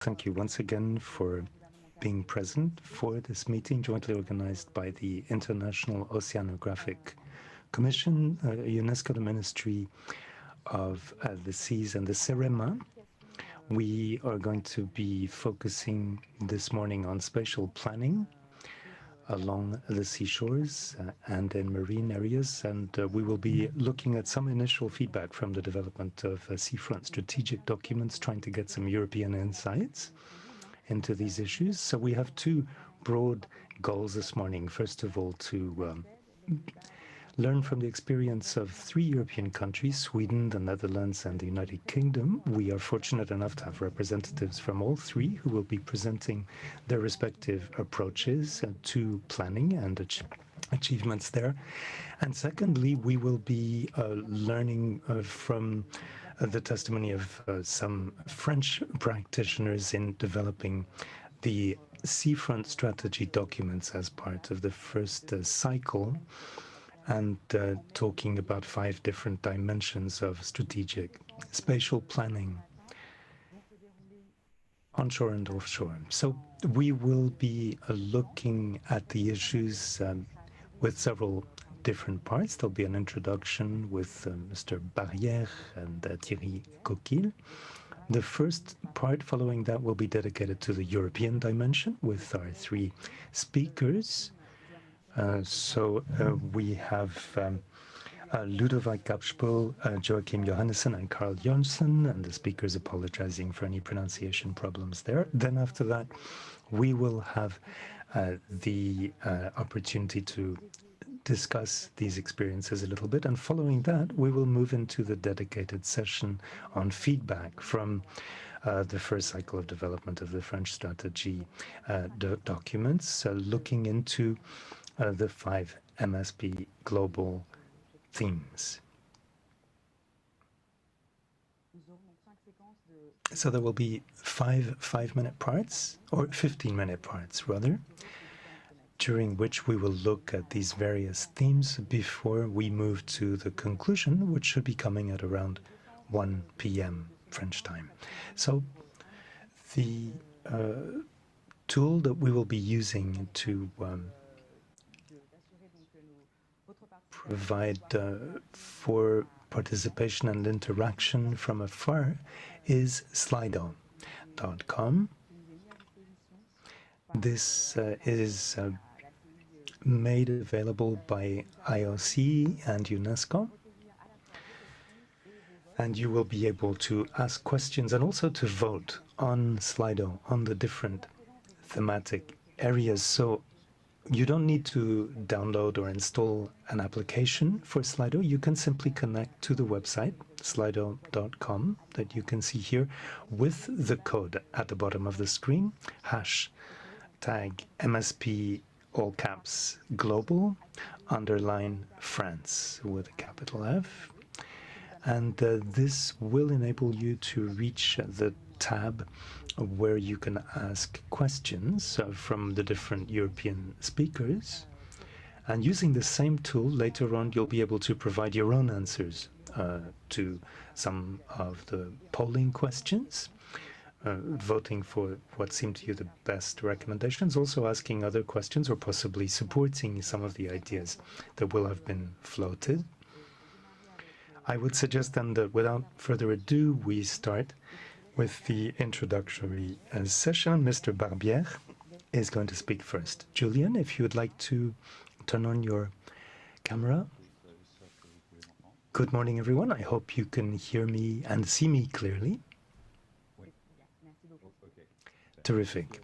Thank you once again for being present for this meeting jointly organized by the International Oceanographic Commission, UNESCO, the Ministry of the Seas and the CEREMA. We are going to be focusing this morning on spatial planning along the seashores and in marine areas, and we will be looking at some initial feedback from the development of seafront strategic documents, trying to get some European insights into these issues. So we have two broad goals this morning. First of all, to learn from the experience of three European countries, Sweden, the Netherlands, and the United Kingdom. We are fortunate enough to have representatives from all three who will be presenting their respective approaches to planning and achievements there. And secondly, we will be learning from the testimony of some French practitioners in developing the seafront strategy documents as part of the first cycle, and talking about 5 different dimensions of strategic spatial planning, onshore and offshore. So we will be looking at the issues with several different parts. There'll be an introduction with Mr. Barrière and Thierry Coquille. The first part following that will be dedicated to the European dimension with our 3 speakers. We have Ludovic Kapspel, Joachim Johannessen, and Carl Jonsson, and the speakers apologizing for any pronunciation problems there. Then after that, we will have the opportunity to discuss these experiences a little bit, and following that, we will move into the dedicated session on feedback from the first cycle of development of the French strategy documents, looking into the 5 MSP global themes. So there will be 5-minute parts, or 15-minute parts rather, during which we will look at these various themes before we move to the conclusion, which should be coming at around 1 p.m. French time. So the tool that we will be using to provide for participation and interaction from afar is slido.com. This is made available by IOC and UNESCO, and you will be able to ask questions and also to vote on Slido on the different thematic areas. So you don't need to download or install an application for Slido. You can simply connect to the website, slido.com, that you can see here, with the code at the bottom of the screen, hashtag MSP, all caps, global, underline France, with a capital F. And this will enable you to reach the tab where you can ask questions from the different European speakers. And using the same tool, later on, you'll be able to provide your own answers to some of the polling questions, voting for what seem to you the best recommendations, also asking other questions or possibly supporting some of the ideas that will have been floated. I would suggest then that without further ado, we start with the introductory session. Mr. Barbière is going to speak first. Julian, if you would like to turn on your camera. Good morning, everyone. I hope you can hear me and see me clearly. Terrific.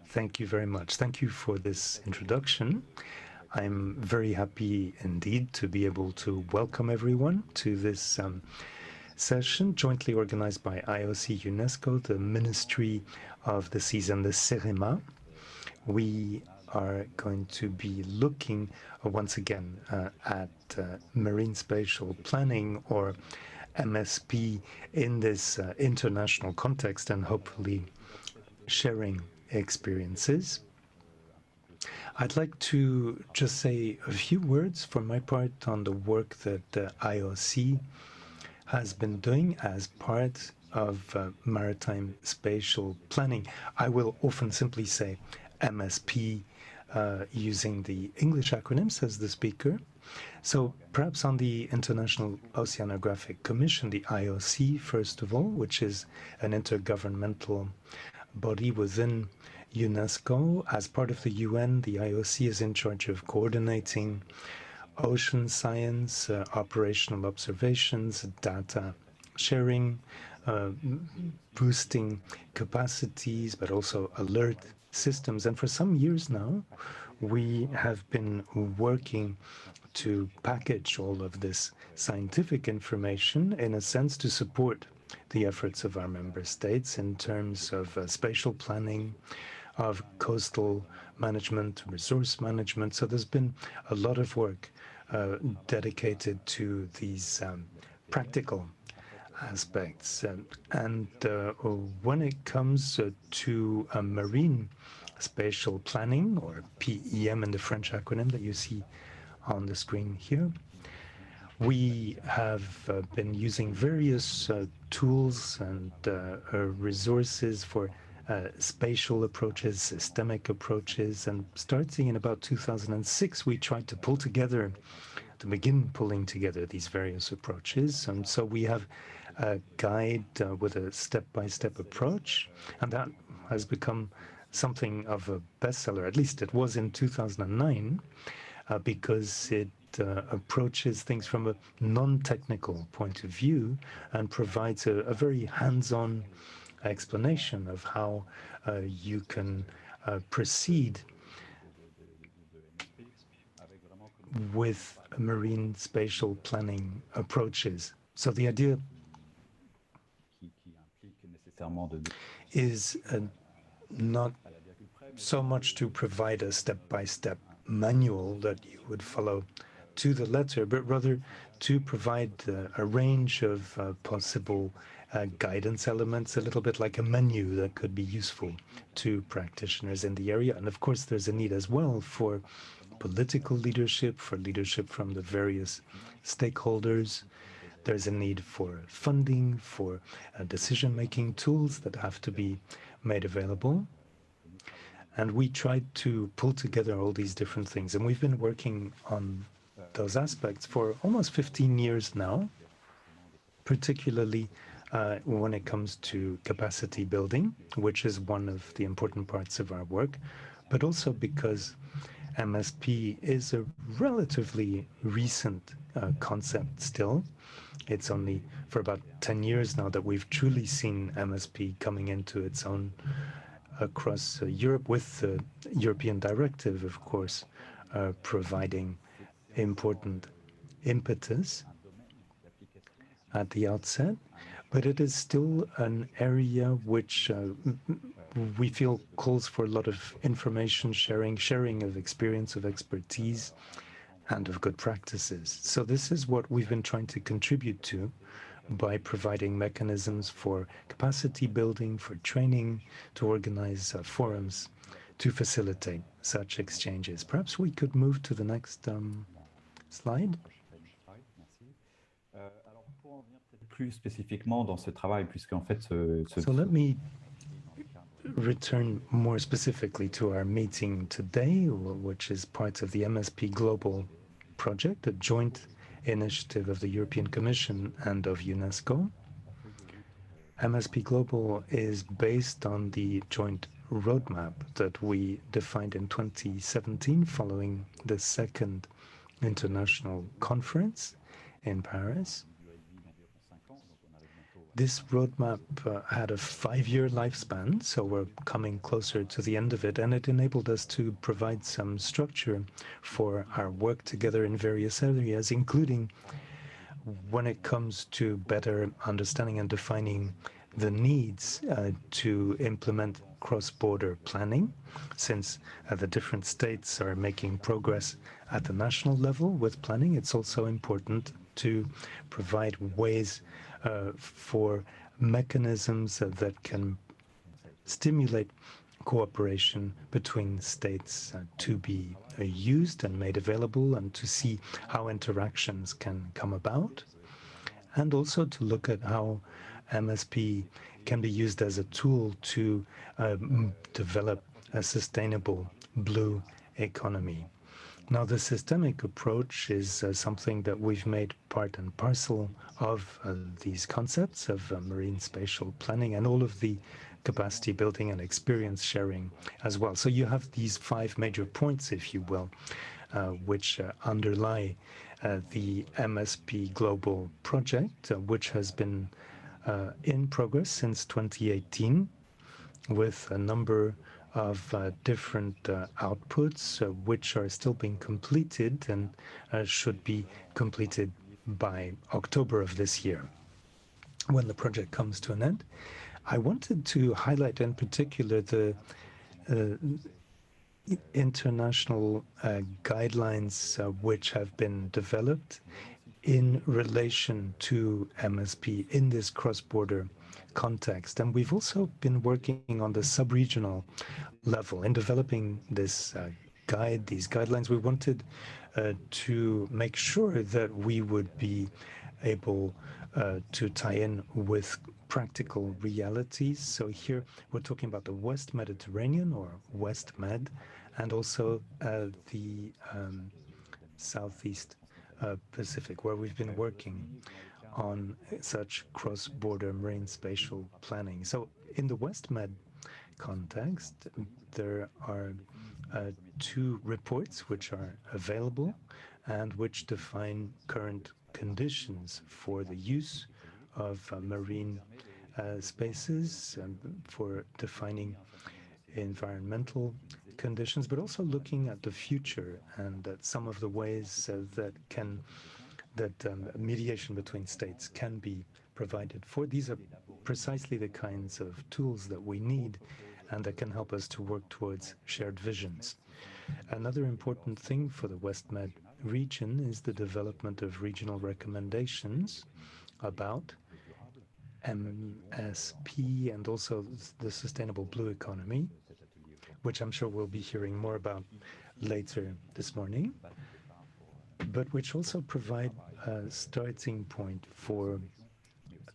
Thank you very much. Thank you for this introduction. I'm very happy indeed to be able to welcome everyone to this session jointly organized by IOC UNESCO, the Ministry of the Seas and the CEREMA. We are going to be looking once again at marine spatial planning, or MSP, in this international context, and hopefully sharing experiences. I'd like to just say a few words for my part on the work that IOC has been doing as part of maritime spatial planning. I will often simply say MSP, using the English acronym, says the speaker. So perhaps on the International Oceanographic Commission, the IOC, first of all, which is an intergovernmental body within UNESCO. As part of the UN, the IOC is in charge of coordinating ocean science, operational observations, data sharing, boosting capacities, but also alert systems. And for some years now, we have been working to package all of this scientific information, in a sense, to support the efforts of our member states in terms of spatial planning, of coastal management, resource management. So there's been a lot of work dedicated to these practical aspects. And when it comes to marine spatial planning, or PEM in the French acronym that you see on the screen here, we have been using various tools and resources for spatial approaches, systemic approaches, and starting in about 2006, we tried to begin pulling together these various approaches. And so we have a guide with a step-by-step approach, and that has become something of a bestseller. At least it was in 2009, because it approaches things from a non-technical point of view and provides a very hands-on explanation of how you can proceed with marine spatial planning approaches. So the idea is not so much to provide a step-by-step manual that you would follow to the letter, but rather to provide a range of possible guidance elements, a little bit like a menu that could be useful to practitioners in the area. And of course, there's a need as well for political leadership, for leadership from the various stakeholders. There's a need for funding, for decision-making tools that have to be made available. And we tried to pull together all these different things. And we've been working on those aspects for almost 15 years now, particularly when it comes to capacity building, which is one of the important parts of our work, but also because MSP is a relatively recent concept still. It's only for about 10 years now that we've truly seen MSP coming into its own across Europe, with the European directive, of course, providing important impetus at the outset. But it is still an area which we feel calls for a lot of information sharing of experience, of expertise, and of good practices. So this is what we've been trying to contribute to by providing mechanisms for capacity building, for training, to organize forums to facilitate such exchanges. Perhaps we could move to the next slide. So let me return more specifically to our meeting today, which is part of the MSPglobal project, a joint initiative of the European Commission and of UNESCO. MSPglobal is based on the joint roadmap that we defined in 2017 following the second international conference in Paris. This roadmap had a 5-year lifespan, so we're coming closer to the end of it, and it enabled us to provide some structure for our work together in various areas, including when it comes to better understanding and defining the needs to implement cross-border planning, since the different states are making progress at the national level with planning. It's also important to provide ways for mechanisms that can stimulate cooperation between states to be used and made available, and to see how interactions can come about, and also to look at how MSP can be used as a tool to develop a sustainable blue economy. Now, the systemic approach is something that we've made part and parcel of these concepts of marine spatial planning and all of the capacity building and experience sharing as well. So you have these 5 major points, if you will, which underlie the MSP Global project, which has been in progress since 2018 with a number of different outputs, which are still being completed and should be completed by October of this year. When the project comes to an end, I wanted to highlight in particular the international guidelines which have been developed in relation to MSP in this cross-border context. And we've also been working on the sub-regional level in developing this these guidelines. We wanted to make sure that we would be able to tie in with practical realities. So here we're talking about the West Mediterranean or West Med, and also the Southeast Pacific, where we've been working on such cross-border marine spatial planning. So in the West Med context, there are 2 reports which are available and which define current conditions for the use of marine spaces and for defining environmental conditions, but also looking at the future and at some of the ways that mediation between states can be provided for. These are precisely the kinds of tools that we need and that can help us to work towards shared visions. Another important thing for the West Med region is the development of regional recommendations about MSP and also the sustainable blue economy, which I'm sure we'll be hearing more about later this morning, but which also provide a starting point for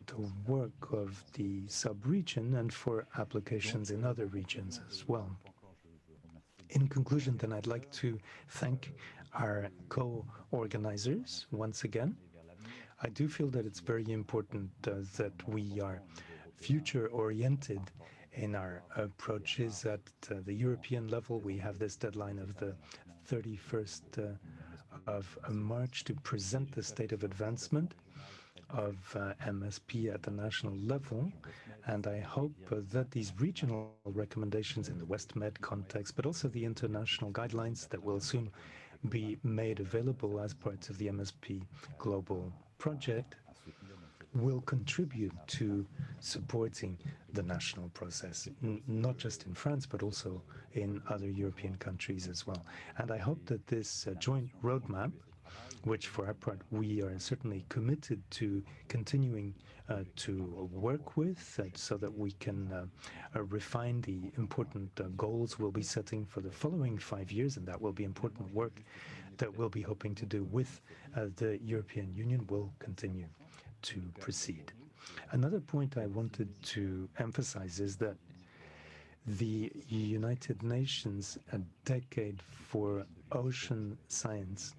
the work of the sub-region and for applications in other regions as well. In conclusion, then, I'd like to thank our co-organizers once again. I do feel that it's very important that we are future-oriented in our approaches at the European level. We have this deadline of the 31st of March to present the state of advancement of MSP at the national level. And I hope that these regional recommendations in the West Med context, but also the international guidelines that will soon be made available as parts of the MSP Global project, will contribute to supporting the national process, not just in France, but also in other European countries as well. And I hope that this joint roadmap, which for our part we are certainly committed to continuing to work with, so that we can refine the important goals we'll be setting for the following 5 years, and that will be important work that we'll be hoping to do with the European Union, will continue to proceed. Another point I wanted to emphasize is that the United Nations Decade for Ocean Science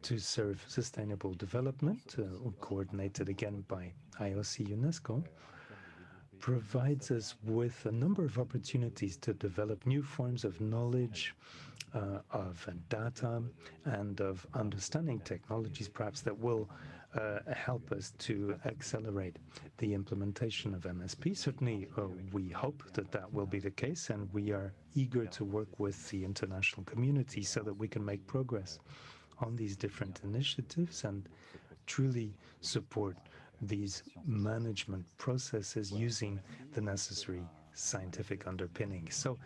to serve sustainable development, coordinated again by IOC UNESCO, provides us with a number of opportunities to develop new forms of knowledge, of data, and of understanding technologies, perhaps, that will help us to accelerate the implementation of MSP. Certainly, we hope that that will be the case, and we are eager to work with the international community so that we can make progress on these different initiatives and truly support these management processes using the necessary scientific underpinnings. So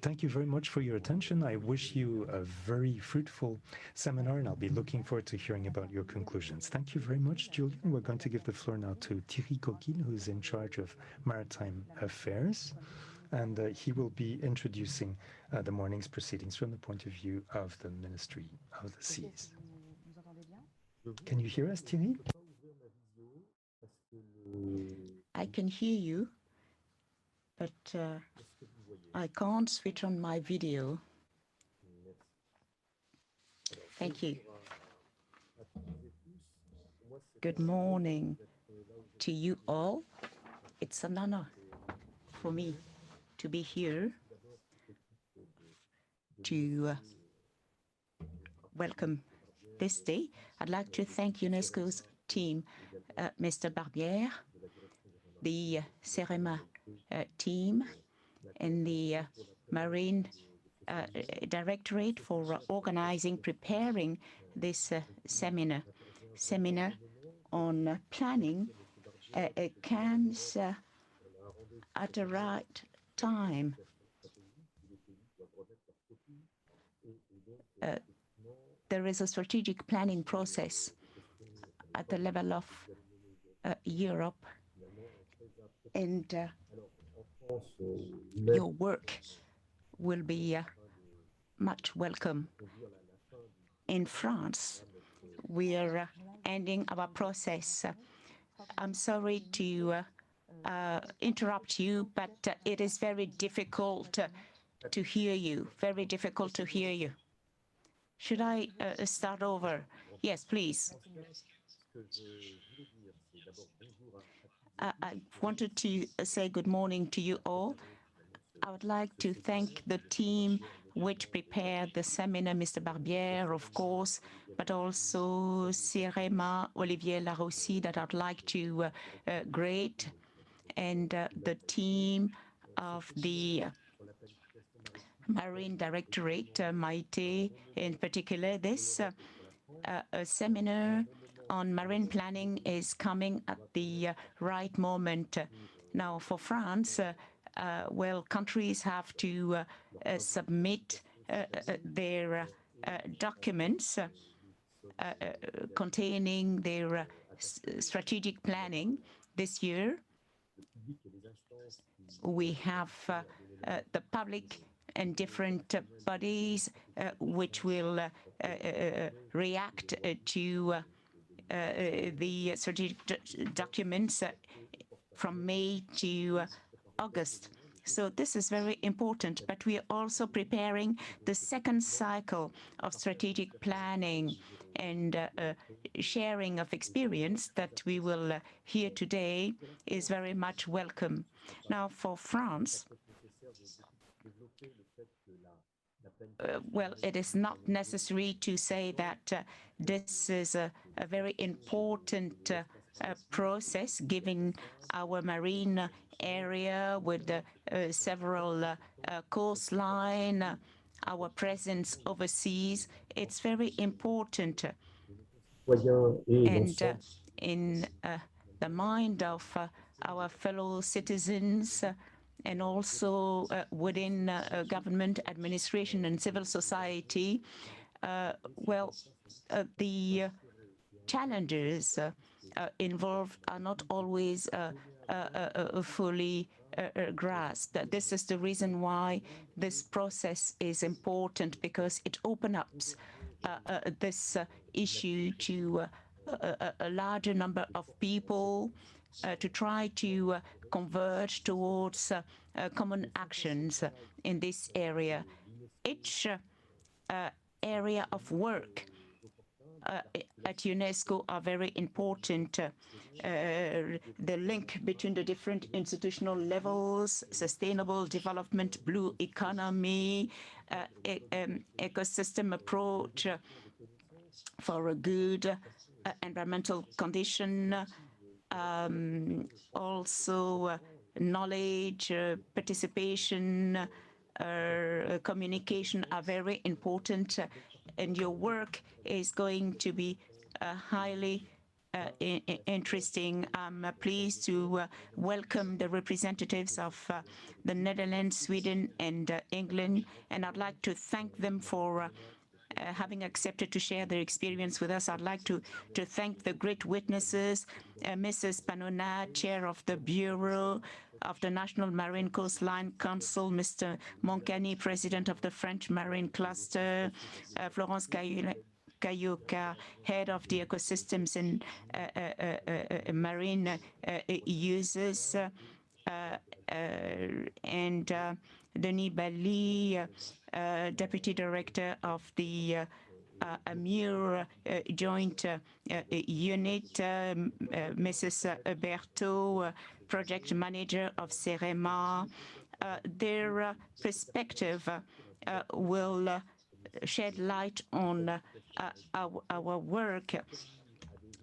thank you very much for your attention. I wish you a very fruitful seminar, and I'll be looking forward to hearing about your conclusions. Thank you very much, Julian. We're going to give the floor now to Thierry Coquille, who's in charge of Maritime Affairs, and he will be introducing the morning's proceedings from the point of view of the Ministry of the Seas. Can you hear us, Thierry? I can hear you, but I can't switch on my video. Thank you. Good morning to you all. It's an honor for me to be here to welcome this day. I'd like to thank UNESCO's team, Mr. Barbier, the CEREMA team, and the Marine Directorate for organizing, preparing this seminar on planning. Comes at the right time. There is a strategic planning process at the level of Europe, and your work will be much welcome. In France, we are ending our process. I'm sorry to interrupt you, but it is very difficult to hear you, very difficult to hear you. Should I start over? Yes, please. I wanted to say good morning to you all. I would like to thank the team which prepared the seminar, Mr. Barbier, of course, but also CEREMA, Olivier Larossi, that I'd like to greet, and the team of the Marine Directorate, Maite in particular. This seminar on marine planning is coming at the right moment. Now, for France, well, countries have to submit their documents containing their strategic planning this year. We have the public and different bodies which will react to the strategic documents from May to August. So this is very important, but we are also preparing the second cycle of strategic planning, and sharing of experience that we will hear today is very much welcome. Now, for France, well, it is not necessary to say that this is a very important process, given our marine area with several coastline, our presence overseas. It's very important. And in the mind of our fellow citizens, and also within government, administration, and civil society, well, the challenges involved are not always fully grasped. This is the reason why this process is important, because it opens up this issue to a larger number of people to try to converge towards common actions in this area. Each area of work at UNESCO are very important. The link between the different institutional levels, sustainable development, blue economy, ecosystem approach for a good environmental condition, also knowledge, participation, communication are very important, and your work is going to be highly interesting. I'm pleased to welcome the representatives of the Netherlands, Sweden, and England, and I'd like to thank them for having accepted to share their experience with us. I'd like to thank the great witnesses, Mrs. Panona, Chair of the Bureau of the National Marine Coastline Council, Mr. Moncanido, President of the French Marine Cluster, Florence Kayuka, head of the ecosystems and marine users, and Denis Bali, Deputy Director of the AMUR Joint Unit, Mrs. Berthaud, Project Manager of CEREMA. Their perspective will shed light on our work.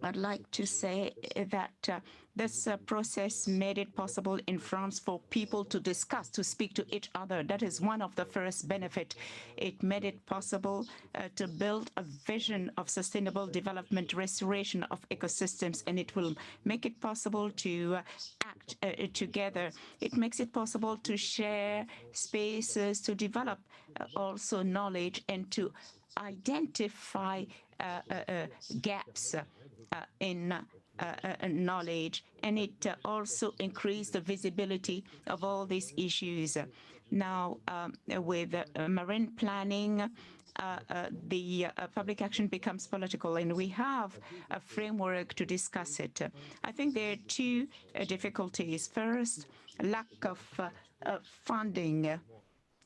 I'd like to say that this process made it possible in France for people to discuss, to speak to each other. That is one of the first benefits. It made it possible to build a vision of sustainable development, restoration of ecosystems, and it will make it possible to act together. It makes it possible to share spaces, to develop also knowledge, and to identify gaps in knowledge, and it also increased the visibility of all these issues. Now, with marine planning, the public action becomes political, and we have a framework to discuss it. I think there are two difficulties. First, lack of funding.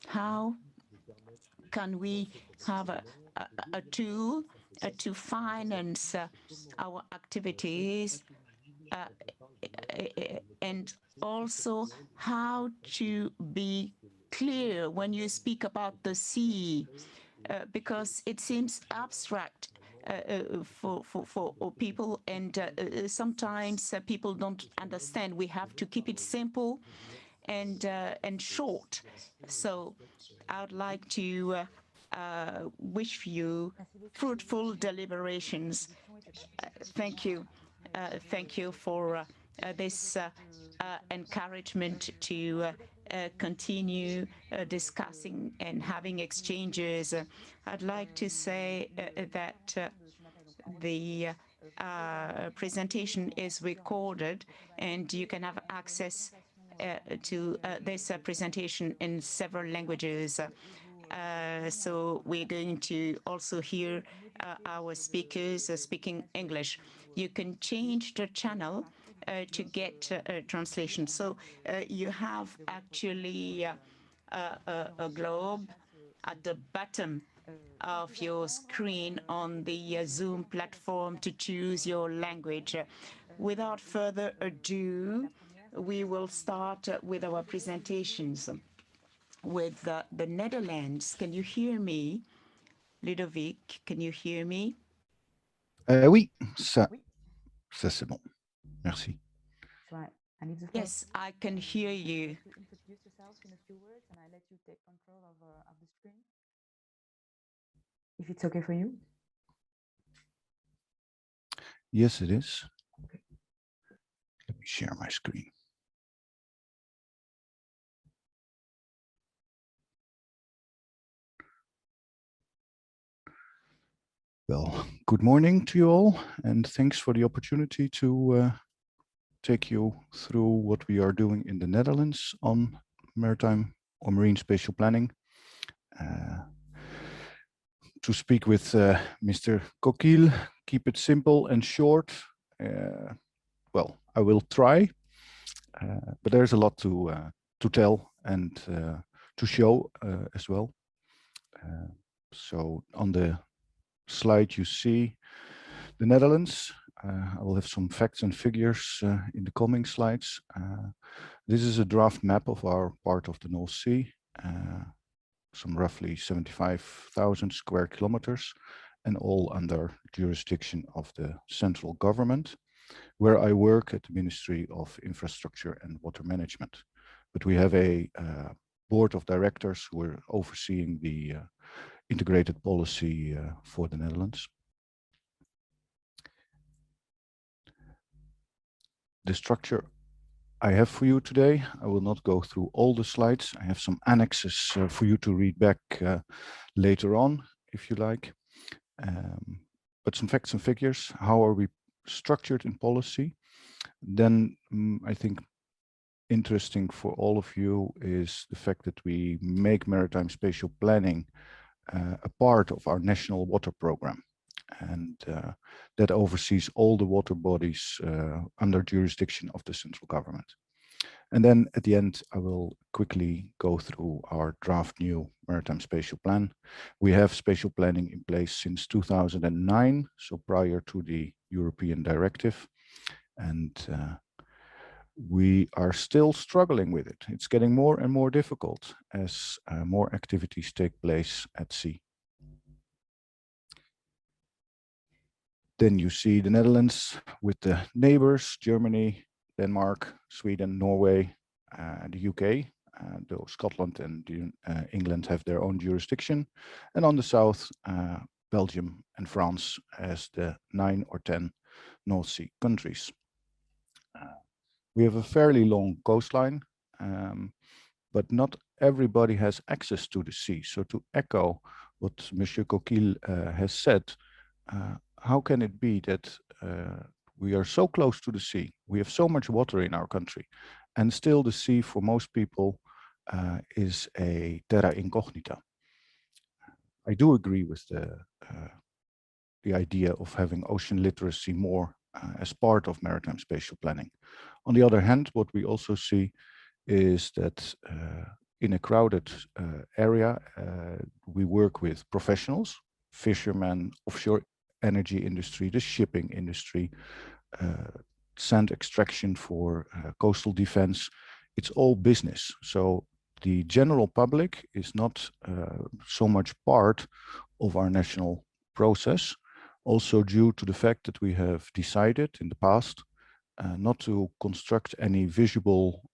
How can we have a tool to finance our activities, and also how to be clear when you speak about the sea, because it seems abstract for people, and sometimes people don't understand. We have to keep it simple and short. So I'd like to wish you fruitful deliberations. Thank you. Thank you for this encouragement to continue discussing and having exchanges. I'd like to say that the presentation is recorded, and you can have access to this presentation in several languages. So we're going to also hear our speakers speaking English. You can change the channel to get translation. So you have actually a globe at the bottom of your screen on the Zoom platform to choose your language. Without further ado, we will start with our presentations. With the Netherlands, can you hear me? Ludovic, can you hear me? Oui, ça c'est bon. Merci. Yes, I can hear you. Introduce yourself in a few words, and I let you take control of the screen, if it's okay for you. Yes, it is. Okay. Let me share my screen. Well, good morning to you all, and thanks for the opportunity to take you through what we are doing in the Netherlands on maritime or marine spatial planning. To speak with Mr. Coquille, keep it simple and short. Well, I will try, but there's a lot to tell and to show as well. So on the slide you see the Netherlands. I will have some facts and figures in the coming slides. This is a draft map of our part of the North Sea, some roughly 75,000 square kilometers, and all under jurisdiction of the central government, where I work at the Ministry of Infrastructure and Water Management. But we have a board of directors who are overseeing the integrated policy for the Netherlands. The structure I have for you today, I will not go through all the slides. I have some annexes for you to read back later on, if you like. But some facts and figures. How are we structured in policy? Then I think interesting for all of you is the fact that we make maritime spatial planning a part of our national water program. and that oversees all the water bodies under jurisdiction of the central government. And then at the end, I will quickly go through our draft new Maritime Spatial Plan. We have spatial planning in place since 2009, so prior to the European directive. And we are still struggling with it. It's getting more and more difficult as more activities take place at sea. Then you see the Netherlands with the neighbors, Germany, Denmark, Sweden, Norway, the UK, though Scotland and England have their own jurisdiction. And on the south, Belgium and France as the 9 or 10 North Sea countries. We have a fairly long coastline, but not everybody has access to the sea. So to echo what Monsieur Coquille has said, how can it be that we are so close to the sea, we have so much water in our country, and still the sea for most people is a terra incognita? I do agree with the idea of having ocean literacy more as part of maritime spatial planning. On the other hand, what we also see is that in a crowded area, we work with professionals, fishermen, offshore energy industry, the shipping industry, sand extraction for coastal defense. It's all business. So the general public is not so much part of our national process, also due to the fact that we have decided in the past not to construct any visual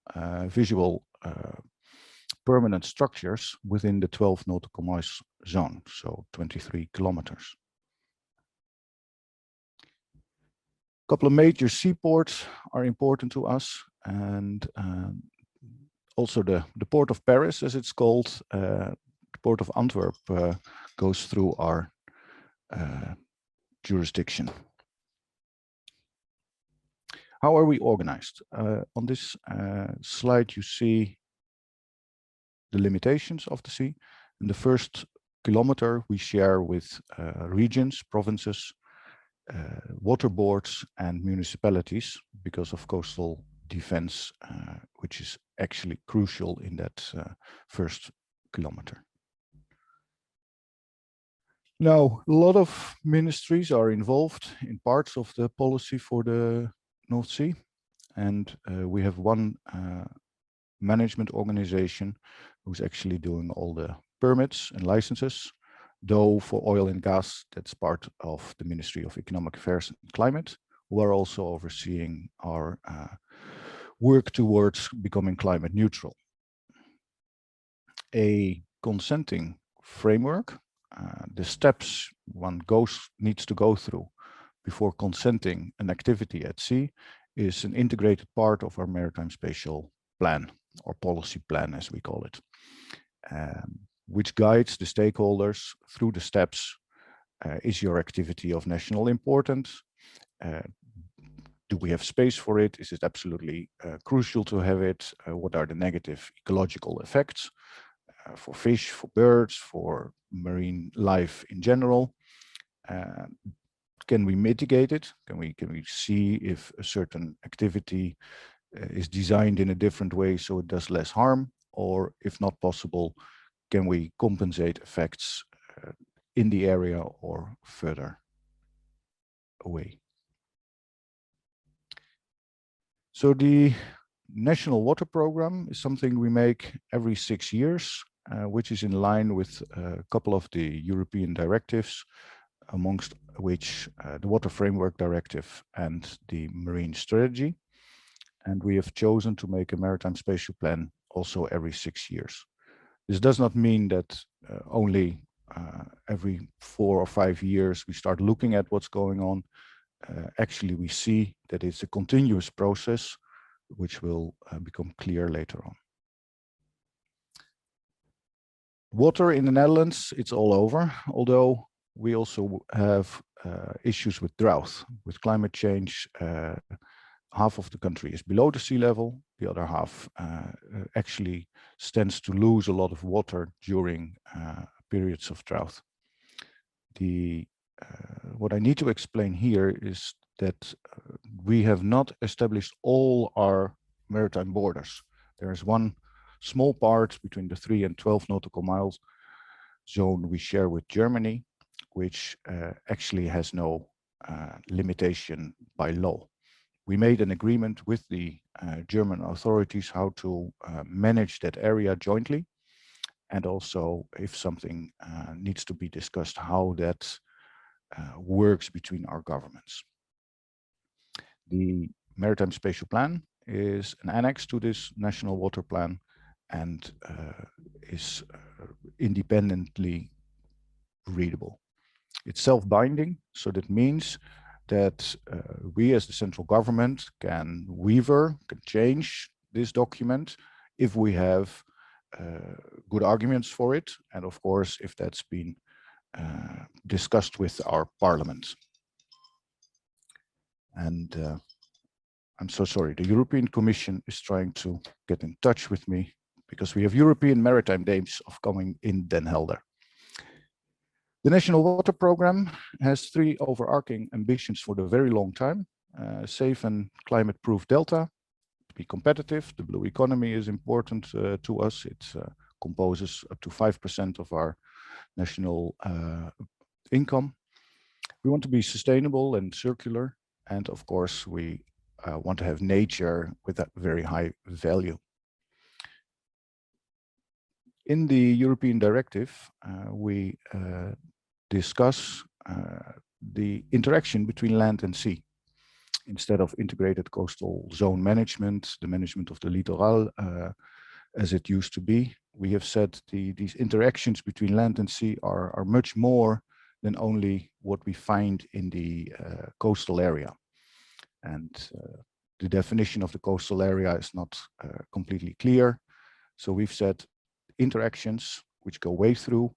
permanent structures within the 12 nautical miles zone, so 23 kilometers. A couple of major seaports are important to us, and also the port of Paris, as it's called, the port of Antwerp goes through our jurisdiction. How are we organized? On this slide, you see the limitations of the sea. In the first kilometer, we share with regions, provinces, water boards, and municipalities because of coastal defense, which is actually crucial in that first kilometer. Now, a lot of ministries are involved in parts of the policy for the North Sea, and we have one management organization who's actually doing all the permits and licenses, though for oil and gas, that's part of the Ministry of Economic Affairs and Climate, who are also overseeing our work towards becoming climate neutral. A consenting framework, the steps one needs to go through before consenting an activity at sea, is an integrated part of our maritime spatial plan, or policy plan as we call it, which guides the stakeholders through the steps. Is your activity of national importance? Do we have space for it? Is it absolutely crucial to have it? What are the negative ecological effects for fish, for birds, for marine life in general? Can we mitigate it? Can we see if a certain activity is designed in a different way so it does less harm? Or if not possible, can we compensate effects in the area or further away? So the National Water Program is something we make every 6 years, which is in line with a couple of the European directives, amongst which the Water Framework Directive and the Marine Strategy. And we have chosen to make a maritime spatial plan also every 6 years. This does not mean that only every 4 or 5 years we start looking at what's going on. Actually, we see that it's a continuous process, which will become clear later on. Water in the Netherlands, it's all over, although we also have issues with drought. With climate change, half of the country is below the sea level. The other half actually stands to lose a lot of water during periods of drought. The what I need to explain here is that we have not established all our maritime borders. There is one small part between the 3 and 12 nautical miles zone we share with Germany, which actually has no limitation by law. We made an agreement with the German authorities how to manage that area jointly, and also if something needs to be discussed, how that works between our governments. The Maritime Spatial Plan is an annex to this National Water Plan and is independently readable. It's self-binding, so that means that we as the central government can change this document if we have good arguments for it, and of course if that's been discussed with our parliament. And I'm so sorry, the European Commission is trying to get in touch with me because we have European Maritime Days coming in Den Helder. The National Water Programme has 3 overarching ambitions for the very long time. Safe and climate-proof delta, to be competitive. The blue economy is important to us. It composes up to 5% of our national income. We want to be sustainable and circular. And of course, we want to have nature with a very high value. In the European directive, we discuss the interaction between land and sea. Instead of integrated coastal zone management, the management of the littoral, as it used to be, we have said these interactions between land and sea are much more than only what we find in the coastal area. And the definition of the coastal area is not completely clear. So we've said interactions which go way through.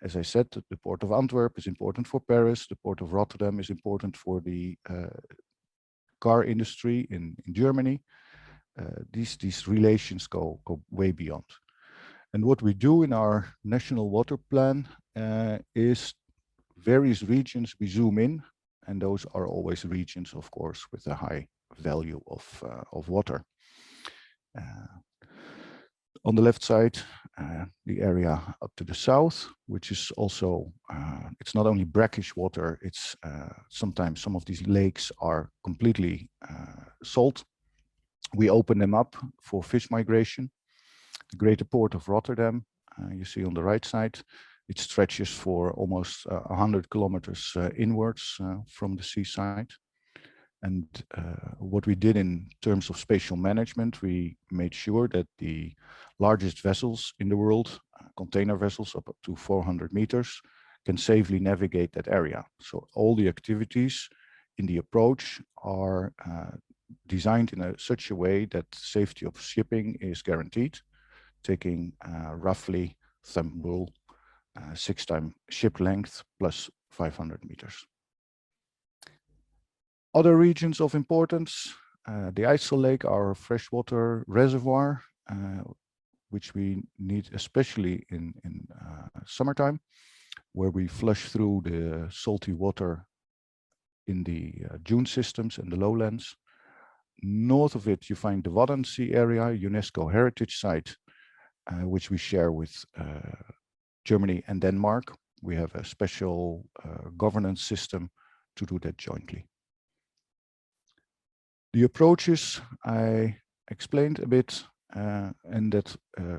As I said, the port of Antwerp is important for Paris. The port of Rotterdam is important for the car industry in Germany. These relations go way beyond. And what we do in our national water plan is various regions we zoom in, and those are always regions, of course, with a high value of water. On the left side, the area up to the south, which is also, it's not only brackish water, it's sometimes some of these lakes are completely salt. We open them up for fish migration. The greater port of Rotterdam, you see on the right side, it stretches for almost 100 kilometers inwards from the seaside. And what we did in terms of spatial management, we made sure that the largest vessels in the world, container vessels up to 400 meters, can safely navigate that area. So all the activities in the approach are designed in such a way that safety of shipping is guaranteed, taking roughly thumb rule 6 times ship length plus 500 meters. Other regions of importance, the IJssel Lake, our freshwater reservoir, which we need especially in summertime, where we flush through the salty water in the dune systems and the lowlands. North of it, you find the Waddenzee area, UNESCO heritage site, which we share with Germany and Denmark. We have a special governance system to do that jointly. The approaches I explained a bit, and that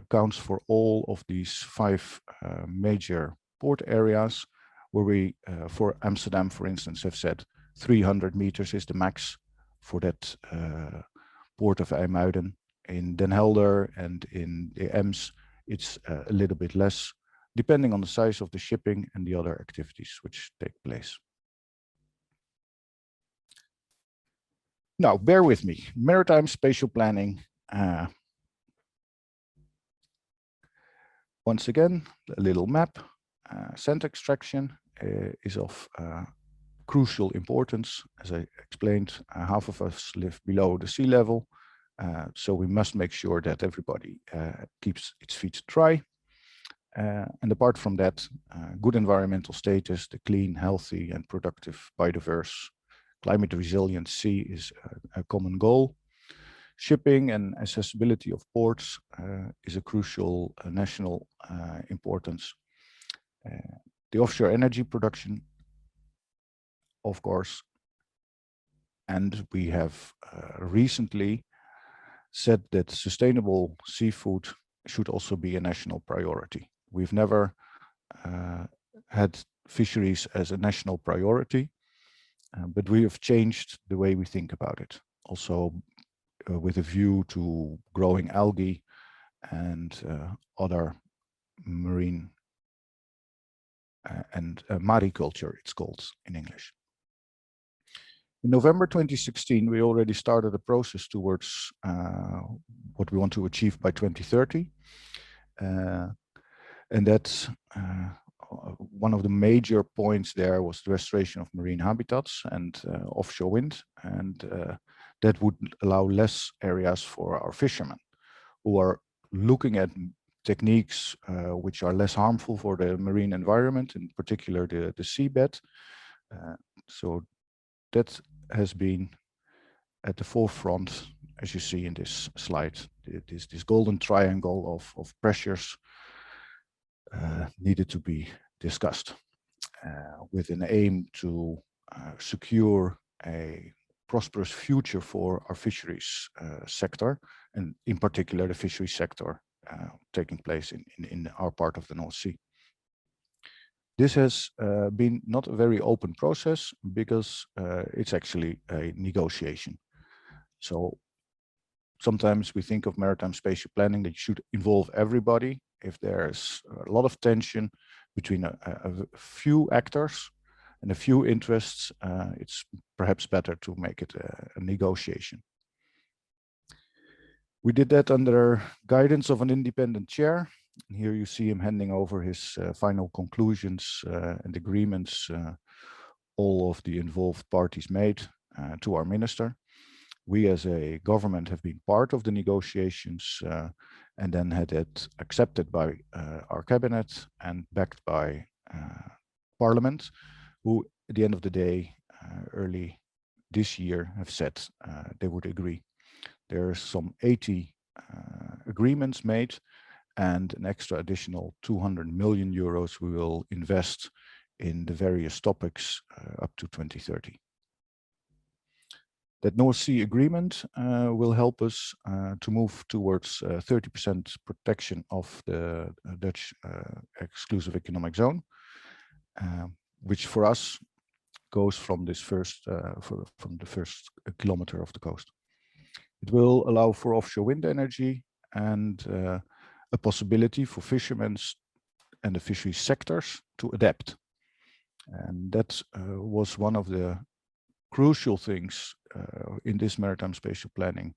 counts for all of these 5 major port areas, where we, for Amsterdam, for instance, have said 300 meters is the max for that port of IJmuiden. In Den Helder and in the Ems, it's a little bit less, depending on the size of the shipping and the other activities which take place. Now, bear with me. Maritime spatial planning. Once again, a little map. Sand extraction is of crucial importance. As I explained, half of us live below the sea level. So we must make sure that everybody keeps its feet dry. And apart from that, good environmental status, the clean, healthy, and productive biodiverse climate resilient sea is a common goal. Shipping and accessibility of ports is a crucial national importance. The offshore energy production, of course, and we have recently said that sustainable seafood should also be a national priority. We've never had fisheries as a national priority, but we have changed the way we think about it. Also with a view to growing algae and other marine and mariculture, it's called in English. In November 2016, we already started a process towards what we want to achieve by 2030. And that's one of the major points there was the restoration of marine habitats and offshore wind. And that would allow less areas for our fishermen who are looking at techniques which are less harmful for the marine environment, in particular the seabed. So that has been at the forefront, as you see in this slide, this golden triangle of pressures needed to be discussed with an aim to secure a prosperous future for our fisheries sector, and in particular the fisheries sector taking place in our part of the North Sea. This has been not a very open process because it's actually a negotiation. So sometimes we think of maritime spatial planning that should involve everybody. If there's a lot of tension between a few actors and a few interests, it's perhaps better to make it a negotiation. We did that under guidance of an independent chair. And here you see him handing over his final conclusions and agreements all of the involved parties made to our minister. We as a government have been part of the negotiations and then had it accepted by our cabinet and backed by Parliament, who at the end of the day, early this year, have said they would agree. There are some 80 agreements made and an extra additional 200 million euros we will invest in the various topics up to 2030. That North Sea agreement will help us to move towards 30% protection of the Dutch exclusive economic zone, which for us goes from this from the first kilometer of the coast. It will allow for offshore wind energy and a possibility for fishermen and the fisheries sectors to adapt. And that was one of the crucial things in this maritime spatial planning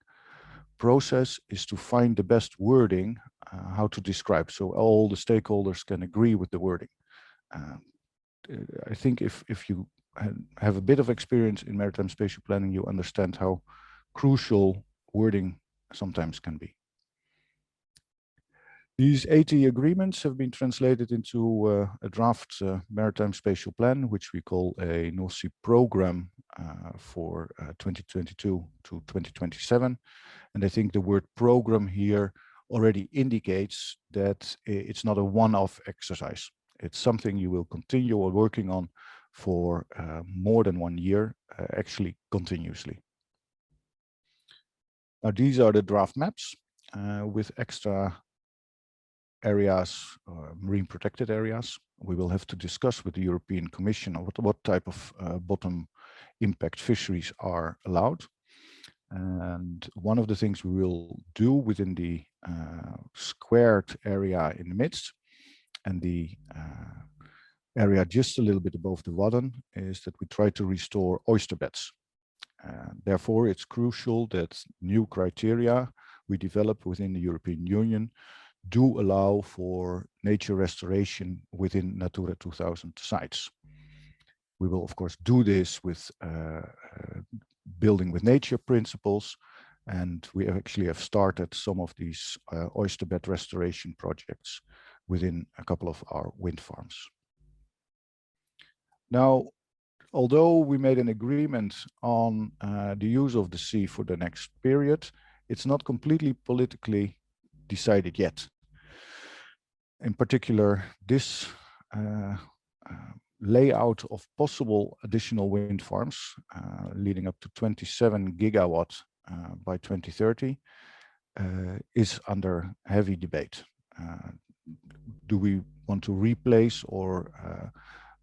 process, is to find the best wording, how to describe, so all the stakeholders can agree with the wording. I think if you have a bit of experience in maritime spatial planning, you understand how crucial wording sometimes can be. These 80 agreements have been translated into a draft maritime spatial plan, which we call a North Sea program for 2022 to 2027. And I think the word program here already indicates that it's not a one-off exercise. It's something you will continue working on for more than 1 year, actually continuously. Now, these are the draft maps with extra areas, marine protected areas. We will have to discuss with the European Commission on what type of bottom impact fisheries are allowed. And one of the things we will do within the squared area in the midst and the area just a little bit above the Wadden is that we try to restore oyster beds. Therefore, it's crucial that new criteria we develop within the European Union do allow for nature restoration within Natura 2000 sites. We will, of course, do this with building with nature principles, and we actually have started some of these oyster bed restoration projects within a couple of our wind farms. Now, although we made an agreement on the use of the sea for the next period, it's not completely politically decided yet. In particular, this layout of possible additional wind farms leading up to 27 gigawatt by 2030 is under heavy debate. Do we want to replace or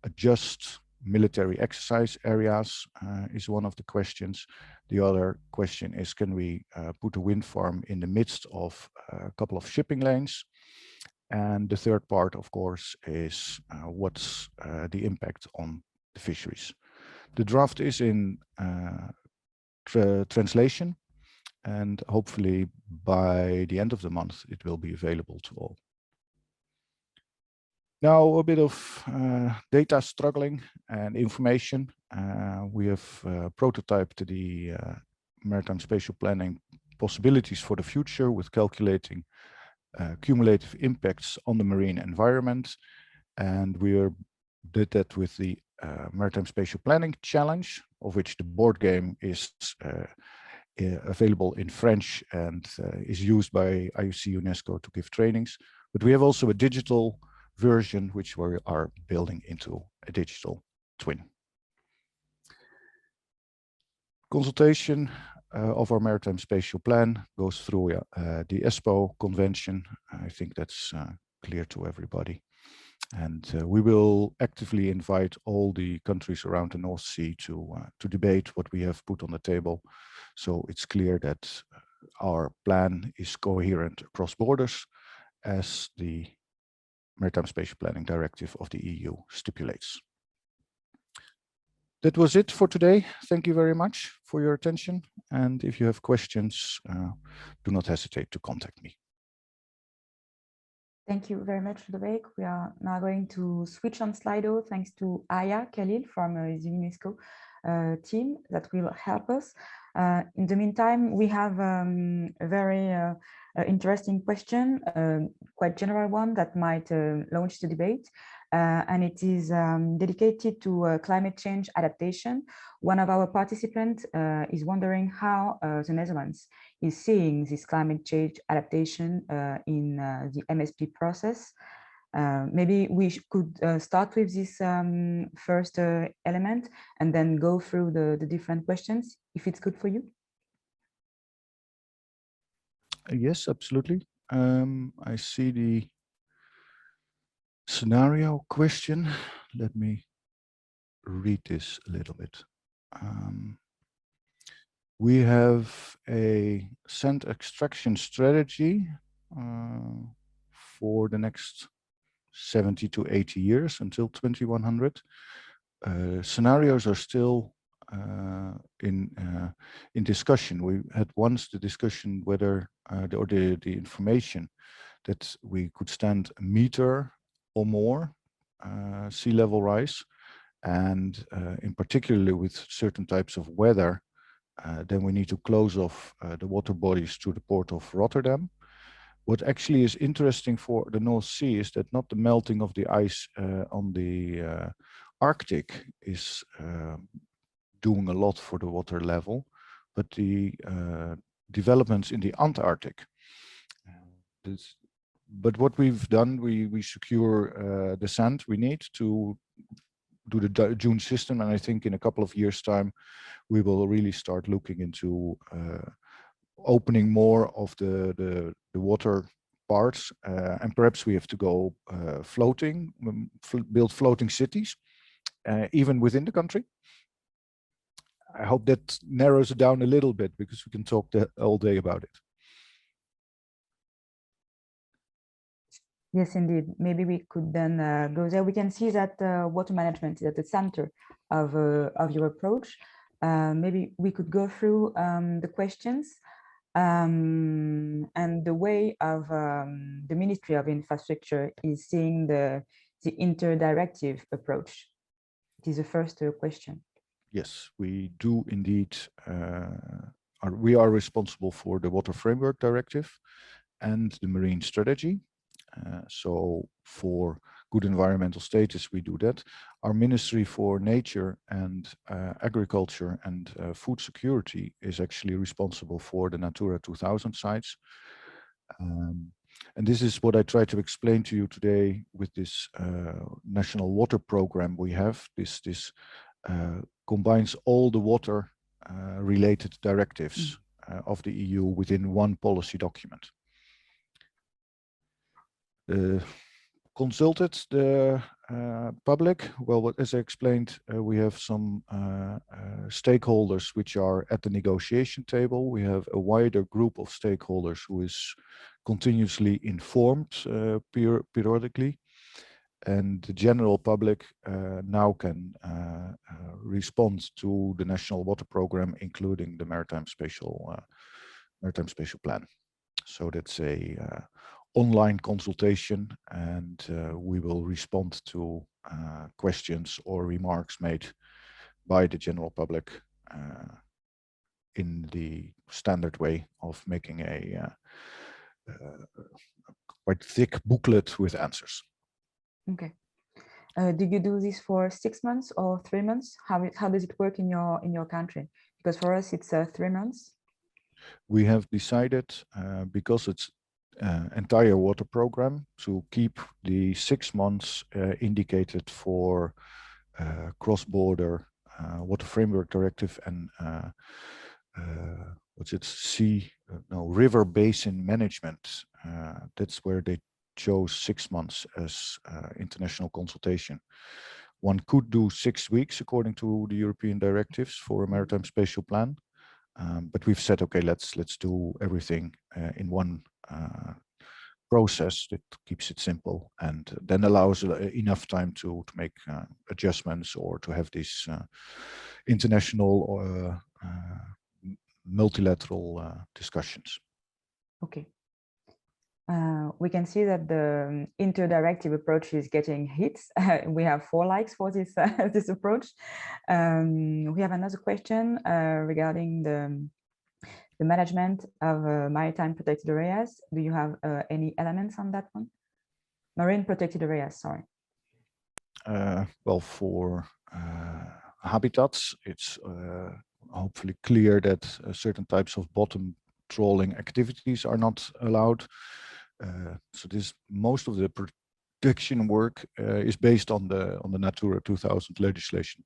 adjust military exercise areas is one of the questions. The other question is, can we put a wind farm in the midst of a couple of shipping lanes? And the third part, of course, is what's the impact on the fisheries. The draft is in translation, and hopefully by the end of the month, it will be available to all. Now, a bit of data struggling and information. We have prototyped the maritime spatial planning possibilities for the future with calculating cumulative impacts on the marine environment. And we did that with the Maritime Spatial Planning Challenge, of which the board game is available in French and is used by IUC UNESCO to give trainings. But we have also a digital version, which we are building into a digital twin. Consultation of our maritime spatial plan goes through the ESPO convention. I think that's clear to everybody. And we will actively invite all the countries around the North Sea to debate what we have put on the table. So it's clear that our plan is coherent across borders, as the Maritime Spatial Planning Directive of the EU stipulates. That was it for today. Thank you very much for your attention. And if you have questions, do not hesitate to contact me. Thank you very much, Frederick. We are now going to switch on Slido thanks to Aya Khalil from the UNESCO team that will help us. In the meantime, we have a very interesting question, quite general one that might launch the debate. And it is dedicated to climate change adaptation. One of our participants is wondering how the Netherlands is seeing this climate change adaptation in the MSP process. Maybe we could start with this first element and then go through the different questions, if it's good for you. Yes, absolutely. I see the scenario question. Let me read this a little bit. We have a sand extraction strategy for the next 70 to 80 years until 2100. Scenarios are still in discussion. We had once the discussion whether the information that we could stand a meter or more sea level rise, and in particular with certain types of weather, then we need to close off the water bodies to the port of Rotterdam. What actually is interesting for the North Sea is that not the melting of the ice on the Arctic is doing a lot for the water level, but the developments in the Antarctic. But what we've done, we secure the sand we need to do the dune system, and I think in a couple of years' time, we will really start looking into opening more of the water parts, and perhaps we have to go floating, build floating cities, even within the country. I hope that narrows it down a little bit, because we can talk all day about it. Yes, indeed. Maybe we could then go there. We can see that water management is at the center of your approach. Maybe we could go through the questions and the way of the Ministry of Infrastructure is seeing the interdirective approach. It is the first question. Yes, we do indeed. We are responsible for the Water Framework Directive and the Marine Strategy. So for good environmental status, we do that. Our Ministry for Nature and Agriculture and Food Security is actually responsible for the Natura 2000 sites. And this is what I try to explain to you today with this national water program we have. This combines all the water related directives of the EU within one policy document. Consulted the public. Well, as I explained, we have some stakeholders which are at the negotiation table. We have a wider group of stakeholders who is continuously informed periodically. And the general public now can respond to the National Water Program, including the Maritime Spatial Plan. So that's a online consultation, and we will respond to questions or remarks made by the general public in the standard way of making a quite thick booklet with answers. Okay. Did you do this for 6 months or 3 months? How does it work in your country? Because for us it's 3 months. We have decided, because it's entire water program, to keep the 6 months indicated for cross-border water framework directive and river basin management. That's where they chose 6 months as international consultation. One could do 6 weeks according to the European directives for a maritime spatial plan, but we've said, okay, let's do everything in one process that keeps it simple and then allows enough time to make adjustments or to have these international or multilateral discussions. Okay. We can see that the interdirective approach is getting hits. We have 4 likes for this this approach. We have another question regarding the management of maritime protected areas. Do you have any elements on that one? Marine protected areas, sorry. Well, for habitats, it's hopefully clear that certain types of bottom trawling activities are not allowed. So most of the protection work is based on the Natura 2000 legislation.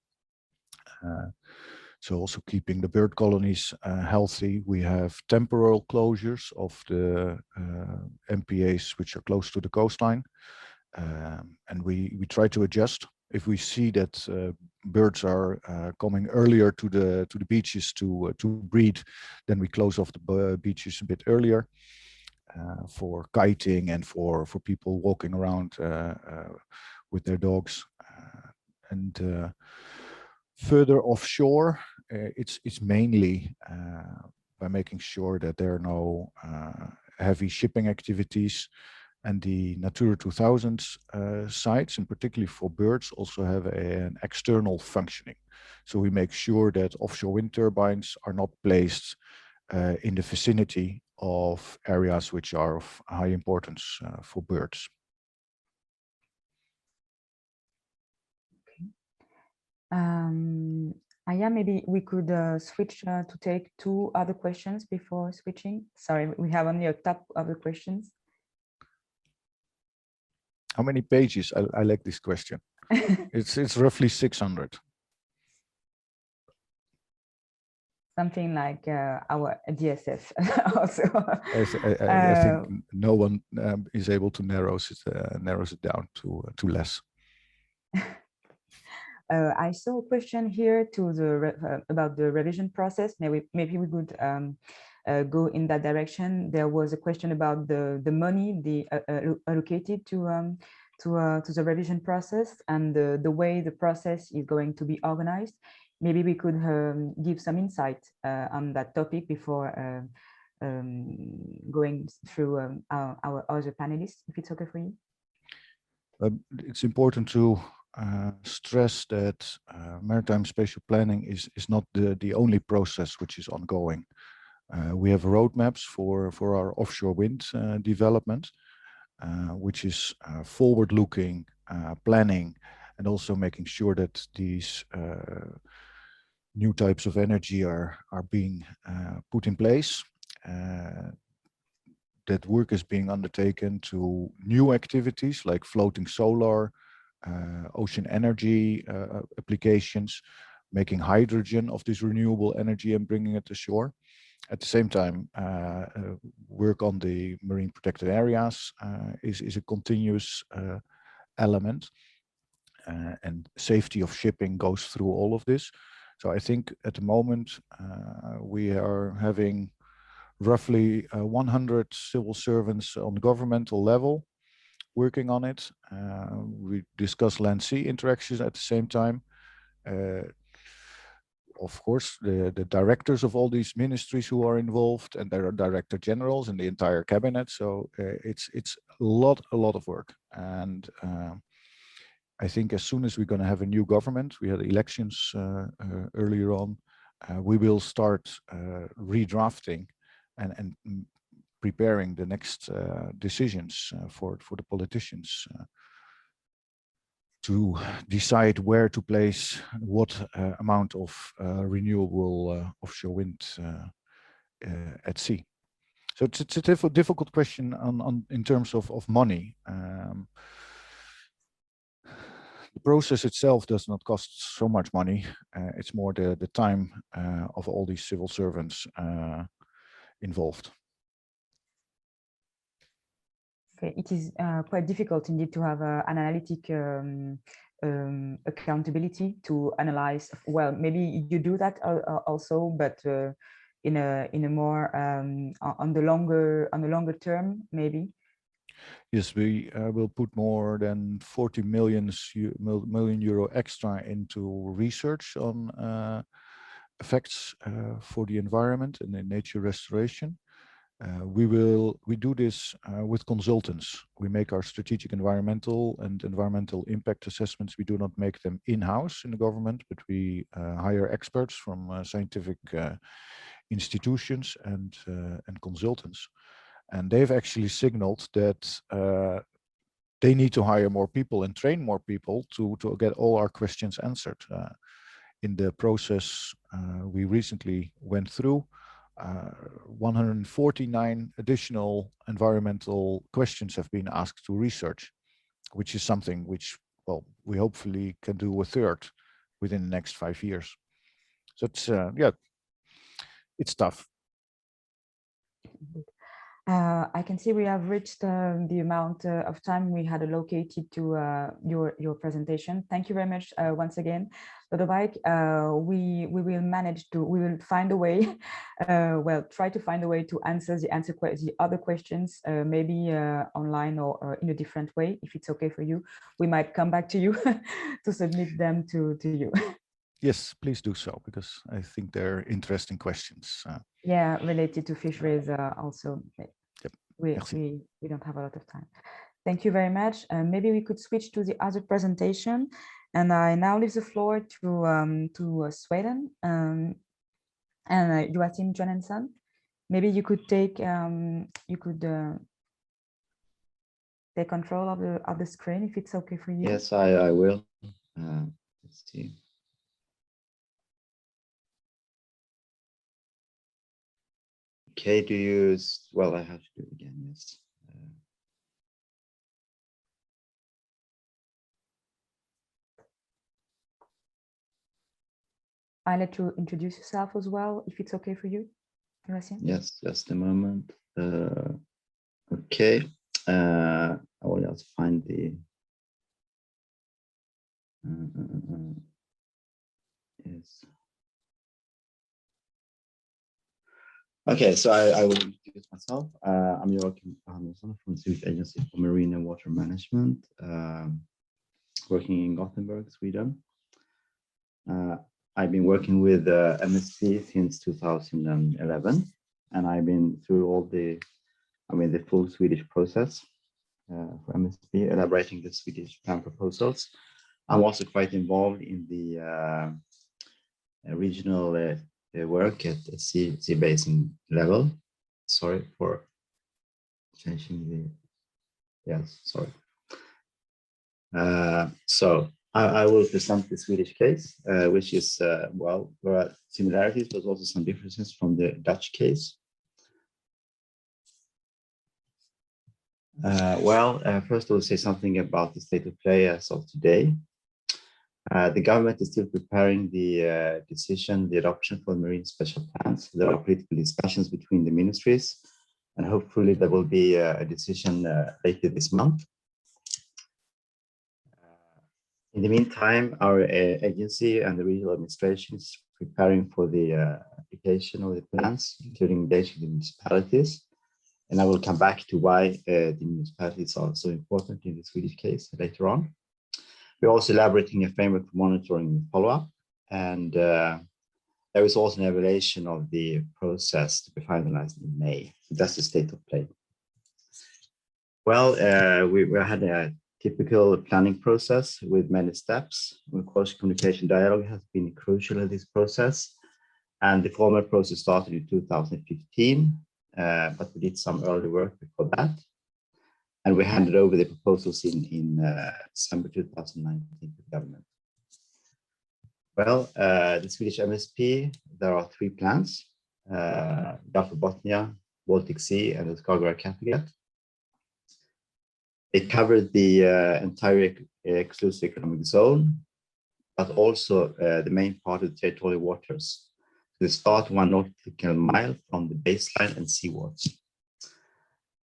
So also keeping the bird colonies healthy. We have temporal closures of the MPAs which are close to the coastline, and we try to adjust. If we see that birds are coming earlier to the beaches to breed, then we close off the beaches a bit earlier. For kiting and for people walking around with their dogs. And further offshore, it's mainly by making sure that there are no heavy shipping activities, and the Natura 2000 sites, and particularly for birds, also have an external functioning. So we make sure that offshore wind turbines are not placed in the vicinity of areas which are of high importance for birds. Okay. Aya, maybe we could switch to take 2 other questions before switching. Sorry, we have only a top of the questions. How many pages? I like this question. It's roughly 600. Something like our DSF also. I think no one is able to narrows it down to less. I saw a question here to about the revision process. Maybe we could go in that direction. There was a question about the money allocated to the revision process and the way the process is going to be organized. Maybe we could give some insight on that topic before going through our other panelists, if it's okay for you. It's important to stress that maritime spatial planning is not the only process which is ongoing. We have roadmaps for our offshore wind development, which is forward-looking planning, and also making sure that these new types of energy are being put in place. That work is being undertaken to new activities like floating solar, ocean energy applications, making hydrogen of this renewable energy and bringing it to shore. At the same time, work on the marine protected areas is a continuous element, and safety of shipping goes through all of this. So I think at the moment we are having roughly 100 civil servants on governmental level working on it. We discuss land-sea interactions at the same time. Of course, the directors of all these ministries who are involved, and there are director generals and the entire cabinet. So it's a lot of work. And I think as soon as we're going to have a new government, we had elections earlier on, we will start redrafting and preparing the next decisions for the politicians to decide where to place what amount of renewable offshore wind at sea. So it's a difficult question in terms of money. The process itself does not cost so much money. It's more the time of all these civil servants involved. Okay, it is quite difficult indeed to have an analytic accountability to analyze. Well, maybe you do that also, but in a more on the longer term, maybe. Yes, we will put more than 40 million euro extra into research on effects for the environment and in nature restoration. We do this with consultants. We make our strategic environmental and environmental impact assessments. We do not make them in-house in the government, but we hire experts from scientific institutions and consultants. And they've actually signaled that they need to hire more people and train more people to get all our questions answered. In the process we recently went through, 149 additional environmental questions have been asked to research, which is something which, well, we hopefully can do a third within the next 5 years. So it's yeah, it's tough. I can see we have reached the amount of time we had allocated to your presentation. Thank you very much once again, Lodewijk. We will find a way, well, try to find a way to answer the other questions, maybe online or in a different way. If it's okay for you, we might come back to you to submit them to you. Yes, please do so, because I think they're interesting questions. Yeah, related to fisheries also. Yep. We don't have a lot of time. Thank you very much. Maybe we could switch to the other presentation, and I now leave the floor to Sweden and Joachim Johansson. Maybe you could take take control of the screen if it's okay for you. Yes, I will. Let's see. Okay, do you, well, I have to do it again, yes. I'll let you introduce yourself as well, if it's okay for you. Yes, just a moment. Okay, I will just find the, yes. Okay, so I will introduce myself. I'm Joachim Johansson from the Swedish Agency for Marine and Water Management, working in Gothenburg, Sweden. I've been working with MSP since 2011, and I've been through all the, the full Swedish process for MSP, elaborating the Swedish plan proposals. I'm also quite involved in the regional work at sea-basin level. Sorry for changing Yes, sorry. So I will present the Swedish case, which is, well, there are similarities, but also some differences from the Dutch case. First I will say something about the state of play as of today. The government is still preparing the decision, the adoption for marine special plans. There are political discussions between the ministries, and hopefully there will be a decision later this month. In the meantime, our agency and the regional administration is preparing for the application of the plans, including engaging the municipalities. And I will come back to why the municipalities are so important in the Swedish case later on. We're also elaborating a framework for monitoring and follow-up. And there is also an evaluation of the process to be finalized in May. So that's the state of play. Well, we had a typical planning process with many steps. Of course, communication dialogue has been crucial in this process. And the formal process started in 2015, but we did some early work before that. And we handed over the proposals in December 2019 to the government. Well, the Swedish MSP, there are 3 plans, Gulf of Bothnia, Baltic Sea, and the Skagerrak Kattegat. It covered the entire exclusive economic zone, but also the main part of the territorial waters. So they start 1 nautical mile from the baseline and seawards.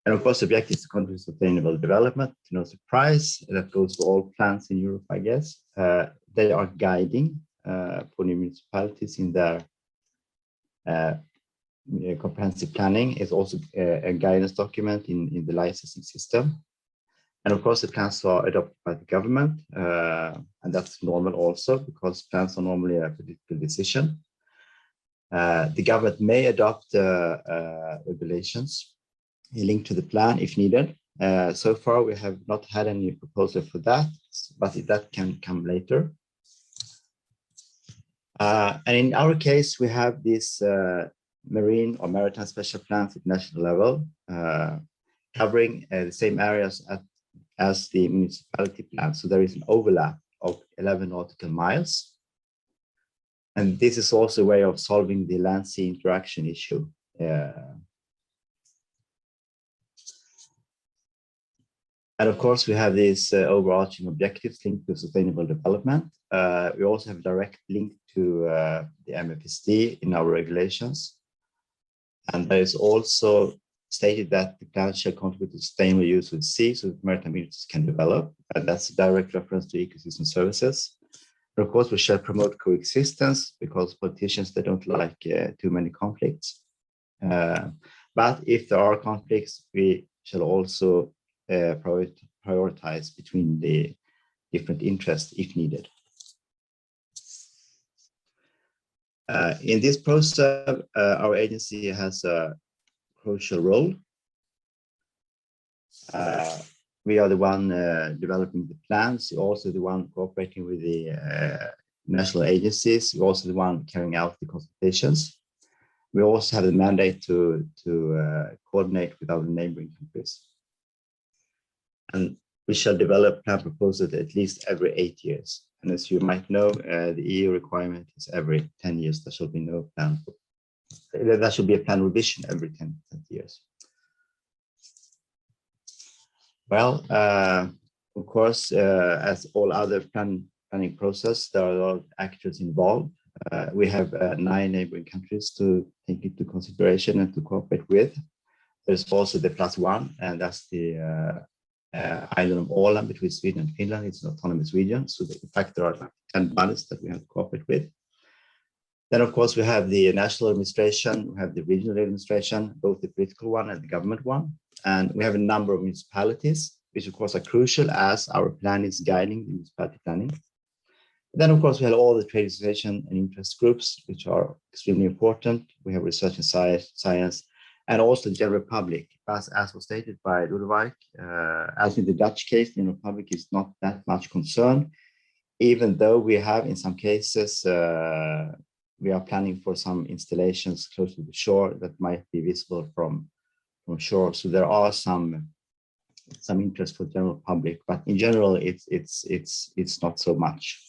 And of course, the objective is to contribute to sustainable development. No surprise, that goes for all plans in Europe, I guess. They are guiding for the municipalities in their comprehensive planning. It's also a guidance document in the licensing system. And of course, the plans are adopted by the government, and that's normal also because plans are normally a political decision. The government may adopt regulations linked to the plan if needed. So far, we have not had any proposal for that, but that can come later. And in our case, we have these marine or maritime special plans at national level, covering the same areas as the municipality plan. So there is an overlap of 11 nautical miles. And this is also a way of solving the land-sea interaction issue. And of course, we have these overarching objectives linked to sustainable development. We also have a direct link to the MFSD in our regulations. And there is also stated that the plan shall contribute to sustainable use of the sea so that maritime communities can develop. And that's a direct reference to ecosystem services. And of course, we shall promote coexistence because politicians, they don't like too many conflicts. But if there are conflicts, we shall also prioritize between the different interests if needed. In this process, our agency has a crucial role. We are the one developing the plans, we're also the one cooperating with the national agencies, we're also the one carrying out the consultations. We also have the mandate to coordinate with our neighboring countries. And we shall develop plan proposals at least every 8 years. And as you might know, the EU requirement is every 10 years. There shall be no plan. There should be a plan revision every 10 years. Well, of course, as all other planning process, there are a lot of actors involved. We have 9 neighboring countries to take into consideration and to cooperate with. There's also the +1, and that's the island of Åland between Sweden and Finland. It's an autonomous region. So in fact, there are 10 bodies that we have to cooperate with. Then, of course, we have the national administration, we have the regional administration, both the political one and the government one. And we have a number of municipalities, which of course are crucial as our plan is guiding the municipality planning. Then, of course, we have all the trade association and interest groups, which are extremely important. We have research and science, and also the general public. As was stated by Ludwig, as in the Dutch case, the general public is not that much concerned, even though we have, in some cases, we are planning for some installations close to the shore that might be visible from shore. So there are some some interest for the general public, but in general, it's not so much.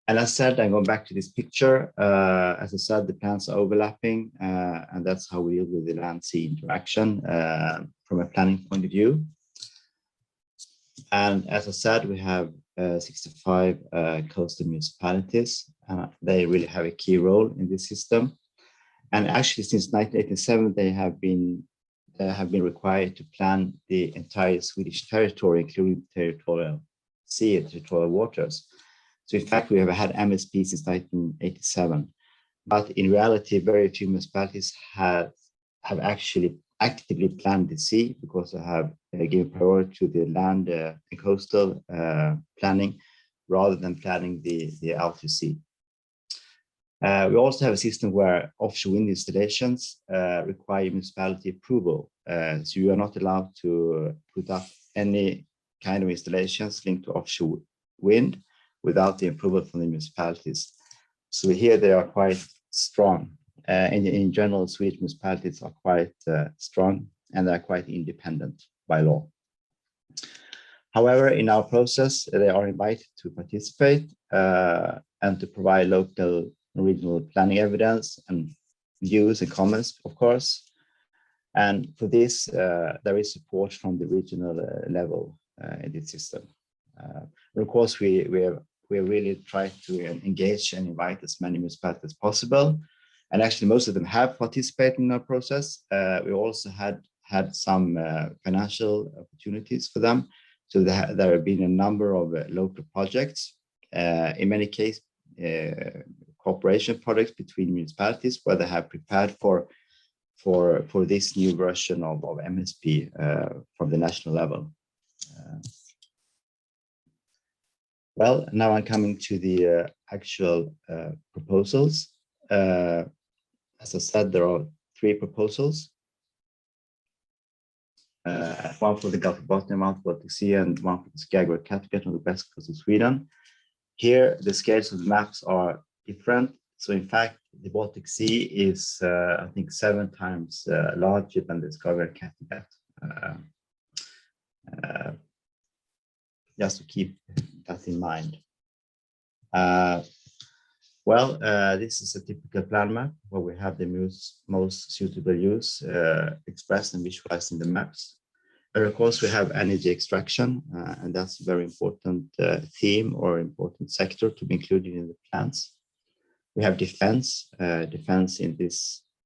And as I said, I'm going back to this picture. As I said, the plans are overlapping, and that's how we deal with the land-sea interaction from a planning point of view. And as I said, we have 65 coastal municipalities. They really have a key role in this system. And actually, since 1987, they have been required to plan the entire Swedish territory, including territorial sea and territorial waters. So in fact, we have had MSP since 1987, but in reality, very few municipalities have actually actively planned the sea, because they have given priority to the land and coastal planning rather than planning the outer sea. We also have a system where offshore wind installations require municipality approval. So you are not allowed to put up any kind of installations linked to offshore wind without the approval from the municipalities. So here they are quite strong. In general, Swedish municipalities are quite strong, and they're quite independent by law. However, in our process, they are invited to participate and to provide local and regional planning evidence and views and comments, of course. And for this, there is support from the regional level in this system. And of course, we really try to engage and invite as many municipalities as possible. And actually, most of them have participated in our process. We also had some financial opportunities for them. So there have been a number of local projects, in many cases, cooperation projects between municipalities, where they have prepared for this new version of MSP from the national level. Well, now I'm coming to the actual proposals. As I said, there are 3 proposals. One for the Gulf of Botnia, one for Baltic Sea, and one for the Skagerrak Kattegat on the west coast of Sweden. Here, the scales of the maps are different. So in fact, the Baltic Sea is, I think, 7 times larger than the Skagerrak Kattegat. Just to keep that in mind. This is a typical plan map where we have the most suitable use expressed and visualized in the maps. And of course, we have energy extraction, and that's a very important theme or important sector to be included in the plans. We have defense in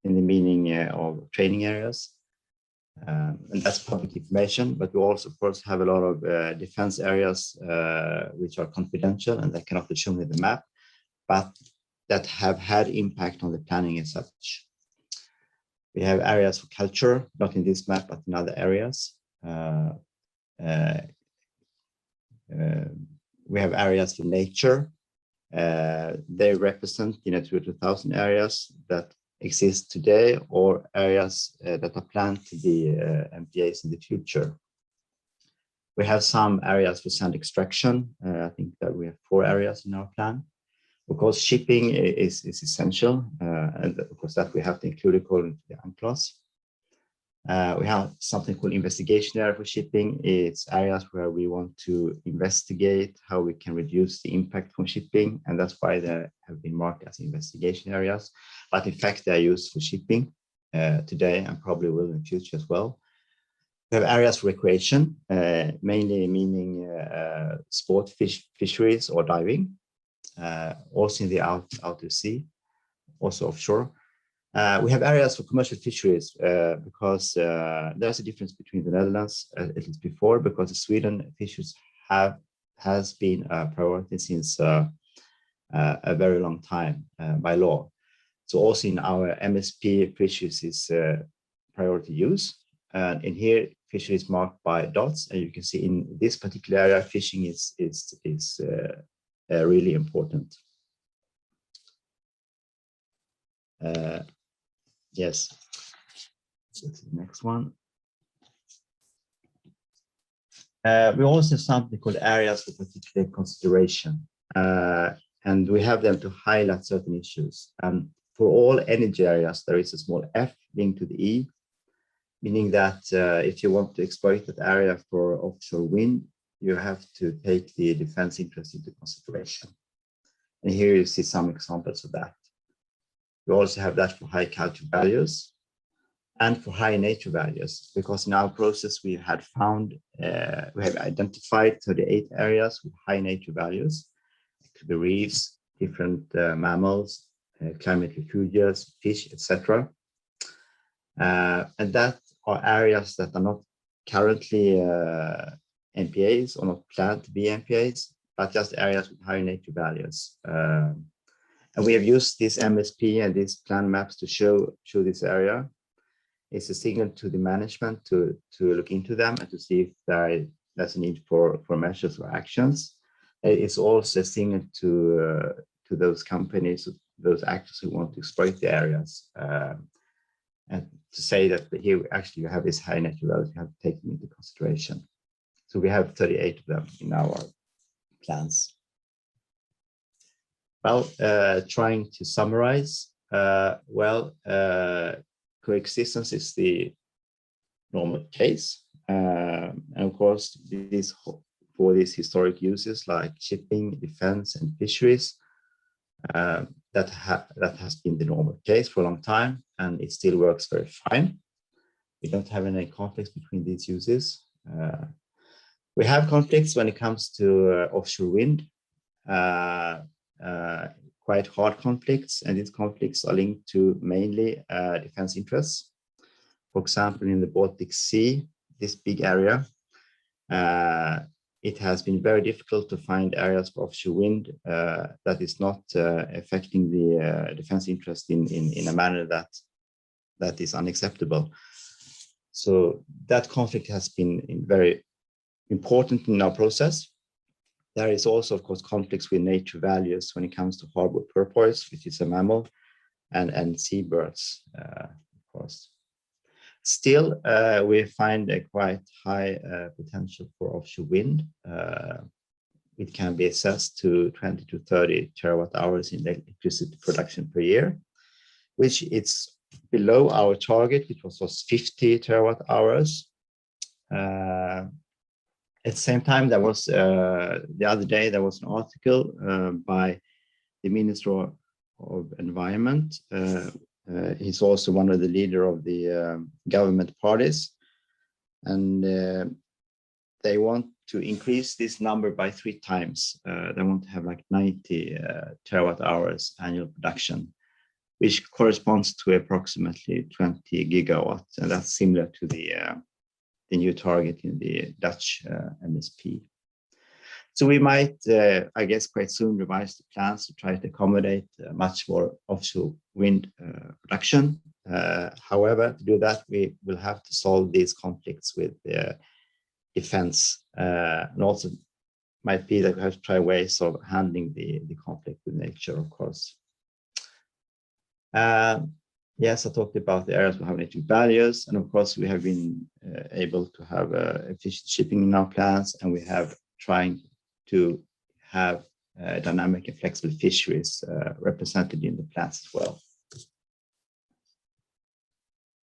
the meaning of training areas. And that's public information, but we also, of course, have a lot of defense areas which are confidential and that cannot be shown in the map, but that have had impact on the planning as such. We have areas for culture, not in this map, but in other areas. We have areas for nature. They represent Natura 2000 areas that exist today, or areas that are planned to be MPAs in the future. We have some areas for sand extraction. I think that we have 4 areas in our plan. Of course, shipping is essential, and of course that we have to include according to the UNCLOS. We have something called investigation area for shipping. It's areas where we want to investigate how we can reduce the impact from shipping, and that's why they have been marked as investigation areas. But in fact, they are used for shipping today and probably will in the future as well. We have areas for recreation, mainly meaning sport fisheries or diving, also in the outer sea, also offshore. We have areas for commercial fisheries because there's a difference between the Netherlands, at least before, because the Sweden fisheries has been a priority since a very long time by law. So also in our MSP, fisheries is priority use. And in here, fisheries marked by dots, and you can see in this particular area, fishing is really important. Yes, that's the next one. We also have something called areas for particular consideration, and we have them to highlight certain issues. And for all energy areas, there is a small F linked to the E. meaning that if you want to exploit that area for offshore wind, you have to take the defense interest into consideration. And here you see some examples of that. We also have that for high culture values and for high nature values, because in our process we had found, we have identified 38 areas with high nature values. It could be reefs, different mammals, climate refuges, fish, etc. And that are areas that are not currently MPAs or not planned to be MPAs, but just areas with high nature values. And we have used this MSP and these plan maps to show this area. It's a signal to the management to look into them and to see if there's a need for measures or actions. It's also a signal to those companies, those actors who want to exploit the areas, and to say that here actually you have this high nature values you have to take them into consideration. So we have 38 of them in our plans. Well, trying to summarize, coexistence is the normal case. And of course, for these historic uses like shipping, defense, and fisheries, that has been the normal case for a long time, and it still works very fine. We don't have any conflicts between these uses. We have conflicts when it comes to offshore wind, quite hard conflicts, and these conflicts are linked to mainly defense interests. For example, in the Baltic Sea, this big area, it has been very difficult to find areas for offshore wind that is not affecting the defense interest in a manner that is unacceptable. So that conflict has been very important in our process. There is also, of course, conflicts with nature values when it comes to harbor porpoise, which is a mammal, and seabirds, of course. Still, we find a quite high potential for offshore wind. It can be assessed to 20 to 30 terawatt hours in electricity production per year, which is below our target, which was 50 terawatt hours. At the same time, there was the other day there was an article by the Minister of Environment. He's also one of the leader of the government parties, and they want to increase this number by 3 times. They want to have like 90 terawatt hours annual production, which corresponds to approximately 20 gigawatts, and that's similar to the new target in the Dutch MSP. So we might, I guess, quite soon revise the plans to try to accommodate much more offshore wind production. However, to do that, we will have to solve these conflicts with defense, and also might be that we have to try ways of handling the conflict with nature, of course. Yes, I talked about the areas with high nature values, and of course we have been able to have efficient shipping in our plans, and we have trying to have dynamic and flexible fisheries represented in the plans as well.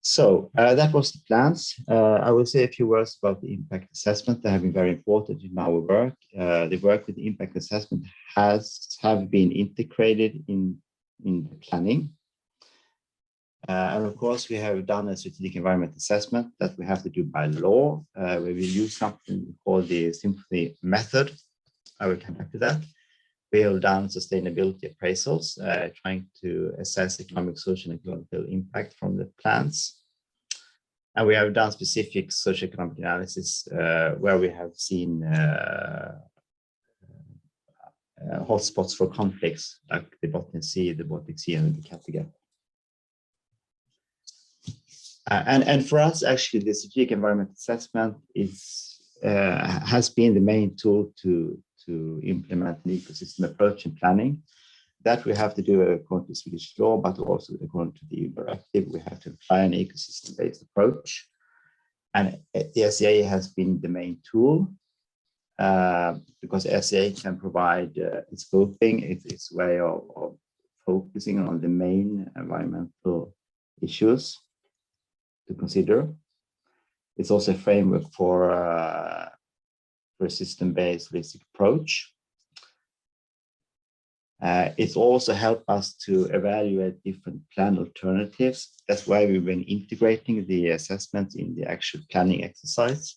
So that was the plans. I will say a few words about the impact assessment. They have been very important in our work. The work with the impact assessment have been integrated in the planning. And of course, we have done a strategic environment assessment that we have to do by law, where we use something called the Symphony Method. I will come back to that. We have done sustainability appraisals, trying to assess economic, social, and ecological impact from the plans. And we have done specific socioeconomic analysis where we have seen hotspots for conflicts like the Baltic Sea, and the Kattegat. And for us, actually, the strategic environment assessment has been the main tool to implement an ecosystem approach in planning. That we have to do according to Swedish law, but also according to the directive, we have to apply an ecosystem-based approach. And the SEA has been the main tool because SEA can provide its scoping, its way of focusing on the main environmental issues to consider. It's also a framework for a system-based holistic approach. It's also helped us to evaluate different plan alternatives. That's why we've been integrating the assessments in the actual planning exercise.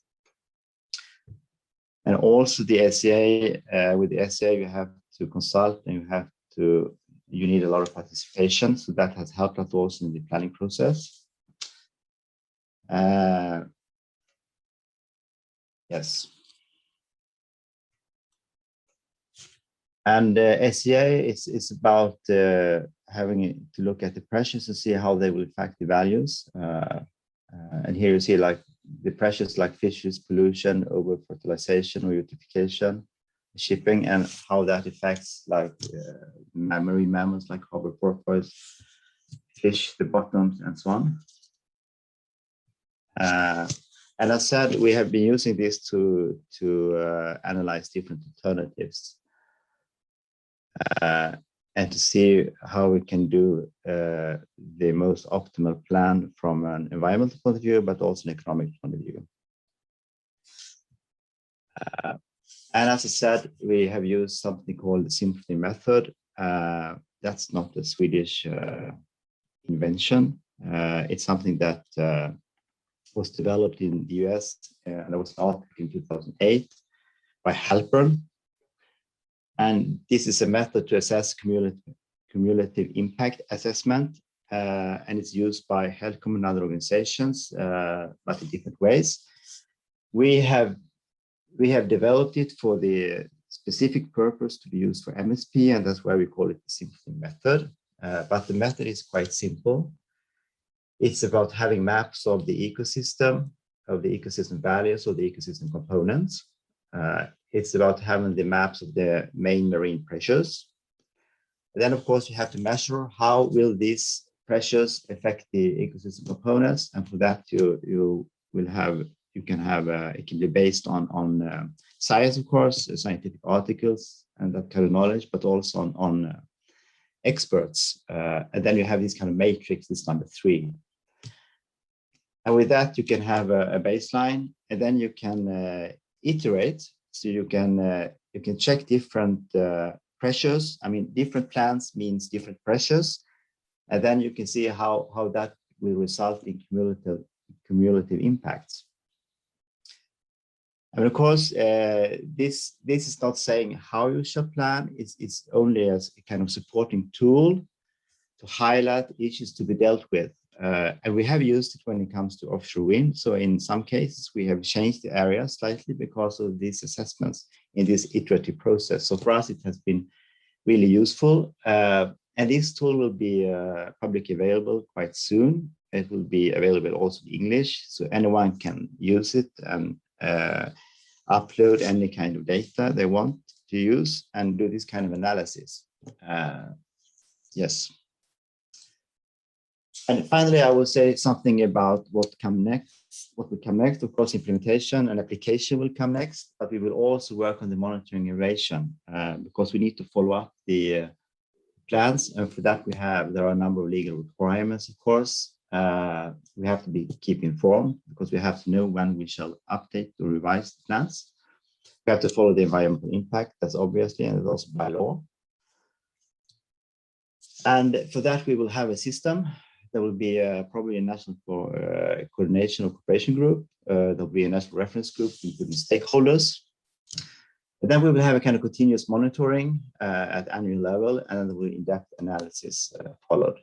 And also the SCA, with the SCA, you have to consult and you need a lot of participation. So that has helped us also in the planning process. Yes. And SCA is about having to look at the pressures and see how they will affect the values. And here you see like the pressures like fisheries, pollution, over fertilization or eutrophication, shipping, and how that affects like marine mammals like harbor porpoise, fish, the bottoms, and so on. And as said, we have been using this to analyze different alternatives and to see how we can do the most optimal plan from an environmental point of view, but also an economic point of view. And as I said, we have used something called the Symphony Method. That's not a Swedish invention. It's something that was developed in the US, and there was an article in 2008 by Halpern. And this is a method to assess cumulative impact assessment, and it's used by HealthCom and other organizations, but in different ways. We have developed it for the specific purpose to be used for MSP, and that's why we call it the Symphony Method. But the method is quite simple. It's about having maps of the ecosystem values, or the ecosystem components. It's about having the maps of the main marine pressures. And then, of course, you have to measure how will these pressures affect the ecosystem components, and for that it can be based on science, of course, scientific articles and that kind of knowledge, but also on experts. And then you have this kind of matrix, this number 3. And with that, you can have a baseline, and then you can iterate. So you can check different pressures. I mean, different plans means different pressures, and then you can see how that will result in cumulative impacts. And of course, this is not saying how you shall plan. It's only as a kind of supporting tool to highlight issues to be dealt with. And we have used it when it comes to offshore wind. So in some cases, we have changed the area slightly because of these assessments in this iterative process. So for us, it has been really useful. And this tool will be publicly available quite soon. It will be available also in English, so anyone can use it and upload any kind of data they want to use and do this kind of analysis. Yes. And finally, I will say something about what will come next. Of course, implementation and application will come next, but we will also work on the monitoring innovation because we need to follow up the plans. And for that, there are a number of legal requirements, of course. We have to keep informed because we have to know when we shall update or revise the plans. We have to follow the environmental impact, that's obviously, and it's also by law. And for that, we will have a system. There will be probably a national coordination or cooperation group. There will be a national reference group, including stakeholders. And then we will have a kind of continuous monitoring at annual level, and then there will be in-depth analysis followed.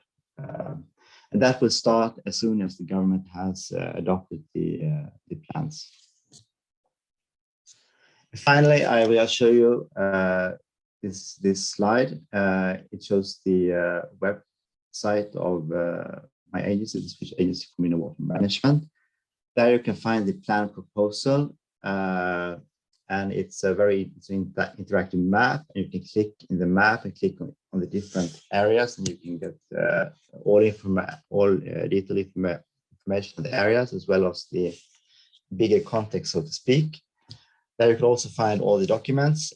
And that will start as soon as the government has adopted the plans. Finally, I will show you this slide. It shows the website of my agency, the Swedish Agency for Mineral Water Management. There you can find the plan proposal, and it's a very interactive map. And you can click in the map and click on the different areas, and you can get all detailed information on the areas, as well as the bigger context, so to speak. There you can also find all the documents.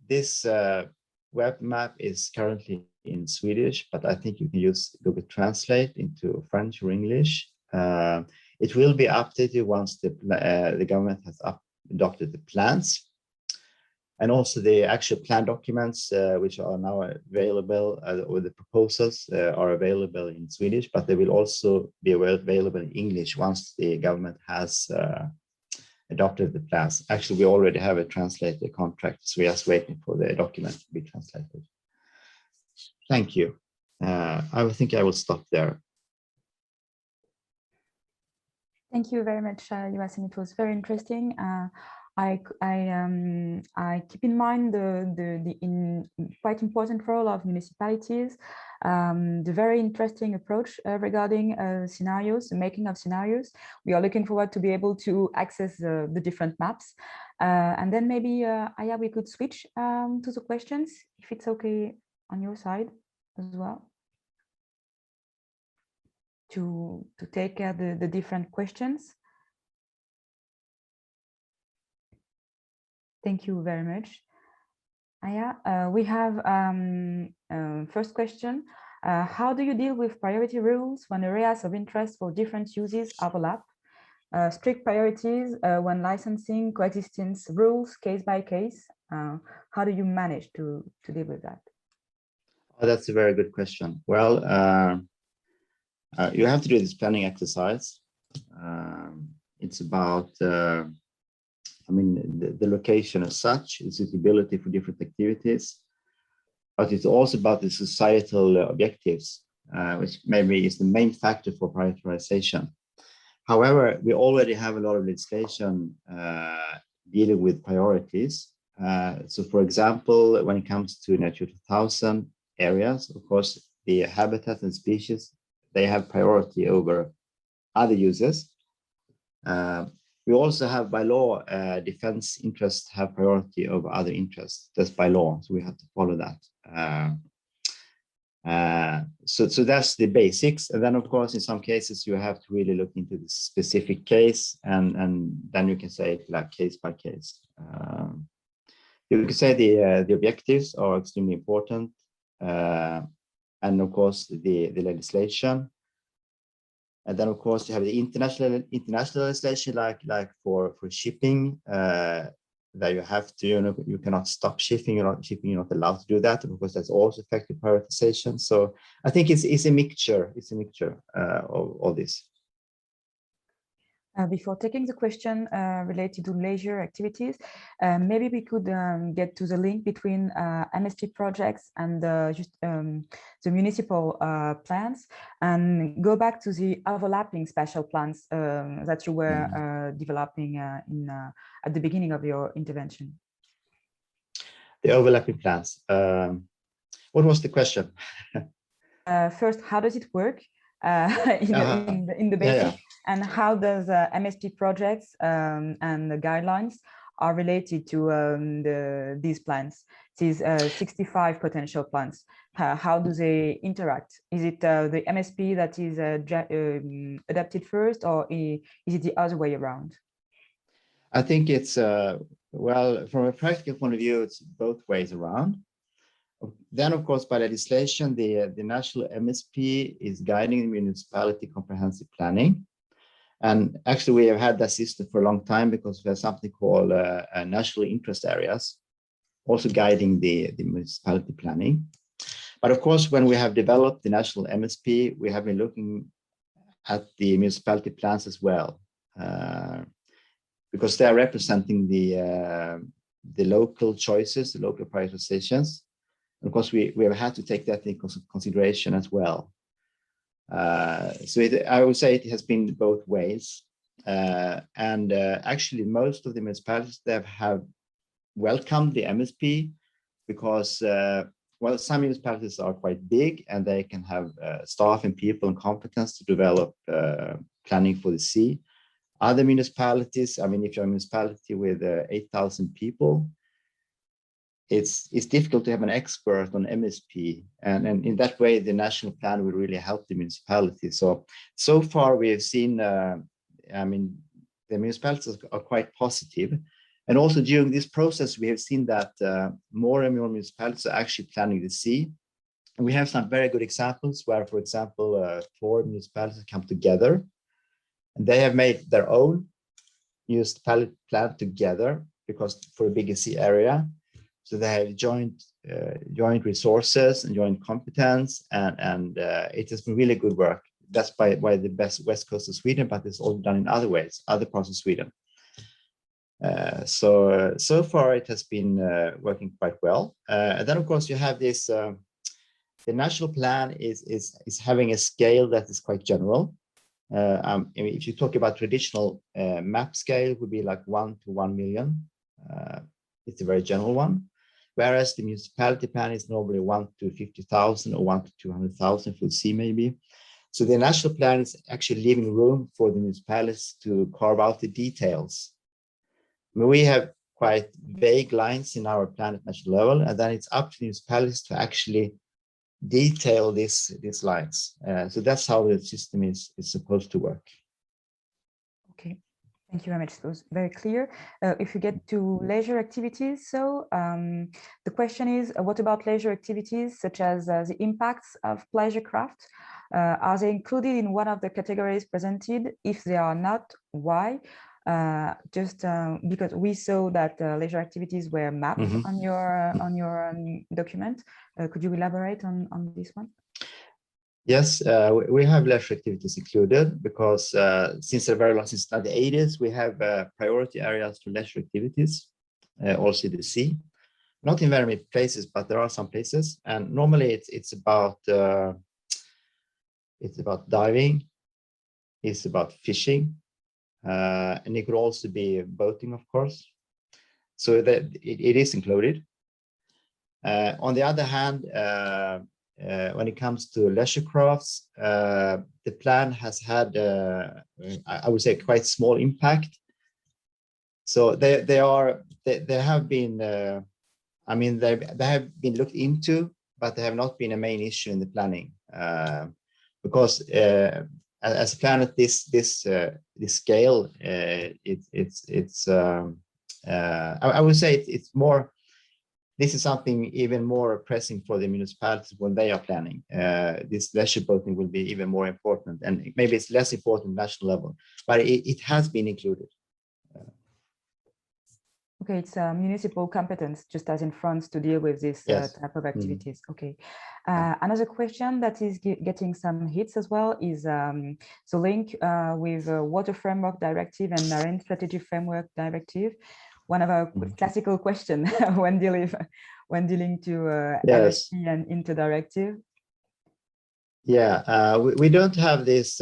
This web map is currently in Swedish, but I think you can use Google Translate into French or English. It will be updated once the government has adopted the plans. And also the actual plan documents, which are now available, or the proposals are available in Swedish, but they will also be available in English once the government has adopted the plans. Actually, we already have a translated contract, so we are just waiting for the document to be translated. Thank you. I think I will stop there. Thank you very much, Joachim. It was very interesting. I keep in mind the quite important role of municipalities, the very interesting approach regarding scenarios, the making of scenarios. We are looking forward to be able to access the different maps. And then maybe, Aya, we could switch to the questions, if it's okay on your side as well, to take the different questions. Thank you very much, Aya. We have first question. How do you deal with priority rules when areas of interest for different uses overlap? Strict priorities when licensing, coexistence rules, case by case. How do you manage to deal with that? Oh, that's a very good question. Well, you have to do this planning exercise. It's about I mean, the location as such, its suitability for different activities, but it's also about the societal objectives, which maybe is the main factor for prioritization. However, we already have a lot of legislation dealing with priorities. So for example, when it comes to Natura 2000 areas, of course, the habitats and species, they have priority over other uses. We also have by law, defense interests have priority over other interests. That's by law, so we have to follow that. So that's the basics. And then of course, in some cases, you have to really look into the specific case, and then you can say it like case by case. You can say the objectives are extremely important. And of course, the legislation. And then, of course, you have the international legislation, like for shipping, that you have to, you cannot stop shipping. You're not allowed to do that. And of course, that's also affected prioritization. So I think it's a mixture. It's a mixture of all this. Before taking the question related to leisure activities, maybe we could get to the link between MSP projects and the municipal plans, and go back to the overlapping spatial plans that you were developing at the beginning of your intervention. The overlapping plans. What was the question? First, how does it work in the basic? Yeah. And how does MSP projects and the guidelines are related to these plans, these 65 potential plans? How do they interact? Is it the MSP that is adapted first, or is it the other way around? I think it's, well, from a practical point of view, it's both ways around. Then, of course, by legislation, the national MSP is guiding the municipality comprehensive planning. And actually, we have had that system for a long time, because we have something called national interest areas, also guiding the municipality planning. But of course, when we have developed the national MSP, we have been looking at the municipality plans as well, because they are representing the local choices, the local prioritizations. And of course, we have had to take that into consideration as well. So I would say it has been both ways. And actually, most of the municipalities that have welcomed the MSP, because well, some municipalities are quite big and they can have staff and people and competence to develop planning for the sea. Other municipalities, I mean, if you're a municipality with 8,000 people, it's difficult to have an expert on MSP, and in that way the national plan will really help the municipality. So far we have seen, I mean, the municipalities are quite positive, and also during this process we have seen that more and more municipalities are actually planning the sea, and we have some very good examples where, for example, 4 municipalities come together And they have made their own municipality plan together because for a bigger sea area. So they have joint resources and joint competence, and it has been really good work. That's by the best west coast of Sweden, but it's also done in other ways, other parts of Sweden. So far it has been working quite well. And then of course you have this. The national plan is having a scale that is quite general. If you talk about traditional map scale, it would be like 1 to 1 million. It's a very general one. Whereas the municipality plan is normally 1 to 50,000 or 1 to 200,000 for sea maybe. So the national plan is actually leaving room for the municipalities to carve out the details. I mean, we have quite vague lines in our plan at national level, and then it's up to the municipalities to actually detail these lines. So that's how the system is supposed to work. Okay. Thank you very much. It was very clear. If you get to leisure activities, so the question is, what about leisure activities such as the impacts of pleasure craft? Are they included in one of the categories presented? If they are not, why? Because we saw that leisure activities were mapped on your document. Could you elaborate on this one? Yes, we have leisure activities included because since the very long, since the 80s, we have priority areas for leisure activities, also the sea. Not in very many places, but there are some places. And normally it's about diving, it's about fishing, and it could also be boating, of course. So that it is included. On the other hand, when it comes to leisure crafts, the plan has had, I would say, quite small impact. So they have been, I mean, they have been looked into, but they have not been a main issue in the planning because as a plan at this scale, I would say it's more. This is something even more pressing for the municipalities when they are planning. This leisure boating will be even more important, and maybe it's less important at national level, but it has been included. Okay, it's a municipal competence, just as in France, to deal with this type of activities. Okay. Another question that is getting some hits as well is the link with Water Framework Directive and Marine Strategy Framework Directive. One of our classical questions when dealing to MSP and Interdirective. Yeah, we don't have this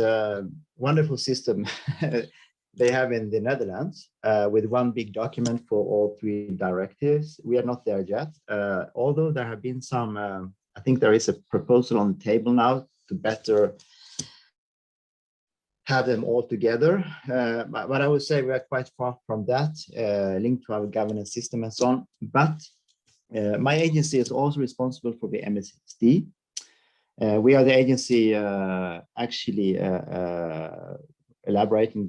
wonderful system they have in the Netherlands with one big document for all three directives. We are not there yet, although there have been some, I think there is a proposal on the table now to better have them all together. But I would say we are quite far from that, linked to our governance system and so on. But my agency is also responsible for the MSD. We are the agency actually elaborating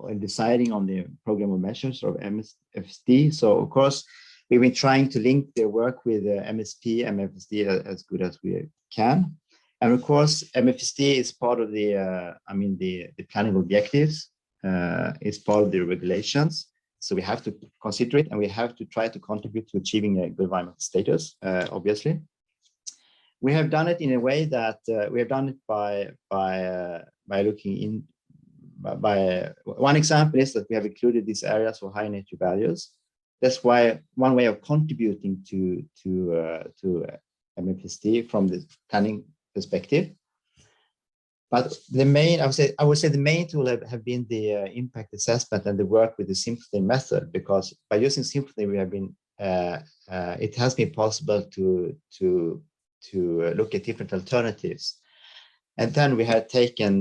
and deciding on the program of measures of MSD. So of course, we've been trying to link their work with MSP and MFSD as good as we can. And of course, MFSD is part of the, the planning objectives, is part of the regulations. So we have to consider it, and we have to try to contribute to achieving a good environmental status, obviously. We have done it in a way that we have done it by looking in, by one example is that we have included these areas for high nature values. That's why one way of contributing to MFSD from the planning perspective. But the main, I would say the main tool have been the impact assessment and the work with the Symphony method, because by using Symphony, we have been, it has been possible to look at different alternatives. And then we had taken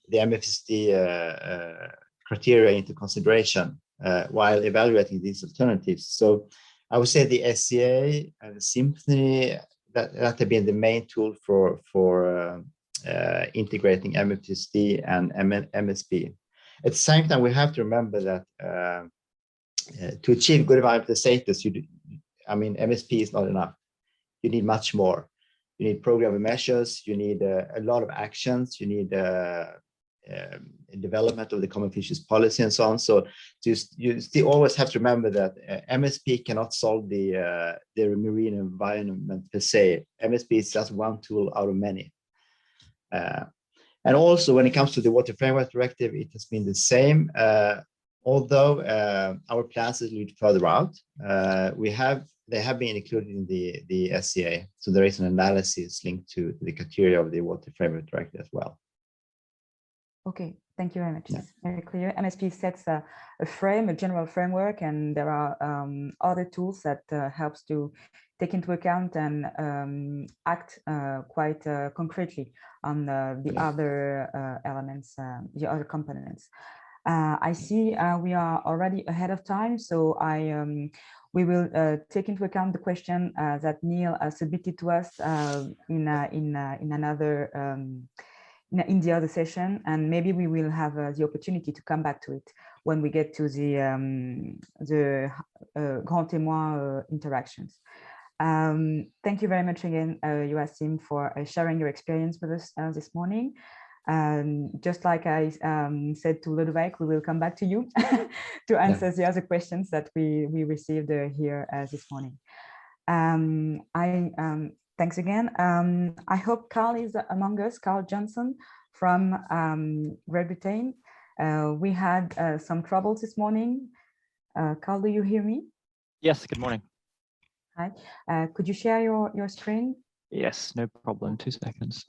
the MFSD criteria into consideration while evaluating these alternatives. So I would say the SCA and the Symphony, that have been the main tool for integrating MFSD and MSP. At the same time, we have to remember that to achieve good environmental status, MSP is not enough. You need much more. You need program of measures. You need a lot of actions. You need development of the common fisheries policy and so on. So you still always have to remember that MSP cannot solve the marine environment per se. MSP is just one tool out of many. And also when it comes to the Water Framework Directive, it has been the same. Although our plans is a little further out, they have been included in the SCA. So there is an analysis linked to the criteria of the Water Framework Directive as well. Okay, thank you very much. Yeah. It's very clear. MSP sets a general framework, and there are other tools that helps to take into account and act quite concretely on the other elements, the other components. I see we are already ahead of time, so we will take into account the question that Neil submitted to us in the other session, and maybe we will have the opportunity to come back to it when we get to the Grand Témoin interactions. Thank you very much again, Joachim, for sharing your experience with us this morning. Just like I said to Ludovic, we will come back to you to answer the other questions that we received here this morning. Thanks again. I hope Carl is among us, Carl Johnson from Great Britain. We had some troubles this morning. Carl, do you hear me? Yes, good morning. Hi. Could you share your screen? Yes, no problem. 2 seconds.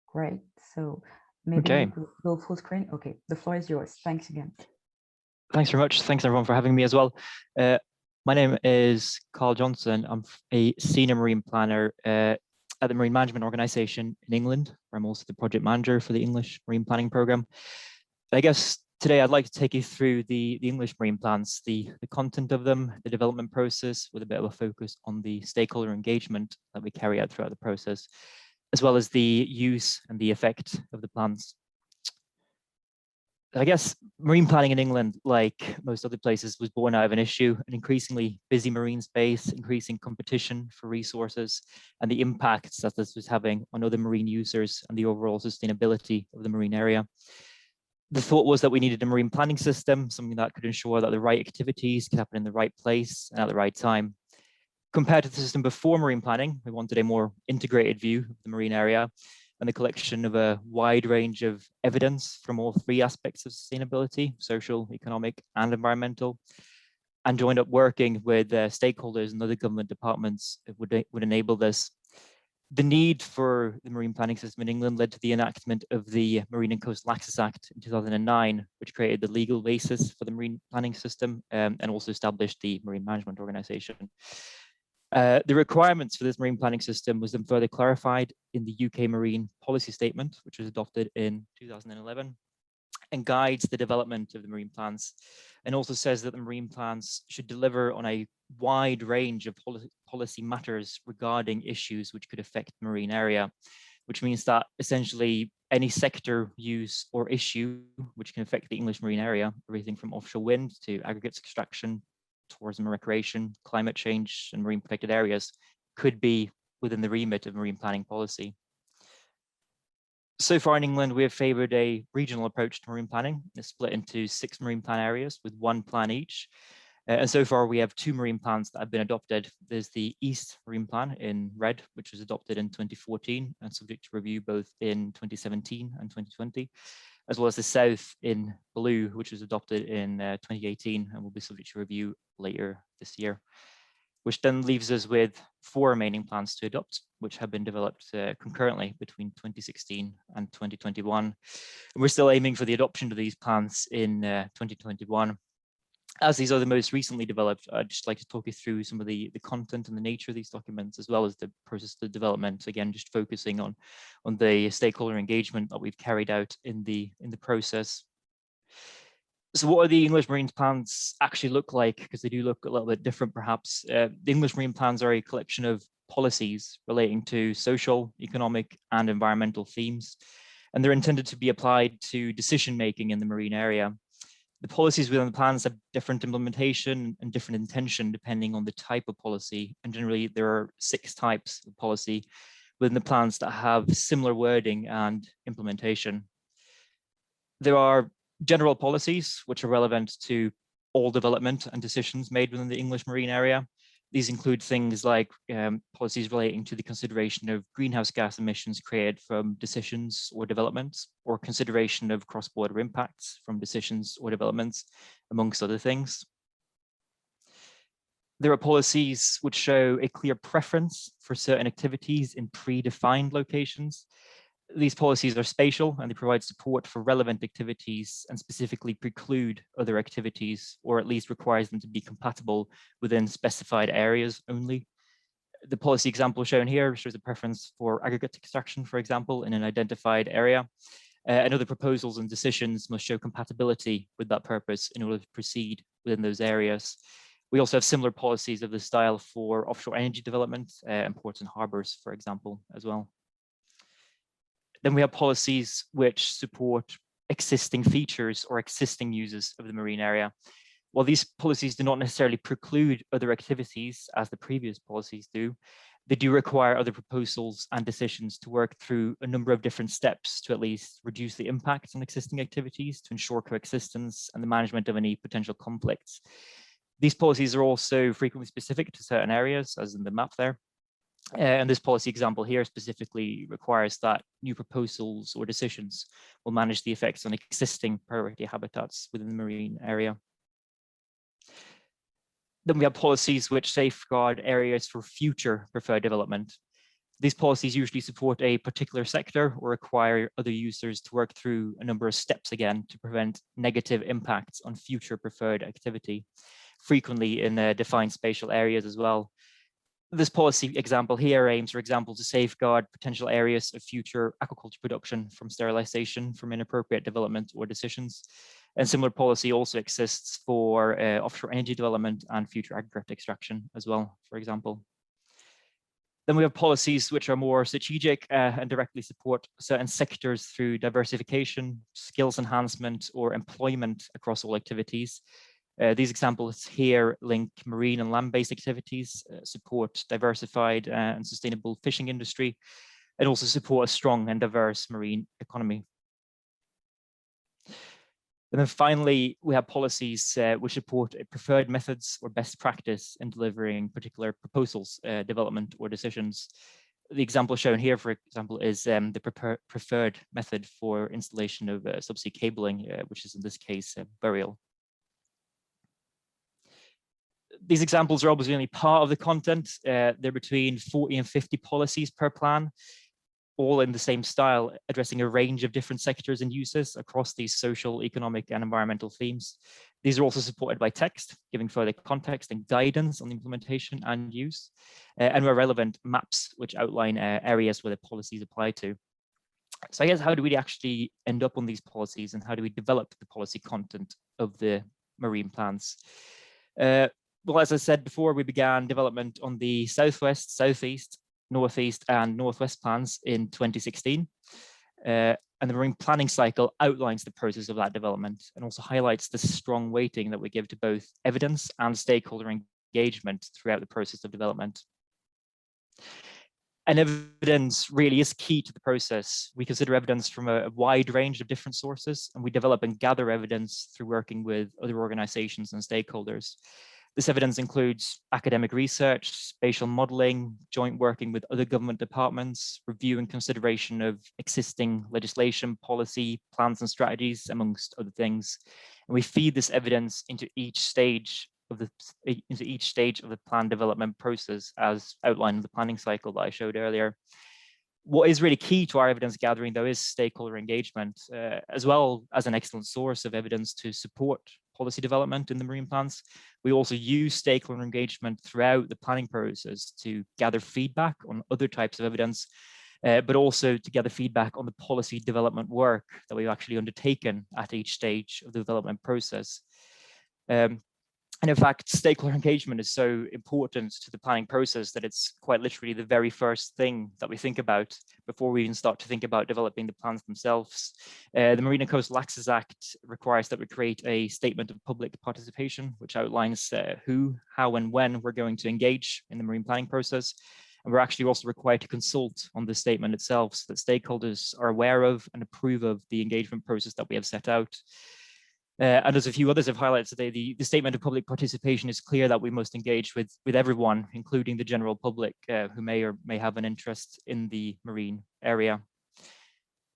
Great. So maybe we'll go full screen. Okay, the floor is yours. Thanks again. Thanks very much. Thanks everyone for having me as well. My name is Carl Johnson. I'm a senior marine planner at the Marine Management Organization in England, where I'm also the project manager for the English Marine Planning Programme. I guess today I'd like to take you through the English marine plans, the content of them, the development process, with a bit of a focus on the stakeholder engagement that we carry out throughout the process, as well as the use and the effect of the plans. I guess marine planning in England, like most other places, was born out of an issue, an increasingly busy marine space, increasing competition for resources, and the impacts that this was having on other marine users and the overall sustainability of the marine area. The thought was that we needed a marine planning system, something that could ensure that the right activities could happen in the right place and at the right time. Compared to the system before marine planning, we wanted a more integrated view of the marine area and the collection of a wide range of evidence from all 3 aspects of sustainability: social, economic, and environmental, and joined up working with stakeholders and other government departments would enable this. The need for the marine planning system in England led to the enactment of the Marine and Coastal Access Act in 2009, which created the legal basis for the marine planning system and also established the Marine Management Organization. The requirements for this marine planning system was then further clarified in the UK Marine Policy Statement, which was adopted in 2011, and guides the development of the marine plans, and also says that the marine plans should deliver on a wide range of policy matters regarding issues which could affect the marine area, which means that essentially any sector, use, or issue which can affect the English marine area, everything from offshore wind to aggregates extraction, tourism and recreation, climate change, and marine protected areas, could be within the remit of marine planning policy. So far in England, we have favoured a regional approach to marine planning. It's split into 6 marine plan areas with 1 plan each. And so far, we have 2 marine plans that have been adopted. There's the East Marine Plan in red, which was adopted in 2014 and subject to review both in 2017 and 2020, as well as the South in blue, which was adopted in 2018 and will be subject to review later this year, which then leaves us with 4 remaining plans to adopt, which have been developed concurrently between 2016 and 2021. And we're still aiming for the adoption of these plans in 2021. As these are the most recently developed, I'd just like to talk you through some of the content and the nature of these documents, as well as the process of development. Again, just focusing on the stakeholder engagement that we've carried out in the process. So what are the English Marine Plans actually look like? Because they do look a little bit different, perhaps. The English Marine Plans are a collection of policies relating to social, economic, and environmental themes, and they're intended to be applied to decision-making in the marine area. The policies within the plans have different implementation and different intention depending on the type of policy. And generally, there are 6 types of policy within the plans that have similar wording and implementation. There are general policies which are relevant to all development and decisions made within the English marine area. These include things like policies relating to the consideration of greenhouse gas emissions created from decisions or developments, or consideration of cross-border impacts from decisions or developments, amongst other things. There are policies which show a clear preference for certain activities in predefined locations. These policies are spatial and they provide support for relevant activities and specifically preclude other activities, or at least requires them to be compatible within specified areas only. The policy example shown here shows a preference for aggregate extraction, for example, in an identified area. And other proposals and decisions must show compatibility with that purpose in order to proceed within those areas. We also have similar policies of this style for offshore energy development and ports and harbors, for example, as well. Then we have policies which support existing features or existing uses of the marine area. While these policies do not necessarily preclude other activities as the previous policies do, they do require other proposals and decisions to work through a number of different steps to at least reduce the impact on existing activities, to ensure coexistence and the management of any potential conflicts. These policies are also frequently specific to certain areas, as in the map there. And this policy example here specifically requires that new proposals or decisions will manage the effects on existing priority habitats within the marine area. Then we have policies which safeguard areas for future preferred development. These policies usually support a particular sector or require other users to work through a number of steps again to prevent negative impacts on future preferred activity, frequently in defined spatial areas as well. This policy example here aims, for example, to safeguard potential areas of future aquaculture production from sterilization from inappropriate development or decisions. And similar policy also exists for offshore energy development and future aggregate extraction as well, for example. Then we have policies which are more strategic and directly support certain sectors through diversification, skills enhancement, or employment across all activities. These examples here link marine and land-based activities, support diversified and sustainable fishing industry, and also support a strong and diverse marine economy. And then finally, we have policies which support preferred methods or best practice in delivering particular proposals, development, or decisions. The example shown here, for example, is the preferred method for installation of subsea cabling, which is in this case burial. These examples are obviously only part of the content. They're between 40 and 50 policies per plan, all in the same style, addressing a range of different sectors and uses across these social, economic, and environmental themes. These are also supported by text, giving further context and guidance on the implementation and use, and where relevant, maps which outline areas where the policies apply to. So I guess, how do we actually end up on these policies, and how do we develop the policy content of the marine plans? Well, as I said before, we began development on the Southwest, Southeast, Northeast, and Northwest plans in 2016. And the marine planning cycle outlines the process of that development and also highlights the strong weighting that we give to both evidence and stakeholder engagement throughout the process of development. And evidence really is key to the process. We consider evidence from a wide range of different sources, and we develop and gather evidence through working with other organizations and stakeholders. This evidence includes academic research, spatial modeling, joint working with other government departments, review and consideration of existing legislation, policy, plans and strategies, amongst other things. And we feed this evidence into each stage of the plan development process, as outlined in the planning cycle that I showed earlier. What is really key to our evidence gathering, though, is stakeholder engagement, as well as an excellent source of evidence to support policy development in the marine plans. We also use stakeholder engagement throughout the planning process to gather feedback on other types of evidence, but also to gather feedback on the policy development work that we've actually undertaken at each stage of the development process. And And in fact, stakeholder engagement is so important to the planning process that it's quite literally the very first thing that we think about before we even start to think about developing the plans themselves. The Marine and Coastal Access Act requires that we create a statement of public participation, which outlines who, how, and when we're going to engage in the marine planning process. And we're actually also required to consult on the statement itself so that stakeholders are aware of and approve of the engagement process that we have set out. And as a few others have highlighted today, the statement of public participation is clear that we must engage with everyone, including the general public who may or may have an interest in the marine area.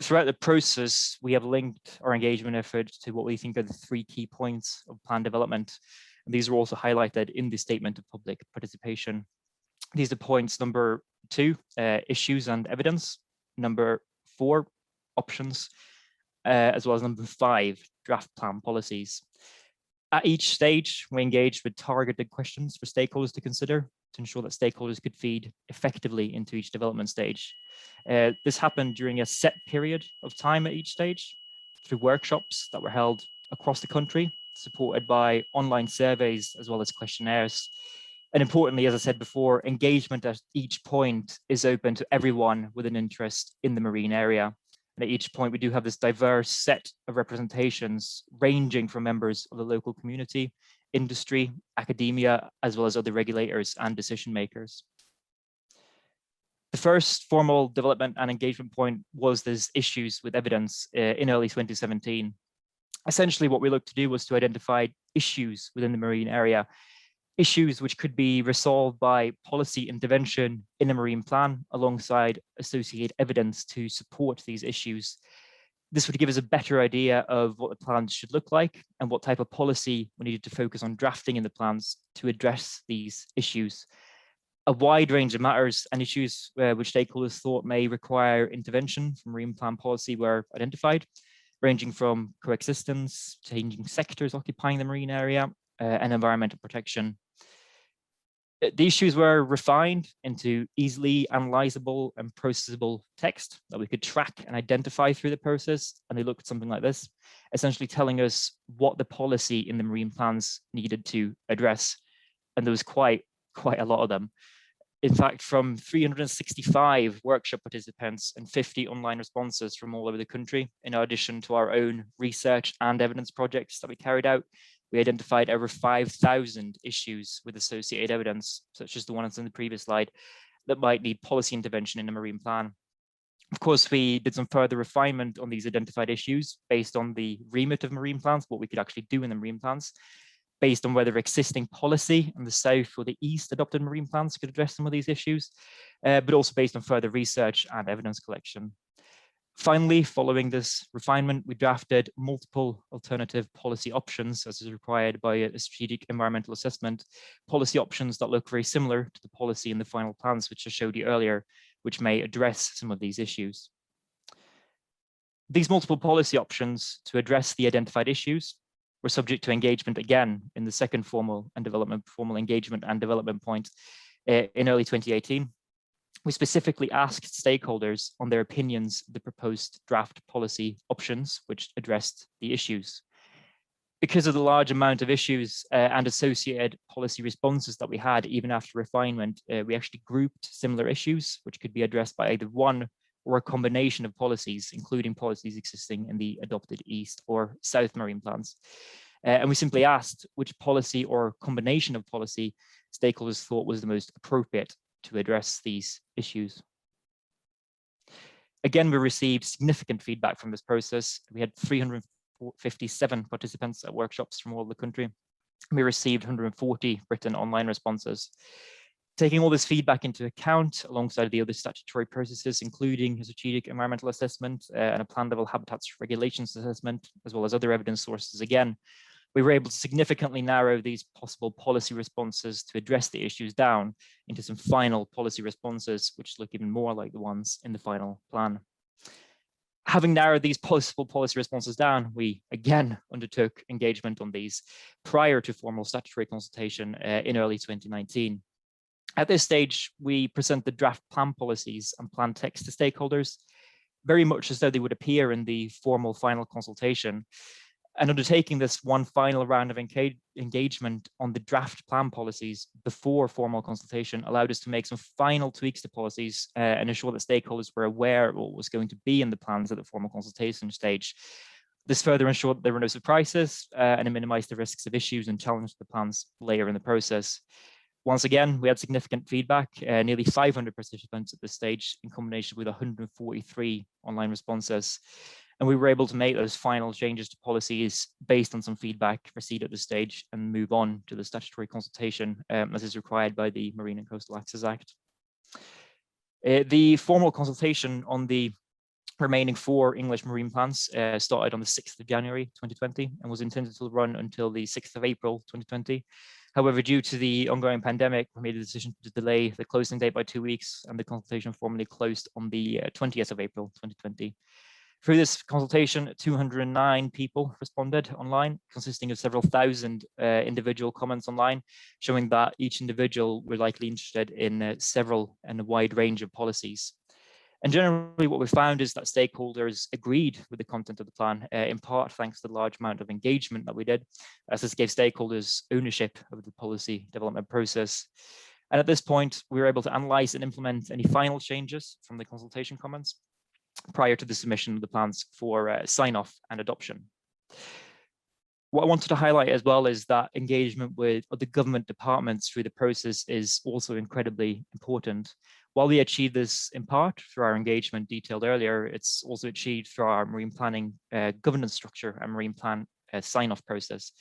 Throughout the process, we have linked our engagement effort to what we think are the 3 key points of plan development. And these are also highlighted in the statement of public participation. These are points number 2, issues and evidence, number 4, options, as well as number 5, draft plan policies. At each stage, we engaged with targeted questions for stakeholders to consider to ensure that stakeholders could feed effectively into each development stage. This happened during a set period of time at each stage through workshops that were held across the country, supported by online surveys as well as questionnaires. And importantly, as I said before, engagement at each point is open to everyone with an interest in the marine area. And at each point, we do have this diverse set of representations ranging from members of the local community, industry, academia, as well as other regulators and decision makers. The first formal development and engagement point was these issues with evidence in early 2017. Essentially, what we looked to do was to identify issues within the marine area, issues which could be resolved by policy intervention in a marine plan alongside associated evidence to support these issues. This would give us a better idea of what the plans should look like and what type of policy we needed to focus on drafting in the plans to address these issues. A wide range of matters and issues which stakeholders thought may require intervention from marine plan policy were identified, ranging from coexistence, changing sectors occupying the marine area, and environmental protection. The issues were refined into easily analyzable and processable text that we could track and identify through the process. And they looked at something like this, essentially telling us what the policy in the marine plans needed to address. And there was quite a lot of them. In fact, from 365 workshop participants and 50 online responses from all over the country, in addition to our own research and evidence projects that we carried out, we identified over 5,000 issues with associated evidence, such as the ones in the previous slide, that might need policy intervention in a marine plan. Of course, we did some further refinement on these identified issues based on the remit of marine plans, what we could actually do in the marine plans, based on whether existing policy in the south or the east adopted marine plans could address some of these issues, but also based on further research and evidence collection. Finally, following this refinement, we drafted multiple alternative policy options as is required by a strategic environmental assessment, policy options that look very similar to the policy in the final plans, which I showed you earlier, which may address some of these issues. These multiple policy options to address the identified issues were subject to engagement again in the second formal engagement and development point in early 2018. We specifically asked stakeholders on their opinions of the proposed draft policy options which addressed the issues. Because of the large amount of issues and associated policy responses that we had even after refinement, we actually grouped similar issues which could be addressed by either one or a combination of policies, including policies existing in the adopted East or South marine plans. And we simply asked which policy or combination of policy stakeholders thought was the most appropriate to address these issues. Again, we received significant feedback from this process. We had 357 participants at workshops from all over the country. We received 140 written online responses. Taking all this feedback into account, alongside the other statutory processes, including a strategic environmental assessment and a plan level habitats regulations assessment, as well as other evidence sources, again, we were able to significantly narrow these possible policy responses to address the issues down into some final policy responses, which look even more like the ones in the final plan. Having narrowed these possible policy responses down, we again undertook engagement on these prior to formal statutory consultation in early 2019. At this stage, we present the draft plan policies and plan text to stakeholders, very much as though they would appear in the formal final consultation. And undertaking this one final round of engagement on the draft plan policies before formal consultation allowed us to make some final tweaks to policies and ensure that stakeholders were aware of what was going to be in the plans at the formal consultation stage. This further ensured that there were no surprises and it minimized the risks of issues and challenges the plans later in the process. Once again, we had significant feedback, nearly 500 participants at this stage in combination with 143 online responses. And we were able to make those final changes to policies based on some feedback received at this stage and move on to the statutory consultation as is required by the Marine and Coastal Access Act. The formal consultation on the remaining 4 English marine plans started on the 6th of January 2020 and was intended to run until the 6th of April 2020. However, due to the ongoing pandemic, we made the decision to delay the closing date by 2 weeks, and the consultation formally closed on the 20th of April 2020. Through this consultation, 209 people responded online, consisting of several thousand individual comments online, showing that each individual were likely interested in several and a wide range of policies. And generally what we found is that stakeholders agreed with the content of the plan, in part thanks to the large amount of engagement that we did, as this gave stakeholders ownership of the policy development process. And at this point, we were able to analyze and implement any final changes from the consultation comments prior to the submission of the plans for sign-off and adoption. What I wanted to highlight as well is that engagement with other government departments through the process is also incredibly important. While we achieved this in part through our engagement detailed earlier, it's also achieved through our marine planning governance structure and marine plan sign-off process.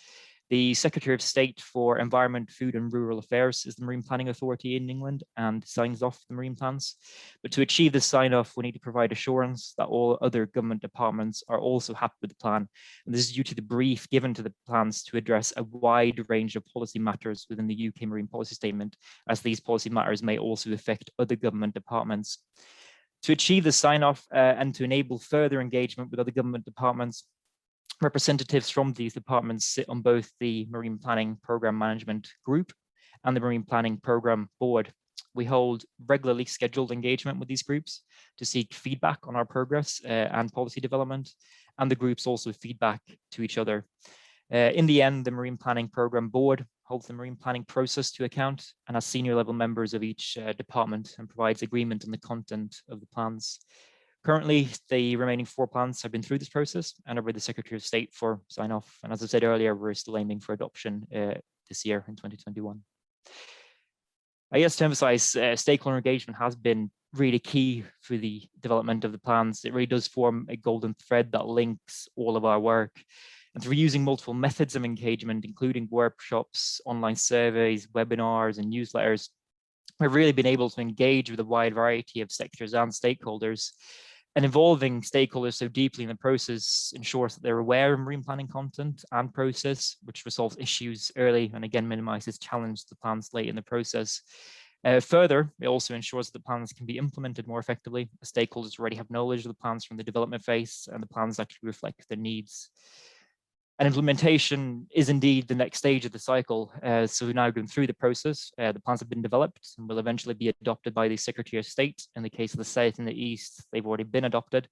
The Secretary of State for Environment, Food and Rural Affairs is the Marine Planning Authority in England and signs off the marine plans. But to achieve this sign-off, we need to provide assurance that all other government departments are also happy with the plan. And this is due to the brief given to the plans to address a wide range of policy matters within the UK Marine Policy Statement, as these policy matters may also affect other government departments. To achieve the sign-off and to enable further engagement with other government departments, representatives from these departments sit on both the Marine Planning Programme Management Group and the Marine Planning Programme Board. We hold regularly scheduled engagement with these groups to seek feedback on our progress and policy development, and the groups also feedback to each other. In the end, the Marine Planning Programme Board holds the marine planning process to account and has senior level members of each department and provides agreement on the content of the plans. Currently, the remaining 4 plans have been through this process and are with the Secretary of State for sign-off. And as I said earlier, we're still aiming for adoption this year in 2021. I guess to emphasize, stakeholder engagement has been really key for the development of the plans. It really does form a golden thread that links all of our work. And through using multiple methods of engagement, including workshops, online surveys, webinars, and newsletters, we've really been able to engage with a wide variety of sectors and stakeholders. And involving stakeholders so deeply in the process ensures that they're aware of marine planning content and process, which resolves issues early and again minimizes challenge to the plans late in the process. Further, it also ensures that the plans can be implemented more effectively. The stakeholders already have knowledge of the plans from the development phase, and the plans actually reflect their needs. And implementation is indeed the next stage of the cycle. So we're now going through the process. The plans have been developed and will eventually be adopted by the Secretary of State. In the case of the South and the East, they've already been adopted.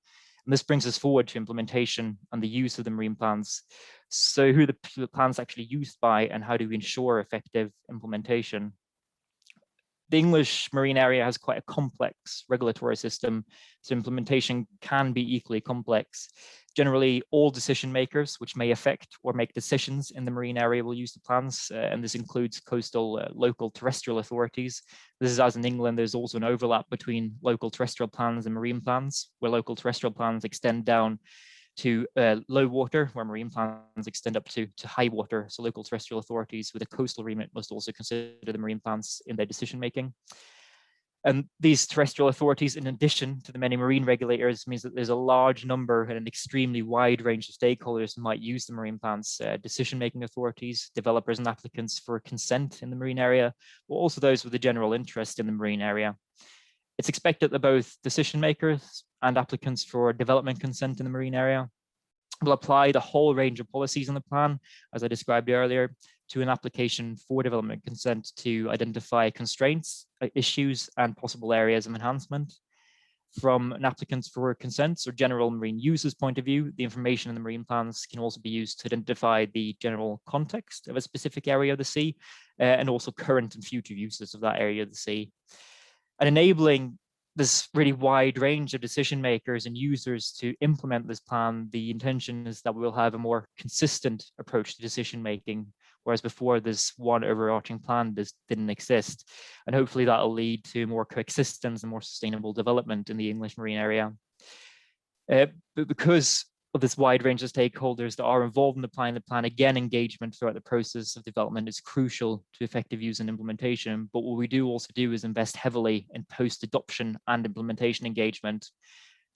And this brings us forward to implementation and the use of the marine plans. So who are the plans actually used by, and how do we ensure effective implementation? The English marine area has quite a complex regulatory system, so implementation can be equally complex. Generally, all decision makers which may affect or make decisions in the marine area will use the plans, and this includes coastal local terrestrial authorities. This is as in England, there's also an overlap between local terrestrial plans and marine plans, where local terrestrial plans extend down to low water, where marine plans extend up to high water. So local terrestrial authorities with a coastal remit must also consider the marine plans in their decision making. And these terrestrial authorities, in addition to the many marine regulators, means that there's a large number and an extremely wide range of stakeholders who might use the marine plans, decision-making authorities, developers and applicants for consent in the marine area, but also those with a general interest in the marine area. It's expected that both decision makers and applicants for development consent in the marine area will apply the whole range of policies in the plan, as I described earlier, to an application for development consent to identify constraints, issues, and possible areas of enhancement. From an applicant's for consents or general marine users point of view, the information in the marine plans can also be used to identify the general context of a specific area of the sea and also current and future uses of that area of the sea. And enabling this really wide range of decision makers and users to implement this plan, the intention is that we will have a more consistent approach to decision making, whereas before this one overarching plan didn't exist. And hopefully that will lead to more coexistence and more sustainable development in the English marine area. But because of this wide range of stakeholders that are involved in applying the plan, again, engagement throughout the process of development is crucial to effective use and implementation. But what we do also do is invest heavily in post-adoption and implementation engagement.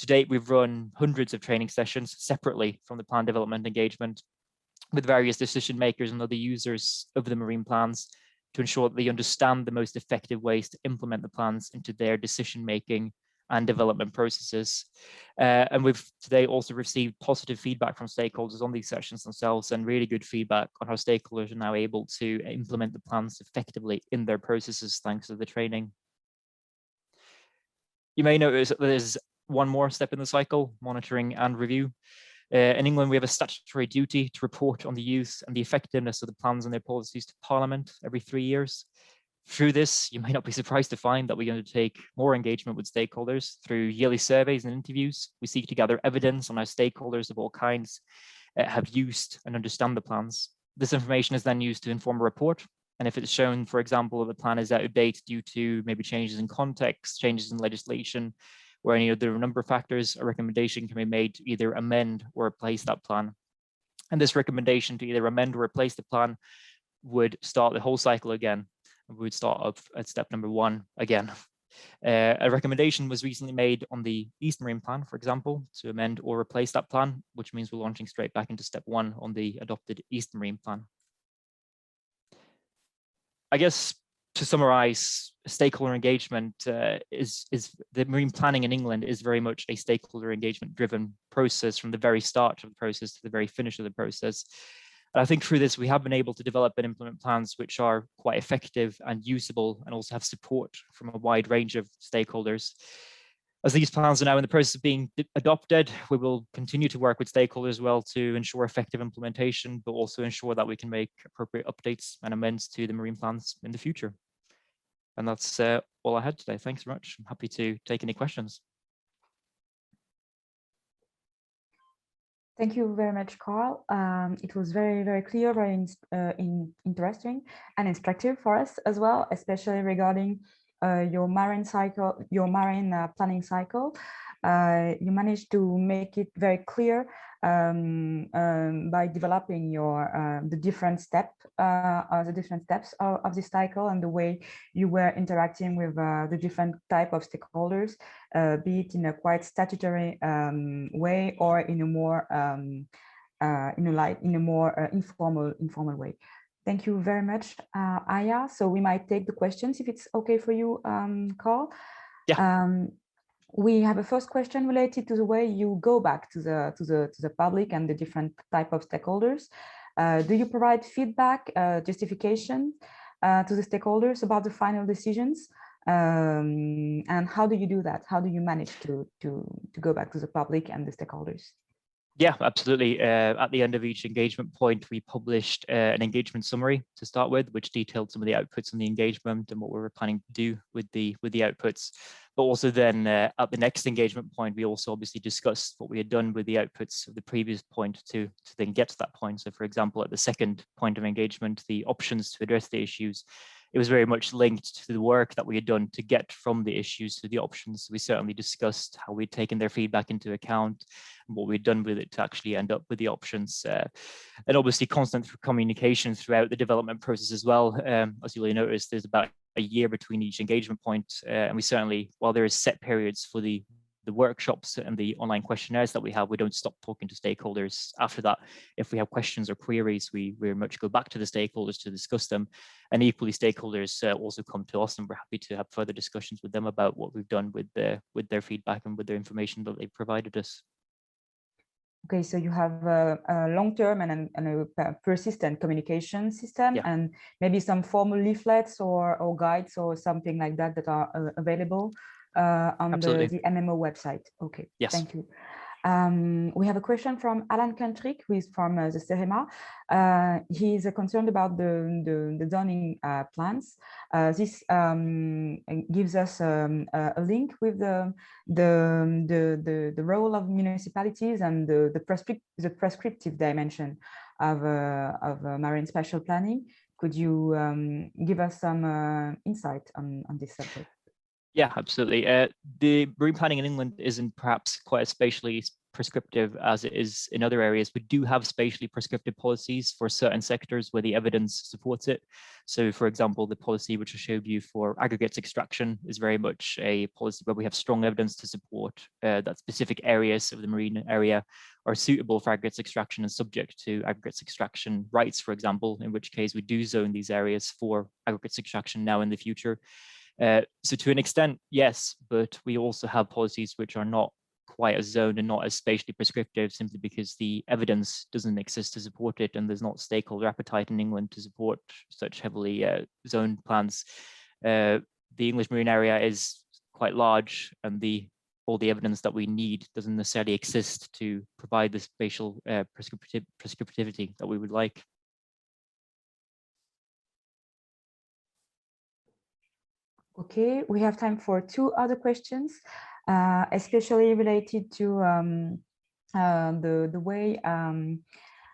To date, we've run hundreds of training sessions separately from the plan development engagement with various decision makers and other users of the marine plans to ensure that they understand the most effective ways to implement the plans into their decision-making and development processes. And we've today also received positive feedback from stakeholders on these sessions themselves and really good feedback on how stakeholders are now able to implement the plans effectively in their processes thanks to the training. You may notice that there's one more step in the cycle, monitoring and review. In England, we have a statutory duty to report on the use and the effectiveness of the plans and their policies to Parliament every 3 years. Through this, you may not be surprised to find that we're going to take more engagement with stakeholders through yearly surveys and interviews. We seek to gather evidence on how stakeholders of all kinds have used and understand the plans. This information is then used to inform a report. And if it's shown, for example, that the plan is out of date due to maybe changes in context, changes in legislation, or any other number of factors, a recommendation can be made to either amend or replace that plan. And this recommendation to either amend or replace the plan would start the whole cycle again. We would start up at step number 1 again. A recommendation was recently made on the East Marine Plan, for example, to amend or replace that plan, which means we're launching straight back into step 1 on the adopted East Marine Plan. I guess to summarize, stakeholder engagement is the marine planning in England is very much a stakeholder engagement driven process from the very start of the process to the very finish of the process. And I think through this, we have been able to develop and implement plans which are quite effective and usable and also have support from a wide range of stakeholders. As these plans are now in the process of being adopted, we will continue to work with stakeholders as well to ensure effective implementation, but also ensure that we can make appropriate updates and amendments to the marine plans in the future. And that's all I had today. Thanks very much. I'm happy to take any questions. Thank you very much, Carl. It was very, very clear, very interesting and instructive for us as well, especially regarding your marine cycle, your marine planning cycle. You managed to make it very clear by developing your the different steps of this cycle and the way you were interacting with the different type of stakeholders, be it in a quite statutory way or in a more informal way. Thank you very much, Aya. So we might take the questions if it's okay for you, Carl. Yeah. We have a first question related to the way you go back to the public and the different type of stakeholders. Do you provide feedback, justification to the stakeholders about the final decisions? And how do you do that? How do you manage to go back to the public and the stakeholders? Yeah, absolutely. At the end of each engagement point, we published an engagement summary to start with, which detailed some of the outputs on the engagement and what we were planning to do with the outputs. But also then at the next engagement point, we also obviously discussed what we had done with the outputs of the previous point to then get to that point. So for example, at the second point of engagement, the options to address the issues, it was very much linked to the work that we had done to get from the issues to the options. We certainly discussed how we'd taken their feedback into account and what we'd done with it to actually end up with the options. And obviously constant communication throughout the development process as well. As you'll notice, there's about a year between each engagement point. And we certainly, while there is set periods for the workshops and the online questionnaires that we have, we don't stop talking to stakeholders after that. If we have questions or queries, we very much go back to the stakeholders to discuss them. And equally, stakeholders also come to us, and we're happy to have further discussions with them about what we've done with their feedback and with their information that they provided us. Okay, so you have a long-term and a persistent communication system, yeah, and maybe some formal leaflets or guides or something like that that are available on the MMO website. Okay, yes. Thank you. We have a question from Alan Kentrick, who is from the CEREMA. He is concerned about the zoning plans. This gives us a link with the role of municipalities and the prescriptive dimension of marine spatial planning. Could you give us some insight on this subject? Yeah, absolutely. The marine planning in England isn't perhaps quite as spatially prescriptive as it is in other areas. We do have spatially prescriptive policies for certain sectors where the evidence supports it. So, for example, the policy which I showed you for aggregates extraction is very much a policy where we have strong evidence to support that specific areas of the marine area are suitable for aggregates extraction and subject to aggregates extraction rights, for example, in which case we do zone these areas for aggregates extraction now in the future. So to an extent, yes, but we also have policies which are not quite as zoned and not as spatially prescriptive, simply because the evidence doesn't exist to support it, and there's not stakeholder appetite in England to support such heavily zoned plans. The English marine area is quite large, and all the evidence that we need doesn't necessarily exist to provide the spatial prescriptivity that we would like. Okay, we have time for two other questions, especially related to the way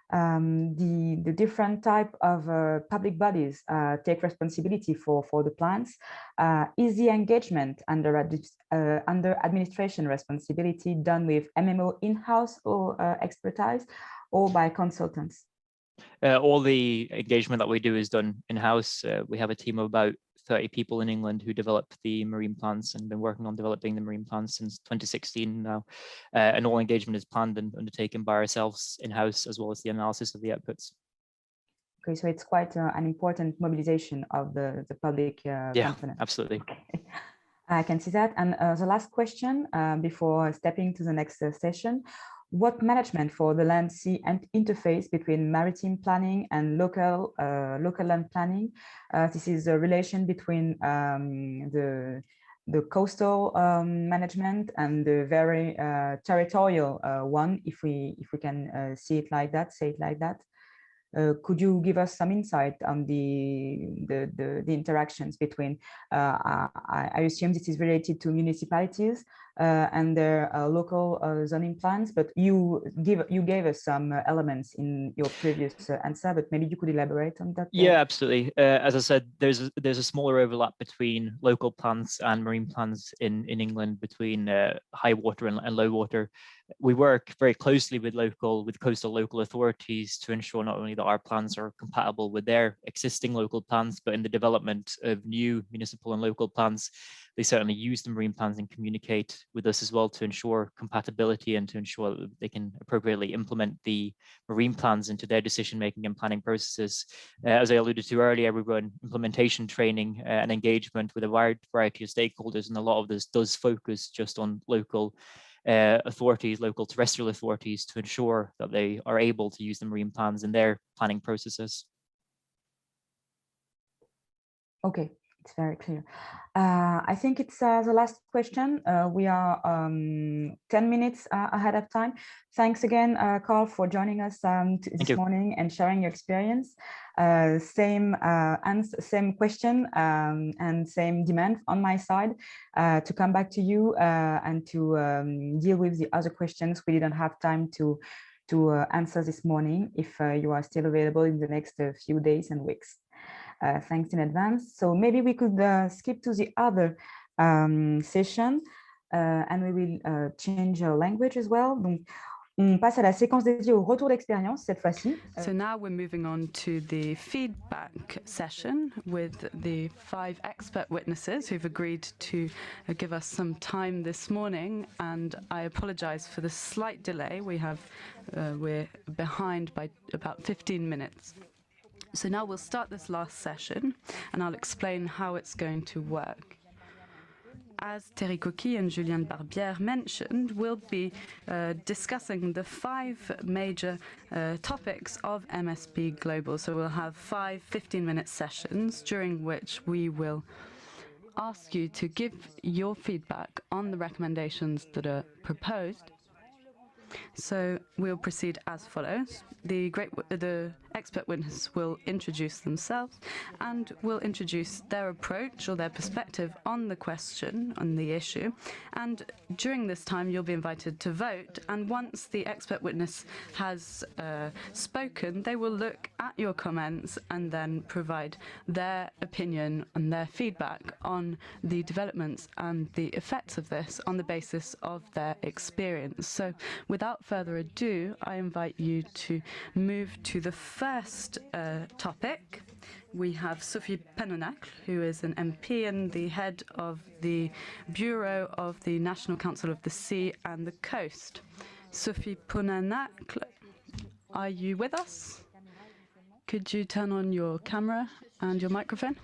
the different type of public bodies take responsibility for the plans. Is the engagement under administration responsibility done with MMO in-house or expertise, or by consultants? All the engagement that we do is done in-house. We have a team of about 30 people in England who develop the marine plans and been working on developing the marine plans since 2016 now. And all engagement is planned and undertaken by ourselves in-house, as well as the analysis of the outputs. Okay, so it's quite an important mobilization of the public component. Absolutely. Okay. I can see that. And the last question before stepping to the next session: what management for the land sea and interface between maritime planning and local land planning? This is a relation between the coastal management and the very territorial one, if we can say it like that. Could you give us some insight on the interactions between, I assume this is related to municipalities and their local zoning plans, but you gave us some elements in your previous answer, but maybe you could elaborate on that. Yeah, absolutely. As I said, there's a smaller overlap between local plans and marine plans in England, between high water and low water. We work very closely with coastal local authorities to ensure not only that our plans are compatible with their existing local plans, but in the development of new municipal and local plans, they certainly use the marine plans and communicate with us as well to ensure compatibility and to ensure that they can appropriately implement the marine plans into their decision-making and planning processes. As I alluded to earlier, we run implementation training and engagement with a wide variety of stakeholders, and a lot of this does focus just on local authorities, local terrestrial authorities, to ensure that they are able to use the marine plans in their planning processes. Okay, it's very clear. I think it's the last question. We are 10 minutes ahead of time. Thanks again, Carl, for joining us this morning and sharing your experience. Same question and same demand on my side to come back to you and to deal with the other questions we didn't have time to answer this morning, if you are still available in the next few days and weeks. Thanks in advance. So maybe we could skip to the other session and we will change our language as well. Donc, on passe à la séquence dédiée au retour d'expérience cette fois-ci. So now we're moving on to the feedback session with the 5 expert witnesses who've agreed to give us some time this morning. And I apologize for the slight delay. We're behind by about 15 minutes. So now we'll start this last session and I'll explain how it's going to work. As Thierry Coquille and Juliane Barbière mentioned, we'll be discussing the 5 major topics of MSPglobal. So we'll have 5 15-minute sessions during which we will ask you to give your feedback on the recommendations that are proposed. So we'll proceed as follows. The expert witness will introduce themselves and will introduce their approach or their perspective on the question, on the issue. And during this time, you'll be invited to vote. And once the expert witness has spoken, they will look at your comments and then provide their opinion and their feedback on the developments and the effects of this on the basis of their experience. So without further ado, I invite you to move to the first topic. We have Sophie Penonacle, who is an MP and the head of the Bureau of the National Council of the Sea and the Coast. Sophie Penonacle, are you with us? Could you turn on your camera and your microphone?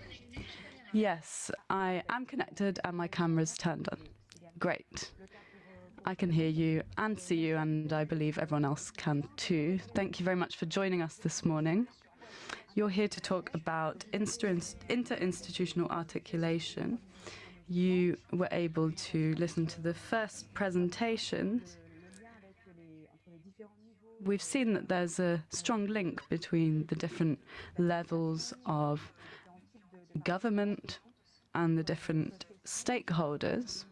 Yes, I am connected and my camera's turned on. Great. I can hear you and see you, and I believe everyone else can too. Thank you very much for joining us this morning. You're here to talk about interinstitutional articulation. You were able to listen to the first presentations. We've seen that there's a strong link between the different levels of government and the different stakeholders,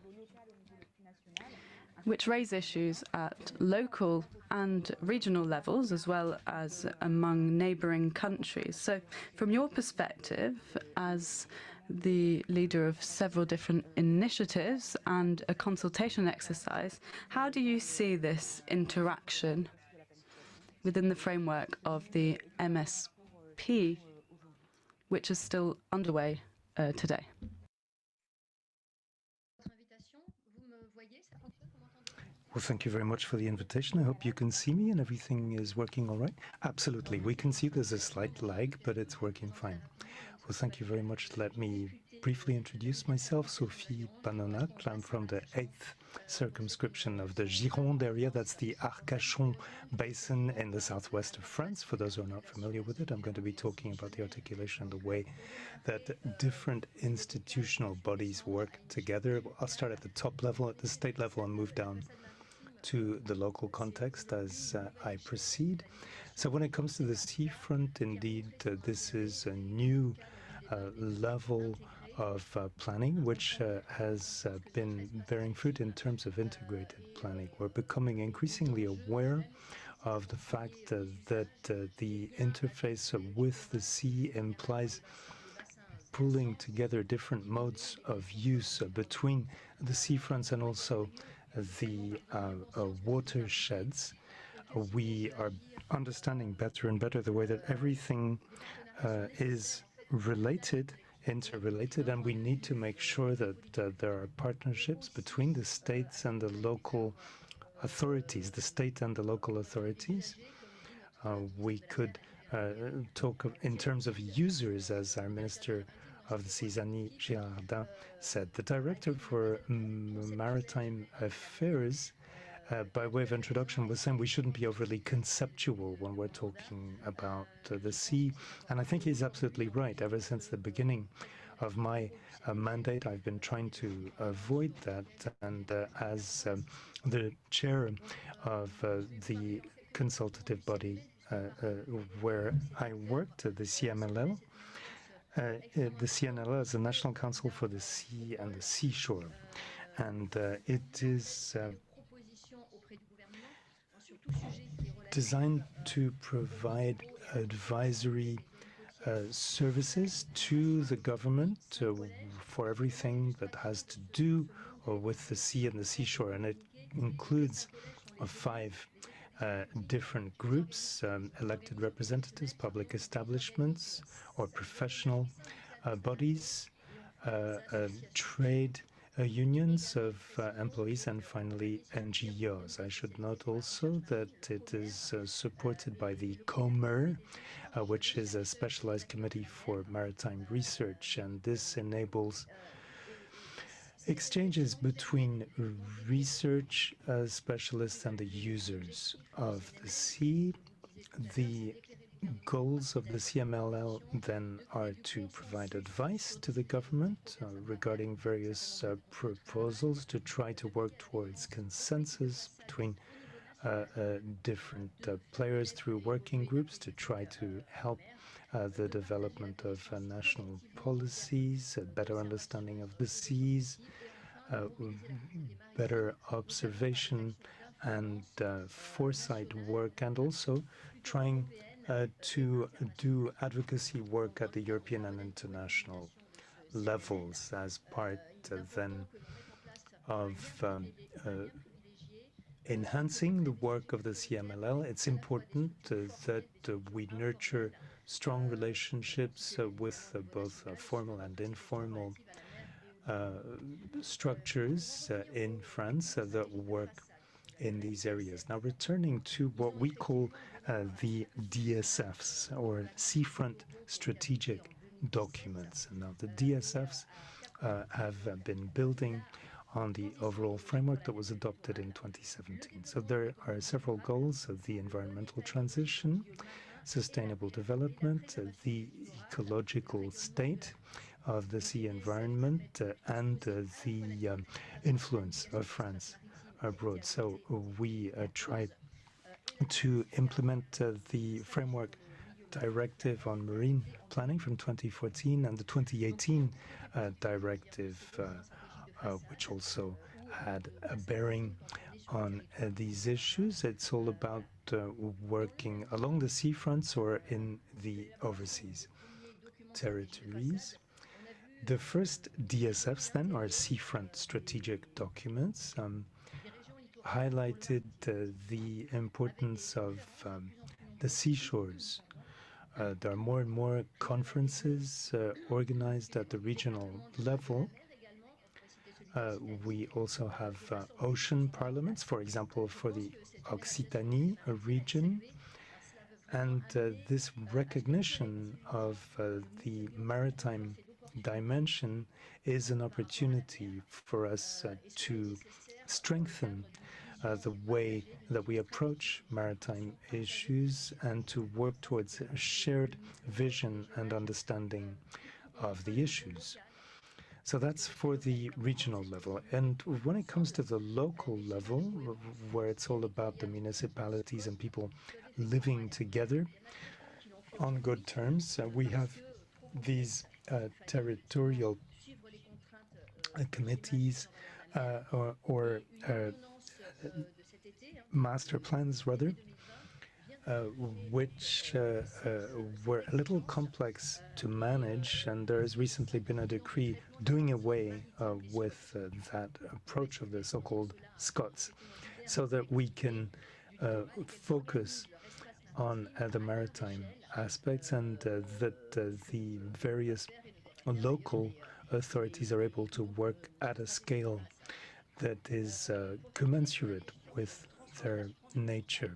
which raise issues at local and regional levels, as well as among neighbouring countries. So from your perspective, as the leader of several different initiatives and a consultation exercise, how do you see this interaction within the framework of the MSP, which is still underway today? Well, thank you very much for the invitation. I hope you can see me and everything is working all right. Absolutely. We can see there's a slight lag, but it's working fine. Well, thank you very much. Let me briefly introduce myself. Sophie Penonacle. I'm from the 8th circumscription of the Gironde area. That's the Arcachon Basin in the southwest of France. For those who are not familiar with it, I'm going to be talking about the articulation and the way that different institutional bodies work together. I'll start at the top level, at the state level, and move down to the local context as I proceed. So when it comes to the seafront, indeed, this is a new level of planning, which has been bearing fruit in terms of integrated planning. We're becoming increasingly aware of the fact that the interface with the sea implies pulling together different modes of use between the seafronts and also the watersheds. We are understanding better and better the way that everything is related, interrelated, and we need to make sure that there are partnerships between the states and the local authorities, the state and the local authorities. We could talk in terms of users, as our Minister of the Seas, Annie Girardin, said. The Director for Maritime Affairs, by way of introduction, was saying we shouldn't be overly conceptual when we're talking about the sea. And I think he's absolutely right. Ever since the beginning of my mandate, I've been trying to avoid that. And as the chair of the consultative body where I worked, the CMLL, the CNLL is the National Council for the Sea and the Seashore, and it is designed to provide advisory services to the government for everything that has to do with the sea and the seashore, and it includes 5 different groups, elected representatives, public establishments or professional bodies, trade unions of employees, and finally NGOs. I should note also that it is supported by the COMER, which is a specialized committee for maritime research, and this enables exchanges between research specialists and the users of the sea. The goals of the CMLL then are to provide advice to the government regarding various proposals to try to work towards consensus between different players through working groups to try to help the development of national policies, a better understanding of the seas, better observation and foresight work, and also trying to do advocacy work at the European and international levels as part then of enhancing the work of the CMLL. It's important that we nurture strong relationships with both formal and informal structures in France that work in these areas. Now, returning to what we call the DSFs, or seafront strategic documents. And now the DSFs have been building on the overall framework that was adopted in 2017. So there are several goals of the environmental transition, sustainable development, the ecological state of the sea environment, and the influence of France abroad. So we tried to implement the framework directive on marine planning from 2014 and the 2018 directive, which also had a bearing on these issues. It's all about working along the seafronts or in the overseas territories. The first DSFs then are seafront strategic documents, highlighted the importance of the seashores. There are more and more conferences organized at the regional level. We also have ocean parliaments, for example, for the Occitanie region. And this recognition of the maritime dimension is an opportunity for us to strengthen the way that we approach maritime issues and to work towards a shared vision and understanding of the issues. So that's for the regional level. And when it comes to the local level, where it's all about the municipalities and people living together on good terms, we have these territorial committees or master plans, rather, which were a little complex to manage, and there has recently been a decree doing away with that approach of the so-called Scots, so that we can focus on the maritime aspects, and that the various local authorities are able to work at a scale that is commensurate with their nature.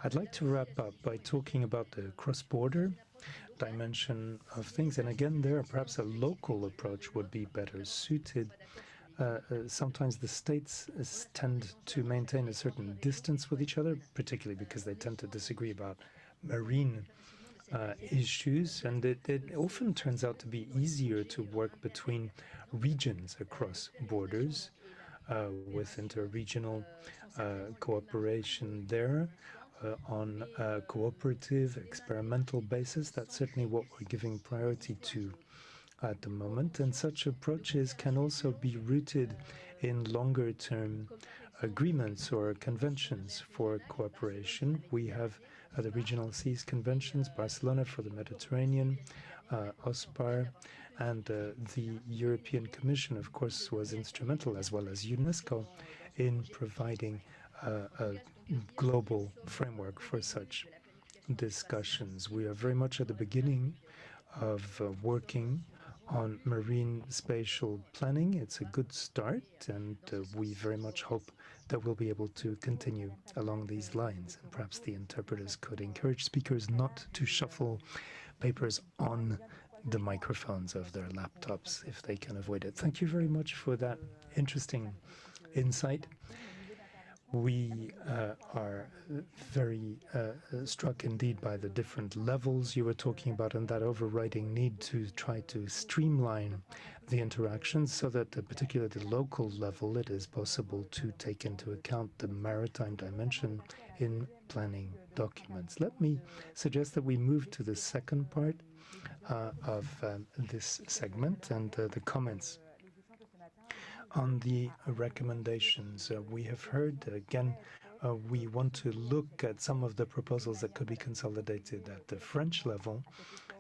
I'd like to wrap up by talking about the cross-border dimension of things. And again, there perhaps a local approach would be better suited. Sometimes the states tend to maintain a certain distance with each other, particularly because they tend to disagree about marine issues. And it often turns out to be easier to work between regions across borders with interregional cooperation there. On a cooperative, experimental basis. That's certainly what we're giving priority to at the moment. And such approaches can also be rooted in longer-term agreements or conventions for cooperation. We have the Regional Seas Conventions, Barcelona for the Mediterranean, OSPAR, and the European Commission, of course, was instrumental, as well as UNESCO, in providing a global framework for such discussions. We are very much at the beginning of working on marine spatial planning. It's a good start, and we very much hope that we'll be able to continue along these lines. And perhaps the interpreters could encourage speakers not to shuffle papers on the microphones of their laptops if they can avoid it. Thank you very much for that interesting insight. We are very struck indeed by the different levels you were talking about and that overriding need to try to streamline the interactions so that, particularly at the local level, it is possible to take into account the maritime dimension in planning documents. Let me suggest that we move to the second part of this segment and the comments. On the recommendations, we have heard, again, we want to look at some of the proposals that could be consolidated at the French level.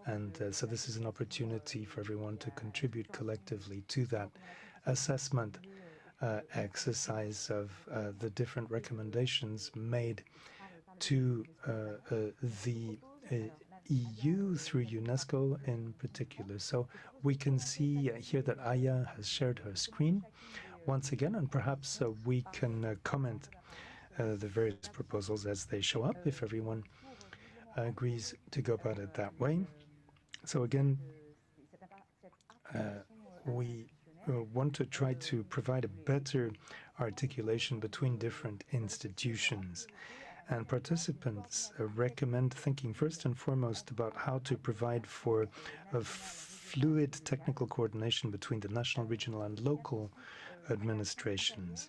And so this is an opportunity for everyone to contribute collectively to that assessment exercise of the different recommendations made to the EU through UNESCO in particular. So we can see here that Aya has shared her screen once again, and perhaps we can comment the various proposals as they show up, if everyone agrees to go about it that way. So again, we want to try to provide a better articulation between different institutions. And participants recommend thinking first and foremost about how to provide for a fluid technical coordination between the national, regional, and local administrations.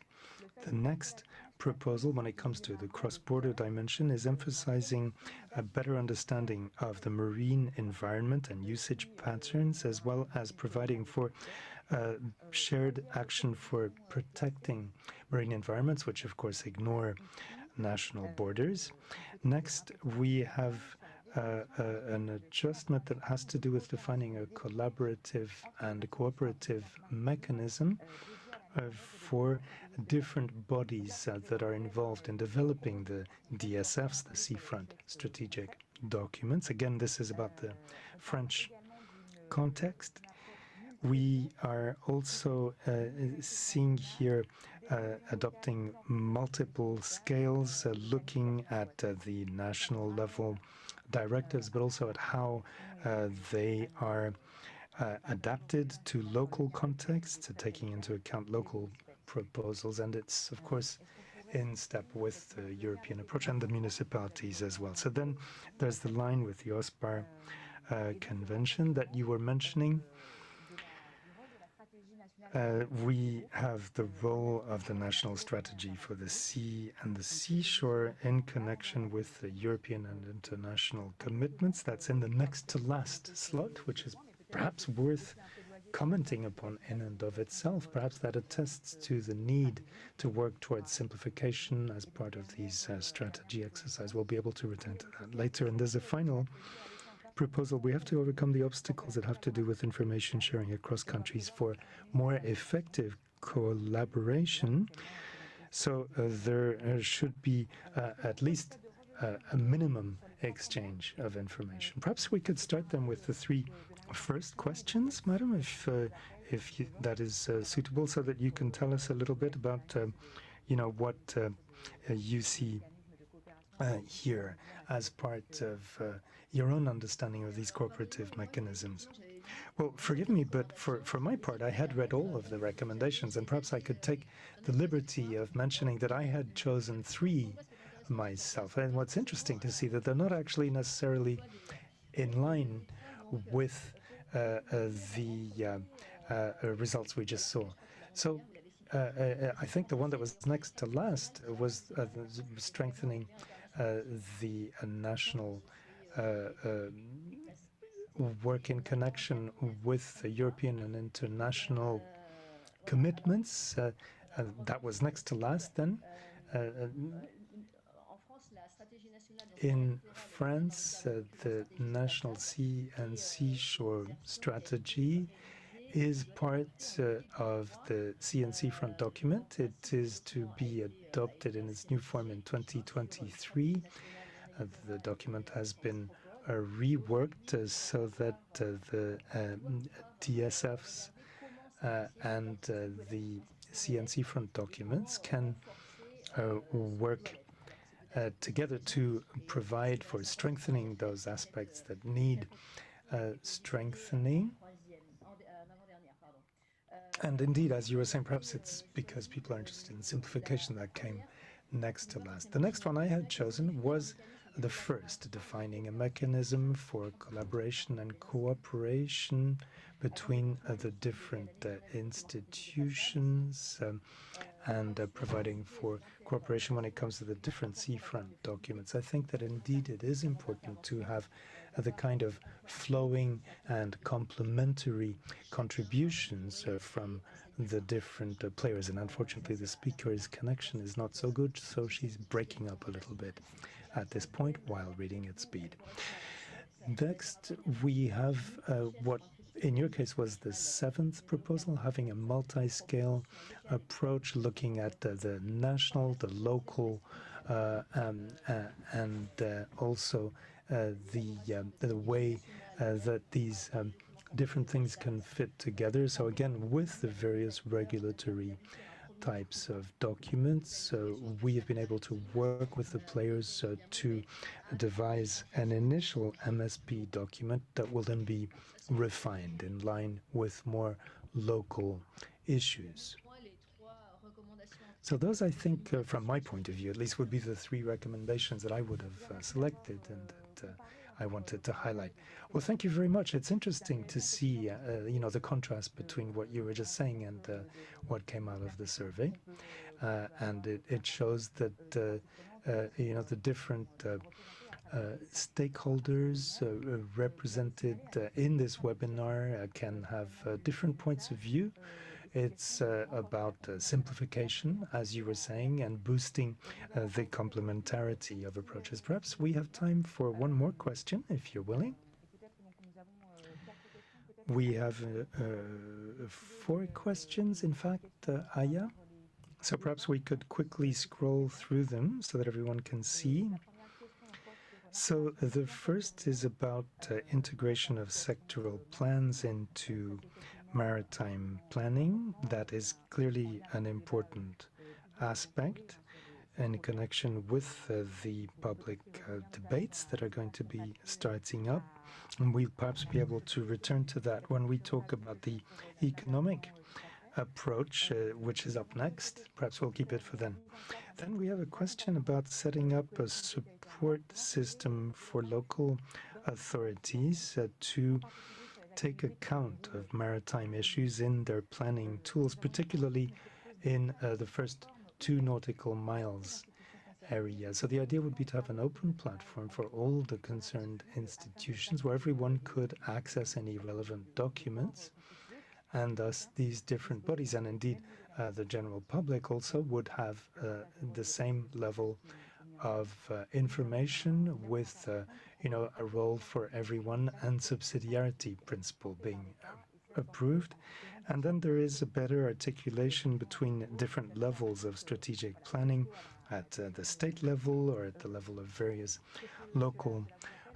The next proposal, when it comes to the cross-border dimension, is emphasizing a better understanding of the marine environment and usage patterns, as well as providing for shared action for protecting marine environments, which of course ignore national borders. Next, we have an adjustment that has to do with defining a collaborative and cooperative mechanism for different bodies that are involved in developing the DSFs, the seafront strategic documents. Again, this is about the French context. We are also seeing here adopting multiple scales, looking at the national level directives, but also at how they are adapted to local contexts, taking into account local proposals. And it's, of course, in step with the European approach and the municipalities as well. So then there's the line with the OSPAR convention that you were mentioning. We have the role of the national strategy for the sea and the seashore in connection with the European and international commitments. That's in the next to last slot, which is perhaps worth commenting upon in and of itself. Perhaps that attests to the need to work towards simplification as part of these strategy exercise. We'll be able to return to that later. And there's a final proposal. We have to overcome the obstacles that have to do with information sharing across countries for more effective collaboration. So there should be at least a minimum exchange of information. Perhaps we could start then with the three first questions, madam, if that is suitable, so that you can tell us a little bit about, what you see here as part of your own understanding of these cooperative mechanisms. Well, forgive me, but for my part, I had read all of the recommendations, and perhaps I could take the liberty of mentioning that I had chosen 3 myself. And what's interesting to see that they're not actually necessarily in line with the results we just saw. So I think the one that was next to last was strengthening the national work in connection with the European and international commitments. That was next to last then. In France, the National Sea and Seashore Strategy is part of the Sea and Seafront document. It is to be adopted in its new form in 2023. The document has been reworked so that the DSFs and the Sea and Seafront documents can work together to provide for strengthening those aspects that need strengthening. And indeed, as you were saying, perhaps it's because people are interested in simplification that came next to last. The next one I had chosen was the first, defining a mechanism for collaboration and cooperation between the different institutions and providing for cooperation when it comes to the different seafront documents. I think that indeed it is important to have the kind of flowing and complementary contributions from the different players. And unfortunately, the speaker's connection is not so good, so she's breaking up a little bit at this point while reading at speed. Next, we have what in your case was the seventh proposal, having a multi-scale approach, looking at the national, the local, and also the way that these different things can fit together. So again, with the various regulatory types of documents, we have been able to work with the players to devise an initial MSP document that will then be refined in line with more local issues. So those, I think, from my point of view, at least, would be the three recommendations that I would have selected and that I wanted to highlight. Well, thank you very much. It's interesting to see, you know, the contrast between what you were just saying and what came out of the survey. And it shows that, you know, the different stakeholders represented in this webinar can have different points of view. It's about simplification, as you were saying, and boosting the complementarity of approaches. Perhaps we have time for one more question, if you're willing. We have 4 questions, in fact, Aya. So perhaps we could quickly scroll through them so that everyone can see. So the first is about integration of sectoral plans into maritime planning. That is clearly an important aspect in connection with the public debates that are going to be starting up. And we'll perhaps be able to return to that when we talk about the economic approach, which is up next. Perhaps we'll keep it for then. Then we have a question about setting up a support system for local authorities to take account of maritime issues in their planning tools, particularly in the first 2 nautical miles area. So the idea would be to have an open platform for all the concerned institutions where everyone could access any relevant documents, and thus these different bodies, and indeed the general public also, would have the same level of information with you know, a role for everyone and subsidiarity principle being approved. And then there is a better articulation between different levels of strategic planning at the state level or at the level of various local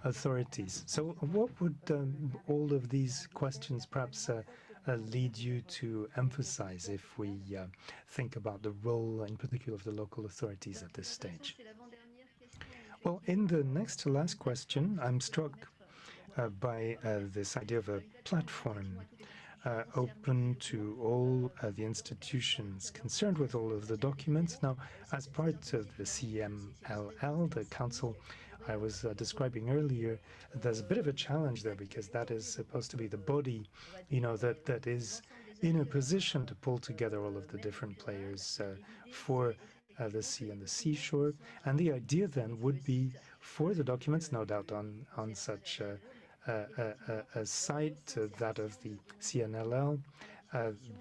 authorities. So what would all of these questions perhaps lead you to emphasize if we think about the role in particular of the local authorities at this stage? Well, in the next to last question, I'm struck by this idea of a platform open to all the institutions concerned with all of the documents. Now, as part of the CMLL, the council I was describing earlier, there's a bit of a challenge there because that is supposed to be the body, you know, that is in a position to pull together all of the different players for the sea and the seashore. And the idea then would be for the documents, no doubt on such a site, that of the CNLL,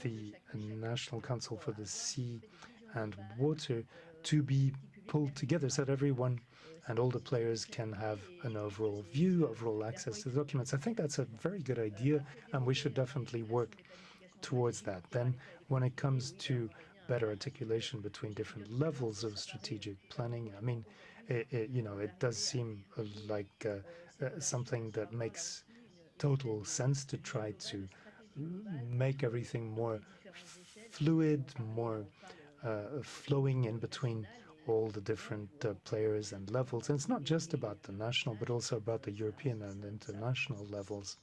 the National Council for the Sea and Water, to be pulled together so that everyone and all the players can have an overall view, overall access to the documents. I think that's a very good idea, and we should definitely work towards that. Then when it comes to better articulation between different levels of strategic planning, I mean, you know, it does seem like something that makes total sense to try to make everything more fluid, more flowing in between all the different players and levels. And it's not just about the national, but also about the European and international levels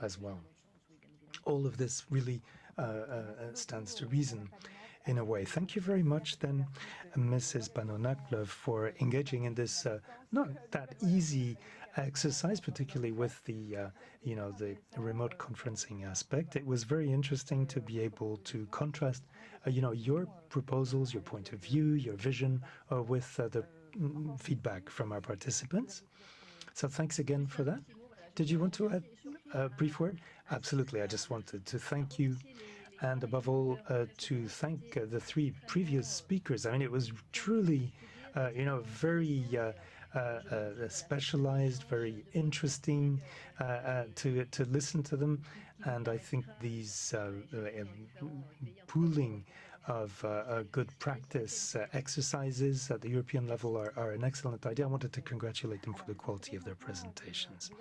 as well. All of this really stands to reason. in a way. Thank you very much then, Mrs. Panonacle, for engaging in this not that easy exercise, particularly with the the remote conferencing aspect. It was very interesting to be able to contrast your proposals, your point of view, your vision with the feedback from our participants. So thanks again for that. Did you want to add a brief word? Absolutely. I just wanted to thank you, and above all, to thank the three previous speakers. I mean, it was truly, very specialized, very interesting to listen to them. And I think these pooling of good practice exercises at the European level are an excellent idea. I wanted to congratulate them for the quality of their presentations.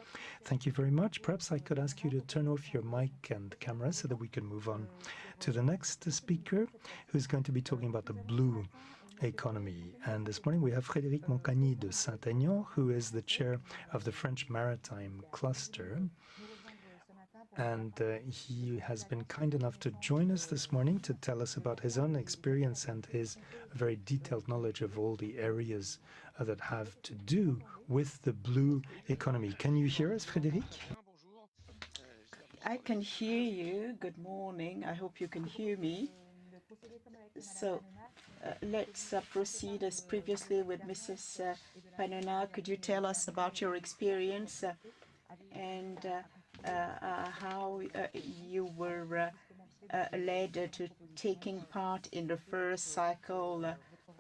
Thank you very much. Perhaps I could ask you to turn off your mic and camera so that we can move on to the next speaker, who's going to be talking about the blue economy. And this morning we have Frederick Moncanido de Saint-Aignan, who is the chair of the French Maritime Cluster. And he has been kind enough to join us this morning to tell us about his own experience and his very detailed knowledge of all the areas that have to do with the blue economy. Can you hear us, Frédéric? I can hear you. Good morning. I hope you can hear me. So let's proceed as previously with Mrs. Panona. Could you tell us about your experience and how you were led to taking part in the first cycle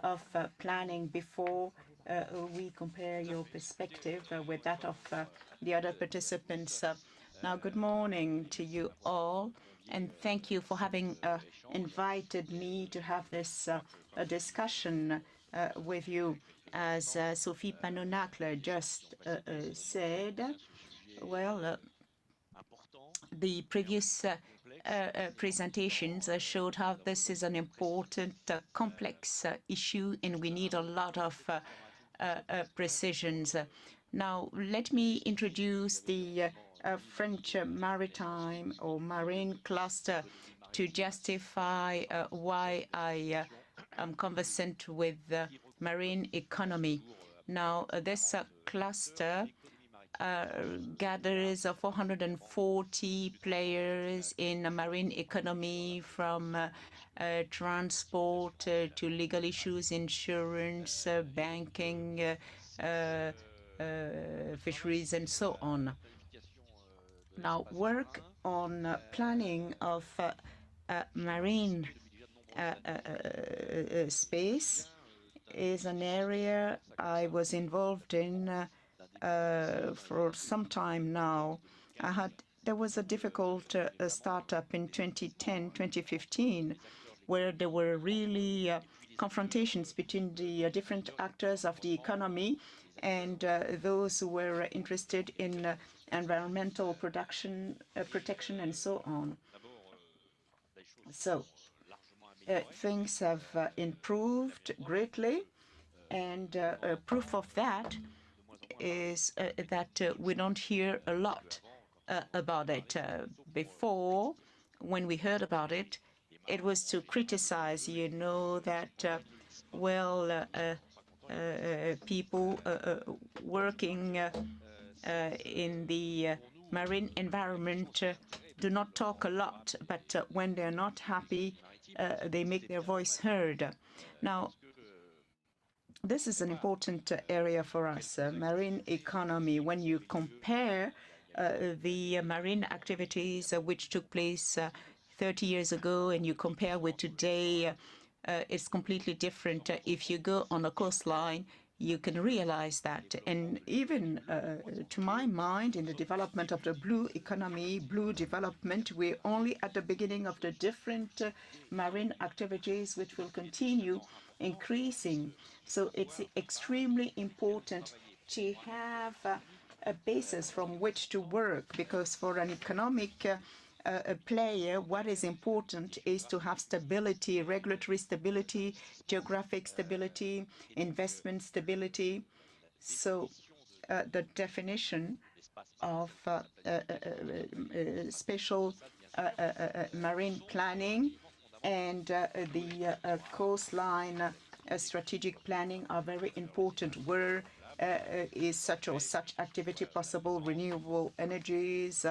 of planning before we compare your perspective with that of the other participants? Now, good morning to you all, and thank you for having invited me to have this discussion with you. As Sophie Panonacle just said, well, the previous presentations showed how this is an important, complex issue, and we need a lot of precisions. Now, let me introduce the French Maritime or Marine Cluster to justify why I am conversant with marine economy. Now, this cluster gathers 440 players in marine economy, from transport to legal issues, insurance, banking, fisheries, and so on. Now, work on planning of marine space is an area I was involved in for some time now. There was a difficult startup in 2010, 2015, where there were really confrontations between the different actors of the economy and those who were interested in environmental protection and so on. So things have improved greatly, and proof of that is that we don't hear a lot about it. Before, when we heard about it, it was to criticize, that, people working in the marine environment do not talk a lot, but when they're not happy, they make their voice heard. Now, this is an important area for us, marine economy. When you compare the marine activities which took place 30 years ago and you compare with today, it's completely different. If you go on a coastline, you can realize that. And even to my mind, in the development of the blue economy, blue development, we're only at the beginning of the different marine activities which will continue increasing. So it's extremely important to have a basis from which to work, because for an economic player, what is important is to have stability, regulatory stability, geographic stability, investment stability. So the definition of spatial marine planning and the coastline strategic planning are very important. Where is such or such activity possible? Renewable energies,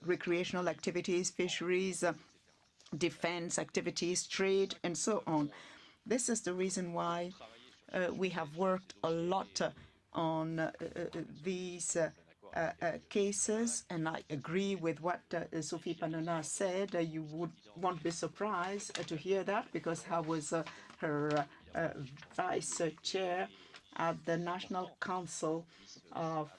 recreational activities, fisheries, defense activities, trade, and so on. This is the reason why we have worked a lot on these cases, and I agree with what Sophie Panona said. You won't be surprised to hear that, because I was her vice chair at the National Council of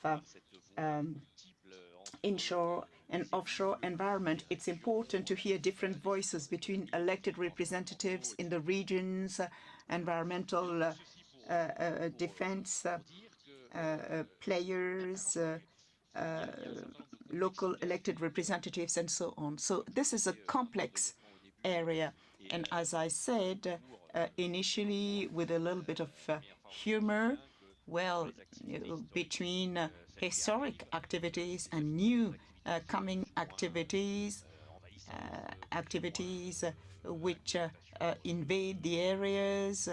Inshore and offshore environment. It's important to hear different voices between elected representatives in the regions, environmental defense players, local elected representatives, and so on. So this is a complex area. And as I said, initially with a little bit of humor, well, between historic activities and new coming activities, which invade the areas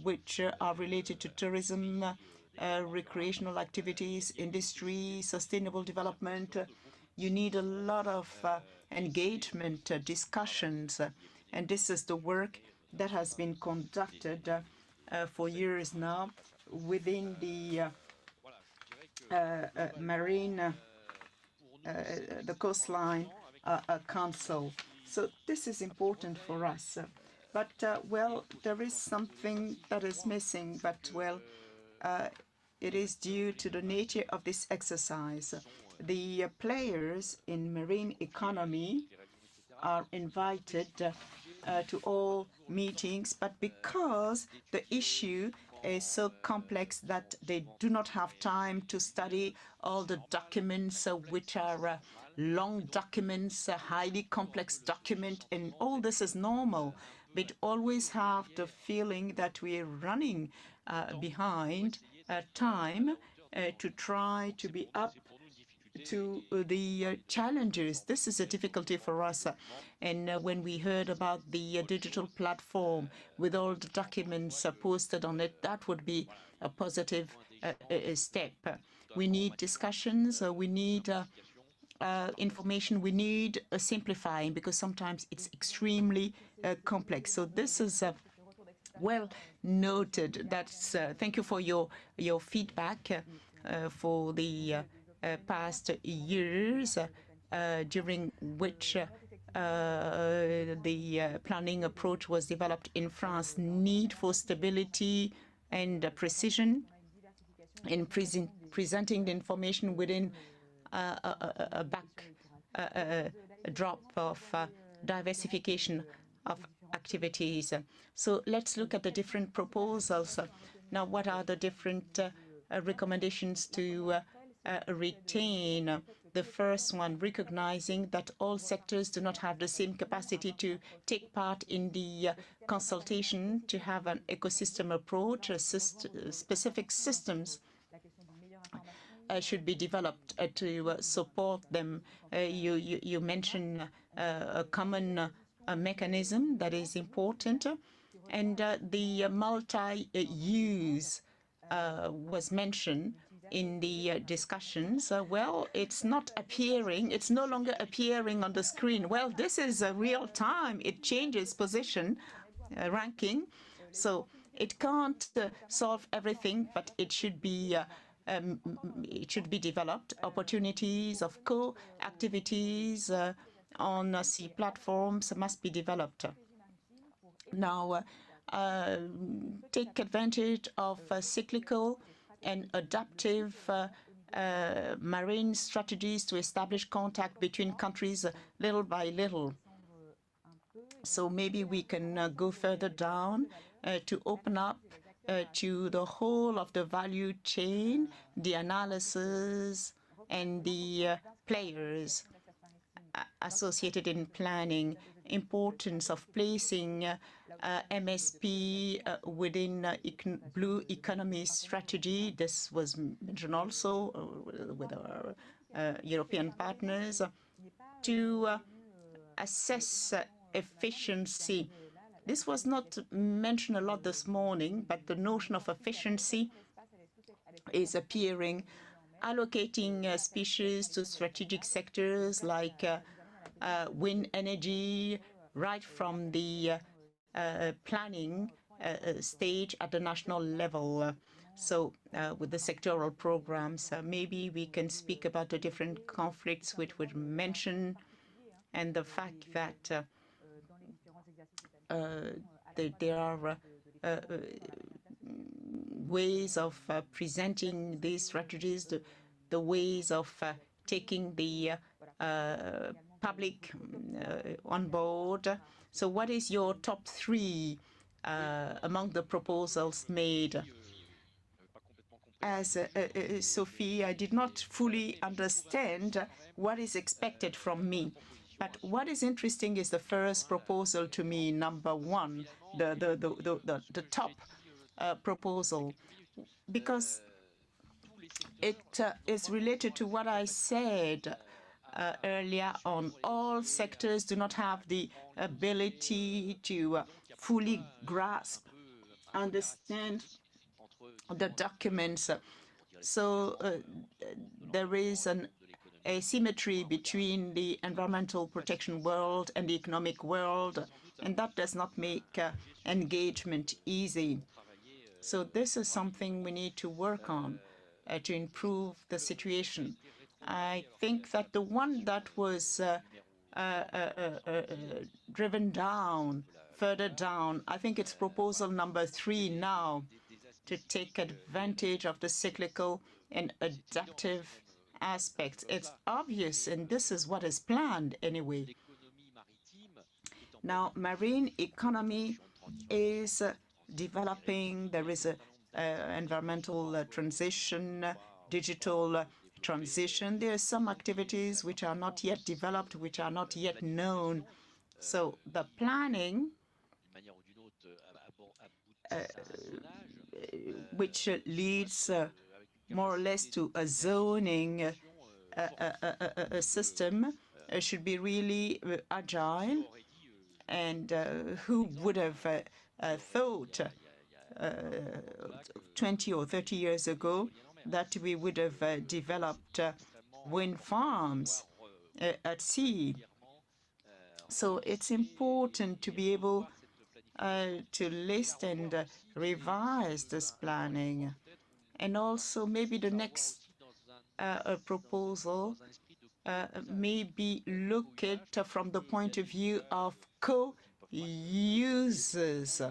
which are related to tourism, recreational activities, industry, sustainable development. You need a lot of engagement, discussions, and this is the work that has been conducted for years now within the marine, the coastline council. So this is important for us. But, well, there is something that is missing, but, well, it is due to the nature of this exercise. The players in marine economy are invited to all meetings, but because the issue is so complex that they do not have time to study all the documents, which are long documents, highly complex document, and all this is normal. But always have the feeling that we're running behind time to try to be up to the challenges. This is a difficulty for us. And when we heard about the digital platform with all the documents posted on it, that would be a positive step. We need discussions, we need information, we need simplifying, because sometimes it's extremely complex. So this is well noted. That's thank you for your feedback for the past years, during which the planning approach was developed in France. Need for stability and precision in presenting the information within a backdrop of diversification of activities. So let's look at the different proposals. Now, what are the different recommendations to retain? The first one, recognizing that all sectors do not have the same capacity to take part in the consultation, to have an ecosystem approach, specific systems should be developed to support them. You mentioned a common mechanism that is important, and the multi-use was mentioned in the discussions. Well, it's not appearing, it's no longer appearing on the screen. Well, this is a real time. It changes position, ranking. So it can't solve everything, but it should be developed. Opportunities of co-activities on sea platforms must be developed. Now, take advantage of cyclical and adaptive marine strategies to establish contact between countries little by little. So maybe we can go further down to open up to the whole of the value chain, the analysis, and the players associated in planning. Importance of placing MSP within blue economy strategy. This was mentioned also with our European partners to assess efficiency. This was not mentioned a lot this morning, but the notion of efficiency is appearing, allocating species to strategic sectors like wind energy, right from the planning stage at the national level. So with the sectoral programs, maybe we can speak about the different conflicts which were mentioned and the fact that there are ways of presenting these strategies, the ways of taking the public on board. So what is your top three among the proposals made? As Sophie, I did not fully understand what is expected from me. But what is interesting is the first proposal to me, number one, the top proposal, because it is related to what I said earlier on. All sectors do not have the ability to fully grasp, understand the documents. So there is an asymmetry between the environmental protection world and the economic world, and that does not make engagement easy. So this is something we need to work on to improve the situation. I think that the one that was driven down, further down, I think it's proposal number 3 now, to take advantage of the cyclical and adaptive aspects. It's obvious, and this is what is planned anyway. Now, marine economy is developing. There is an environmental transition, digital transition. There are some activities which are not yet developed, which are not yet known. So the planning, which leads more or less to a zoning system, should be really agile. And who would have thought 20 or 30 years ago that we would have developed wind farms at sea? So it's important to be able to list and revise this planning. And also maybe the next proposal maybe look at from the point of view of co-users,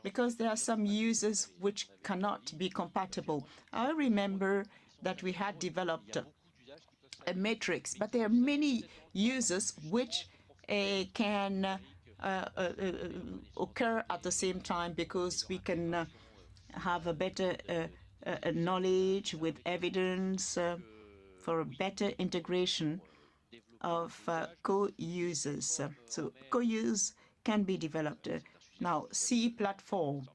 because there are some users which cannot be compatible. I remember that we had developed a matrix, but there are many users which can occur at the same time, because we can have a better knowledge with evidence for a better integration of co-users. So co-use can be developed. Now, C platform,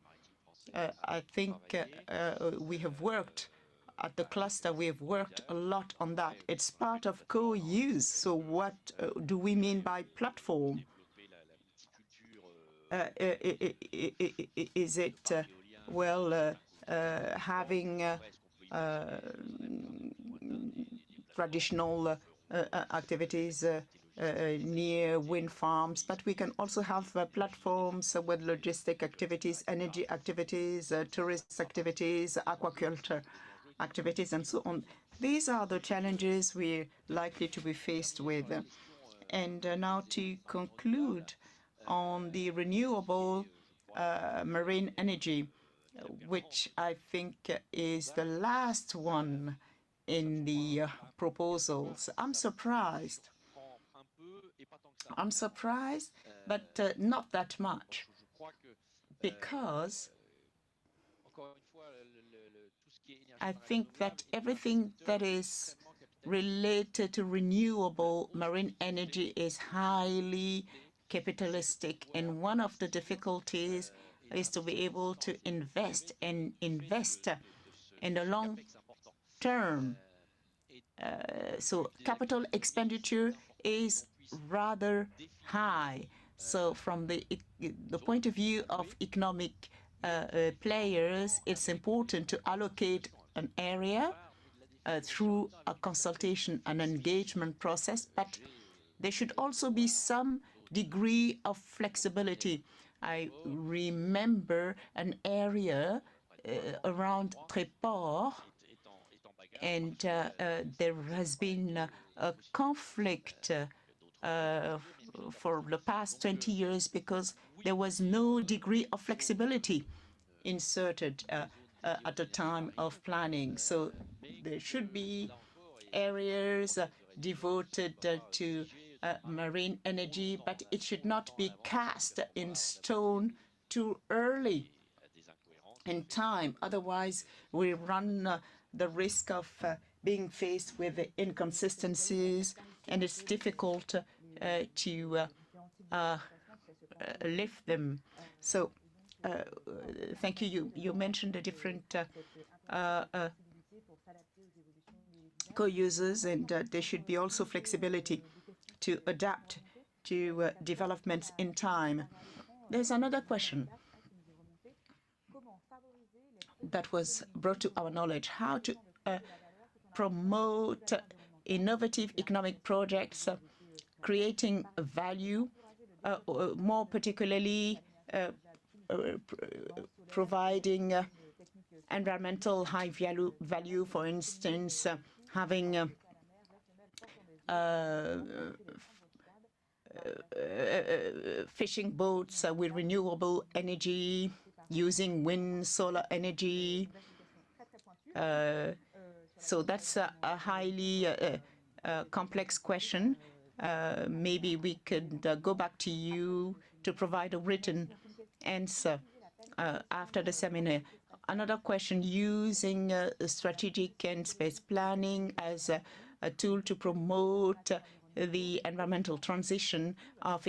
I think we have worked at the cluster, we have worked a lot on that. It's part of co-use. So what do we mean by platform? Is it, having traditional activities near wind farms, but we can also have platforms with logistic activities, energy activities, tourist activities, aquaculture activities, and so on. These are the challenges we're likely to be faced with. And now to conclude on the renewable marine energy, which I think is the last one in the proposals. I'm surprised, but not that much, because I think that everything that is related to renewable marine energy is highly capitalistic, and one of the difficulties is to be able to invest in the long term. So capital expenditure is rather high. So from the point of view of economic players, it's important to allocate an area through a consultation and engagement process, but there should also be some degree of flexibility. I remember an area around Tréport, and there has been a conflict for the past 20 years because there was no degree of flexibility inserted at the time of planning. So there should be areas devoted to marine energy, but it should not be cast in stone too early in time. Otherwise, we run the risk of being faced with inconsistencies, and it's difficult to lift them. So thank you. You mentioned the different co-users, and there should be also flexibility to adapt to developments in time. There's another question that was brought to our knowledge: how to promote innovative economic projects, creating value, more particularly providing environmental high value, for instance, having fishing boats with renewable energy, using wind, solar energy. So that's a highly complex question. Maybe we could go back to you to provide a written answer after the seminar. Another question: using strategic and space planning as a tool to promote the environmental transition of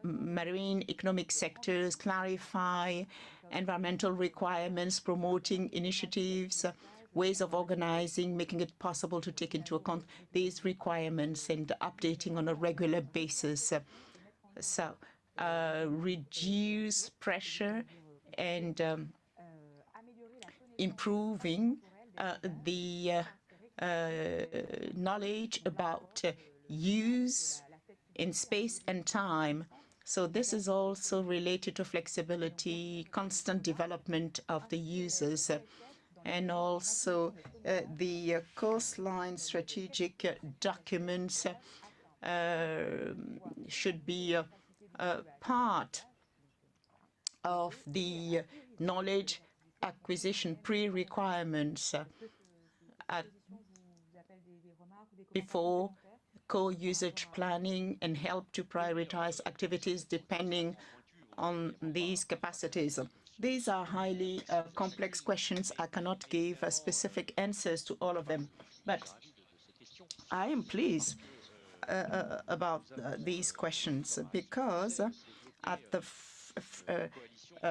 marine economic sectors, clarify environmental requirements, promoting initiatives, ways of organizing, making it possible to take into account these requirements and updating on a regular basis. So reduce pressure and improving the knowledge about use in space and time. So this is also related to flexibility, constant development of the users, and also the coastline strategic documents should be part of the knowledge acquisition pre-requirements before co-usage planning, and help to prioritize activities depending on these capacities. These are highly complex questions. I cannot give specific answers to all of them, but I am pleased about these questions because at the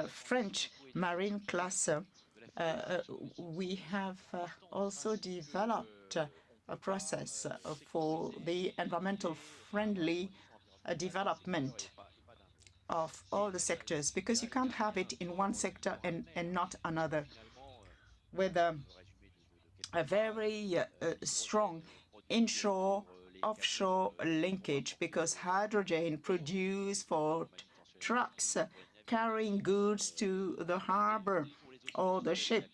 French Marine Cluster, we have also developed a process for the environmental friendly development of all the sectors, because you can't have it in one sector and not another, with a very strong inshore offshore linkage, because hydrogen produced for trucks carrying goods to the harbor, or the ship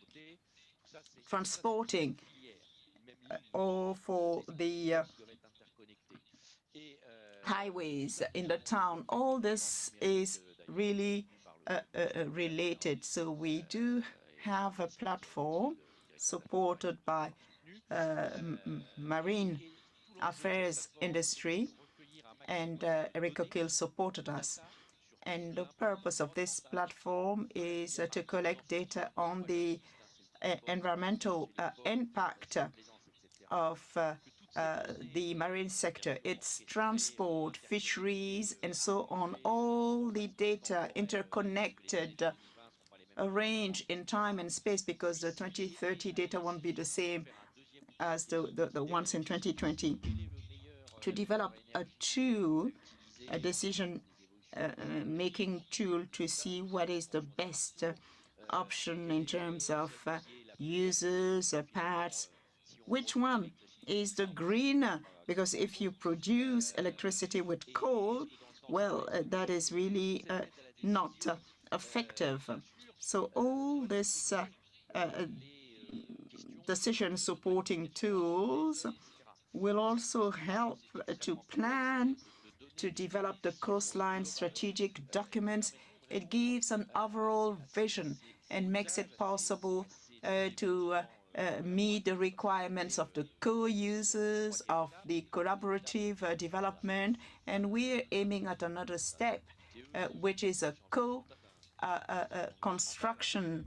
transporting, or for the highways in the town. All this is really related. So we do have a platform supported by marine affairs industry, and Eric Coquille supported us. And the purpose of this platform is to collect data on the environmental impact of the marine sector, its transport, fisheries, and so on. All the data interconnected, arranged in time and space, because the 2030 data won't be the same as the ones in 2020. To develop a decision making tool to see what is the best option in terms of users, paths. Which one is the greener? Because if you produce electricity with coal, well, that is really not effective. So all this decision supporting tools will also help to plan, to develop the coastline strategic documents. It gives an overall vision and makes it possible to meet the requirements of the co-users, of the collaborative development. And we're aiming at another step, which is a construction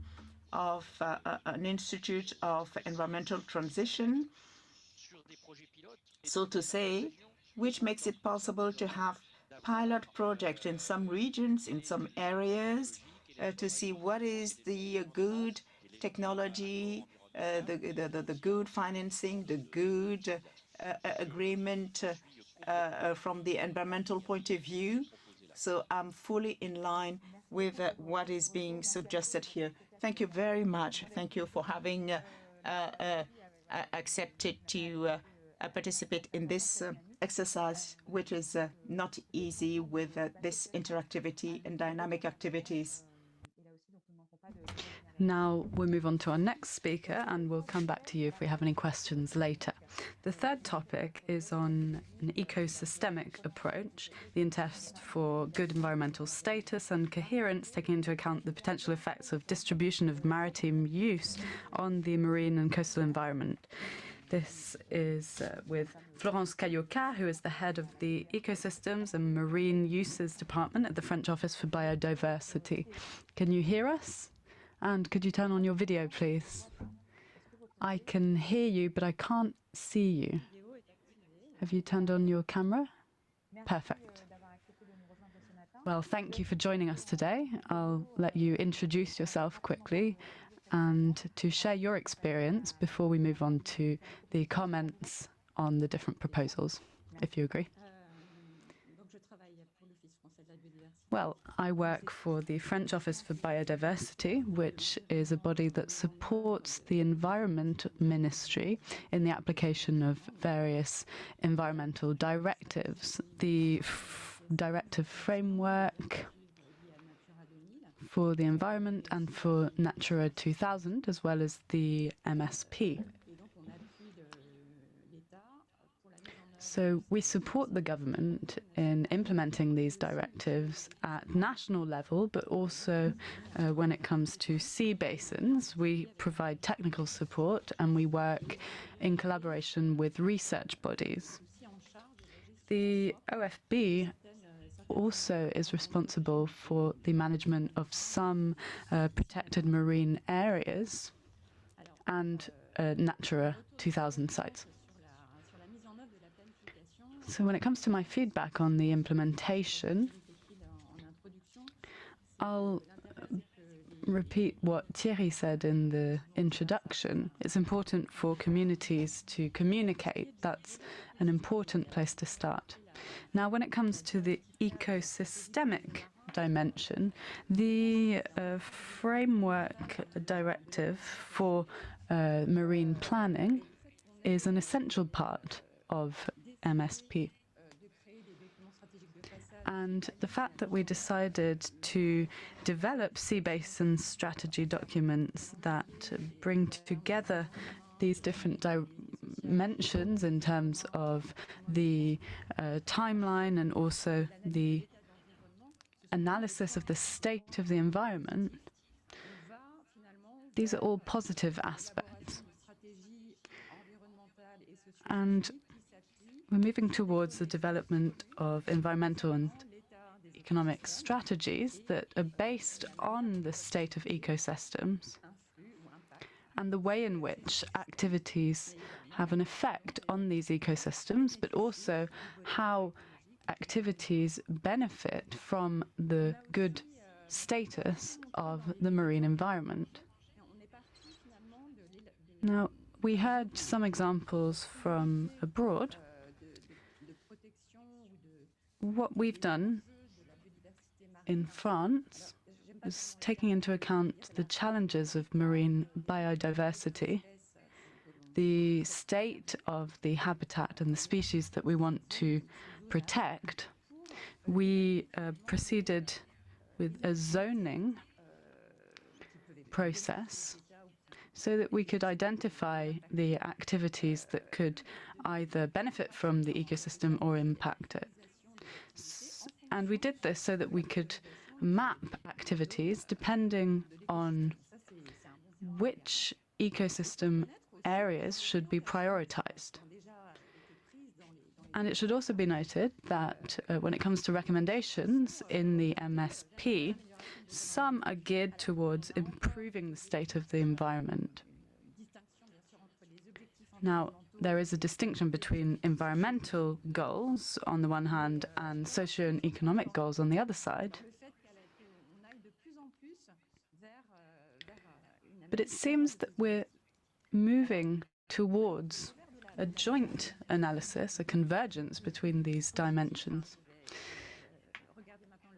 of an Institute of Environmental Transition, so to say, which makes it possible to have pilot projects in some regions, in some areas, to see what is the good technology, the good financing, the good agreement from the environmental point of view. So I'm fully in line with what is being suggested here. Thank you very much. Thank you for having accepted to participate in this exercise, which is not easy with this interactivity and dynamic activities. Now we'll move on to our next speaker, and we'll come back to you if we have any questions later. The third topic is on an ecosystemic approach, the test for good environmental status and coherence, taking into account the potential effects of distribution of maritime use on the marine and coastal environment. This is with Florence Caillocat, who is the head of the Ecosystems and Marine Uses Department at the French Office for Biodiversity. Can you hear us? And could you turn on your video, please? I can hear you, but I can't see you. Have you turned on your camera? Perfect. Well, thank you for joining us today. I'll let you introduce yourself quickly and to share your experience before we move on to the comments on the different proposals, if you agree. Well, I work for the French Office for Biodiversity, which is a body that supports the Environment Ministry in the application of various environmental directives. The directive framework for the environment and for Natura 2000, as well as the MSP. So we support the government in implementing these directives at national level, but also when it comes to sea basins, we provide technical support and we work in collaboration with research bodies. The OFB also is responsible for the management of some protected marine areas and Natura 2000 sites. So when it comes to my feedback on the implementation, I'll repeat what Thierry said in the introduction. It's important for communities to communicate. That's an important place to start. Now, when it comes to the ecosystemic dimension, the framework directive for marine planning is an essential part of MSP. And the fact that we decided to develop sea-basin strategy documents that bring together these different dimensions in terms of the timeline and also the analysis of the state of the environment, these are all positive aspects. And we're moving towards the development of environmental and economic strategies that are based on the state of ecosystems and the way in which activities have an effect on these ecosystems, but also how activities benefit from the good status of the marine environment. Now, we heard some examples from abroad. What we've done in France is taking into account the challenges of marine biodiversity, the state of the habitat and the species that we want to protect. We proceeded with a zoning process so that we could identify the activities that could either benefit from the ecosystem or impact it. And we did this so that we could map activities depending on which ecosystem areas should be prioritized. And it should also be noted that when it comes to recommendations in the MSP, some are geared towards improving the state of the environment. Now, there is a distinction between environmental goals on the one hand and socio and economic goals on the other side. But it seems that we're moving towards a joint analysis, a convergence between these dimensions.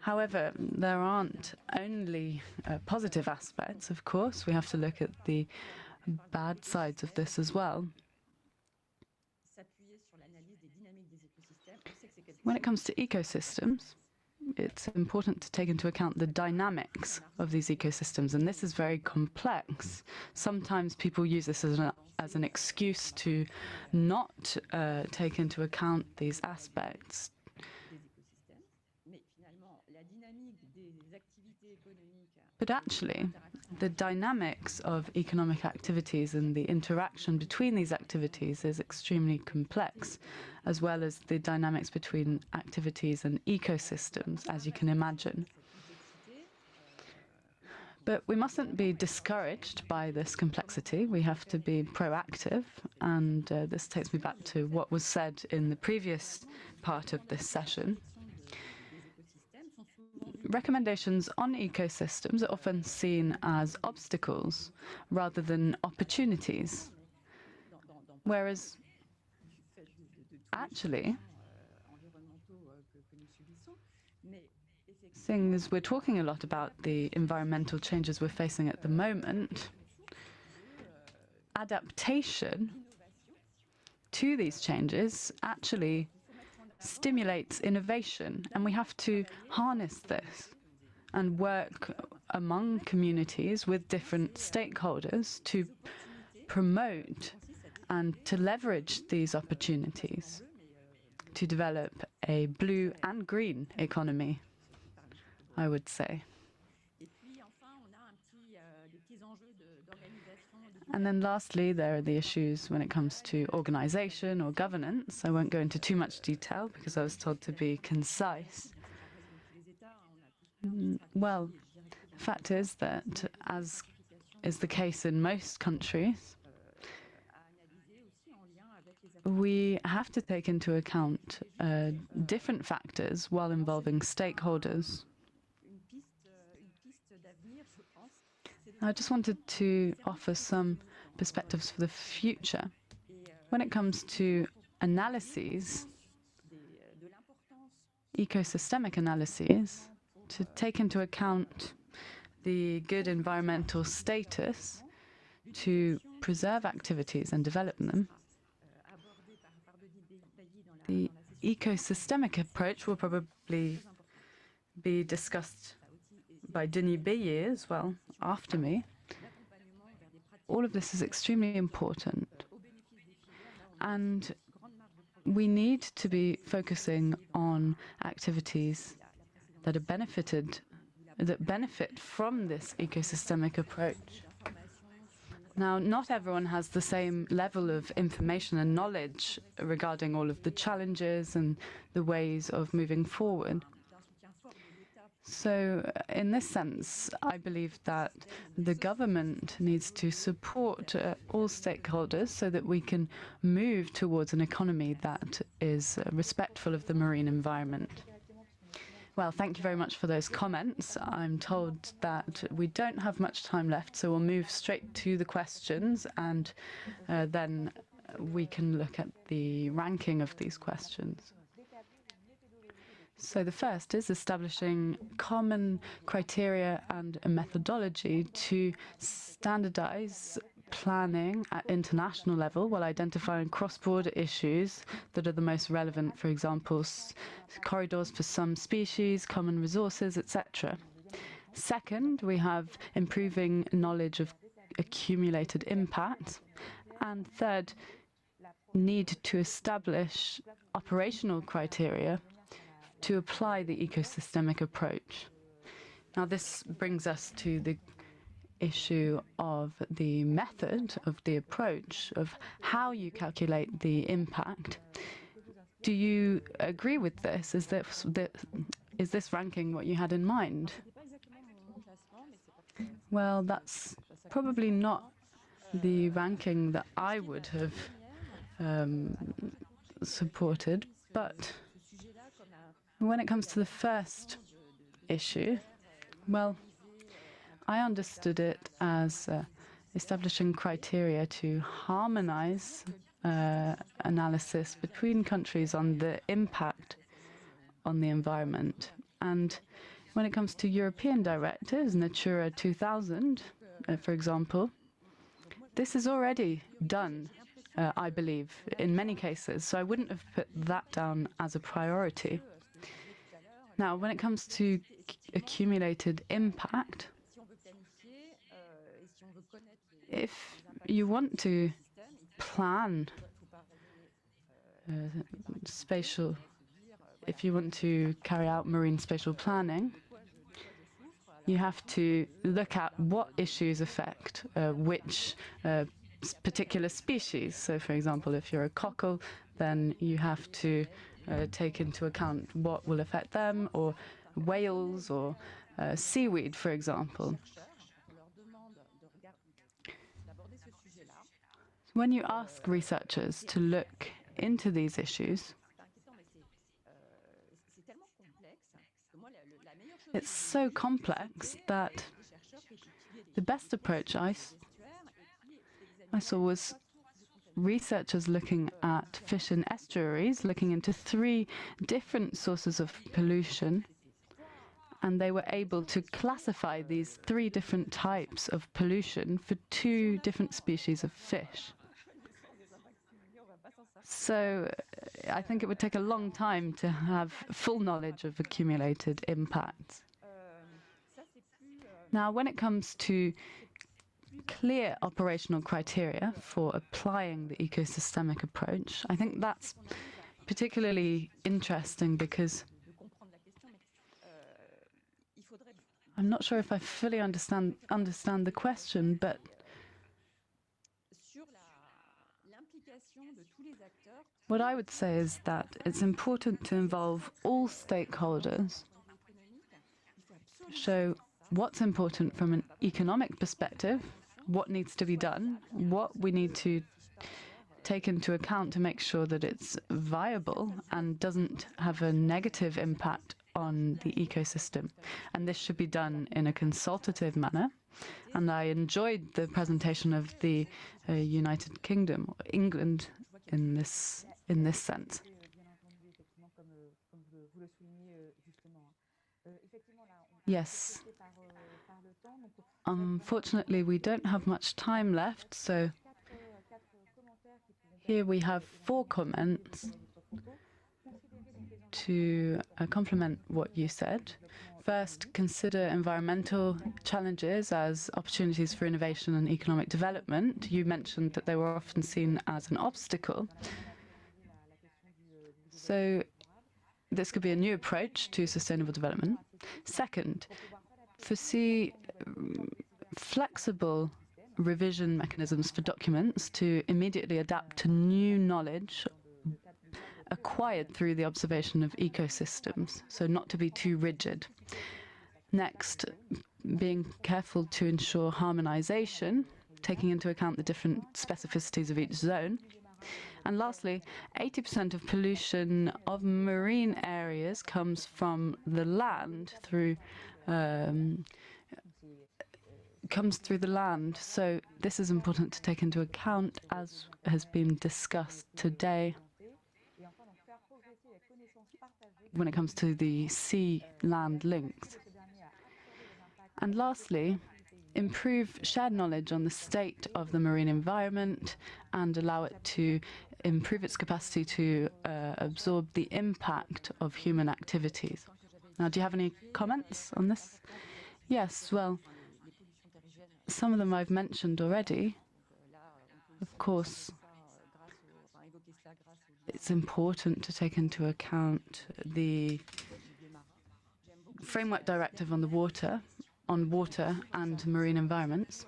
However, there aren't only positive aspects, of course. We have to look at the bad sides of this as well. When it comes to ecosystems, it's important to take into account the dynamics of these ecosystems, and this is very complex. Sometimes people use this as an excuse to not take into account these aspects. But actually, the dynamics of economic activities and the interaction between these activities is extremely complex, as well as the dynamics between activities and ecosystems, as you can imagine. But we mustn't be discouraged by this complexity. We have to be proactive, and this takes me back to what was said in the previous part of this session. Recommendations on ecosystems are often seen as obstacles rather than opportunities, whereas actually, seeing as we're talking a lot about the environmental changes we're facing at the moment, adaptation to these changes actually stimulates innovation, and we have to harness this and work among communities with different stakeholders to promote and to leverage these opportunities to develop a blue and green economy, I would say. And then lastly, there are the issues when it comes to organization or governance. I won't go into too much detail because I was told to be concise. Well, the fact is that, as is the case in most countries, we have to take into account different factors while involving stakeholders. I just wanted to offer some perspectives for the future. When it comes to analyses, ecosystemic analyses, to take into account the good environmental status, to preserve activities and develop them, the ecosystemic approach will probably be discussed by Denis Bélier as well, after me. All of this is extremely important. And we need to be focusing on activities that are that benefit from this ecosystemic approach. Now, not everyone has the same level of information and knowledge regarding all of the challenges and the ways of moving forward. So in this sense, I believe that the government needs to support all stakeholders so that we can move towards an economy that is respectful of the marine environment. Well, thank you very much for those comments. I'm told that we don't have much time left, so we'll move straight to the questions, and then we can look at the ranking of these questions. So the first is establishing common criteria and a methodology to standardize planning at international level while identifying cross-border issues that are the most relevant, for example, corridors for some species, common resources, etc. Second, we have improving knowledge of accumulated impact. And third, need to establish operational criteria to apply the ecosystemic approach. Now, this brings us to the issue of the method of the approach of how you calculate the impact. Do you agree with this? Is this ranking what you had in mind? Well, that's probably not the ranking that I would have supported, but when it comes to the first issue, well, I understood it as establishing criteria to harmonize analysis between countries on the impact on the environment. And when it comes to European directives, Natura 2000, for example, this is already done, I believe, in many cases. So I wouldn't have put that down as a priority. Now, when it comes to accumulated impact, if you want to plan spatial, if you want to carry out marine spatial planning, you have to look at what issues affect which particular species. So, for example, if you're a cockle, then you have to take into account what will affect them, or whales, or seaweed, for example. When you ask researchers to look into these issues, it's so complex that the best approach I saw was researchers looking at fish in estuaries, looking into 3 different sources of pollution, and they were able to classify these 3 different types of pollution for 2 different species of fish. So I think it would take a long time to have full knowledge of accumulated impacts. Now, when it comes to clear operational criteria for applying the ecosystemic approach, I think that's particularly interesting because I'm not sure if I fully understand the question, but what I would say is that it's important to involve all stakeholders, show what's important from an economic perspective, what needs to be done, what we need to take into account to make sure that it's viable and doesn't have a negative impact on the ecosystem. And this should be done in a consultative manner. And I enjoyed the presentation of the United Kingdom, or England, in this sense. Yes. Unfortunately, we don't have much time left, so here we have 4 comments to complement what you said. First, consider environmental challenges as opportunities for innovation and economic development. You mentioned that they were often seen as an obstacle. So this could be a new approach to sustainable development. Second, foresee flexible revision mechanisms for documents to immediately adapt to new knowledge acquired through the observation of ecosystems, so not to be too rigid. Next, being careful to ensure harmonization, taking into account the different specificities of each zone. And lastly, 80% of pollution of marine areas comes from the land through the land. So this is important to take into account, as has been discussed today. when it comes to the sea-land links. And lastly, improve shared knowledge on the state of the marine environment and allow it to improve its capacity to absorb the impact of human activities. Now, do you have any comments on this? Yes, well, some of them I've mentioned already. Of course, it's important to take into account the Framework Directive on water and marine environments.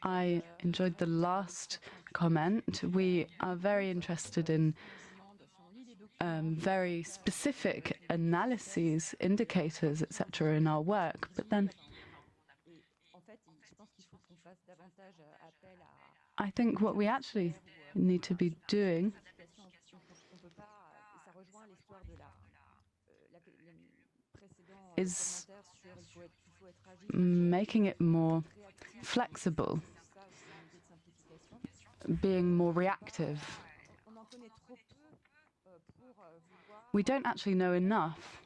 I enjoyed the last comment. We are very interested in very specific analyses, indicators, etc. in our work, but then I think what we actually need to be doing is making it more flexible, being more reactive. We don't actually know enough.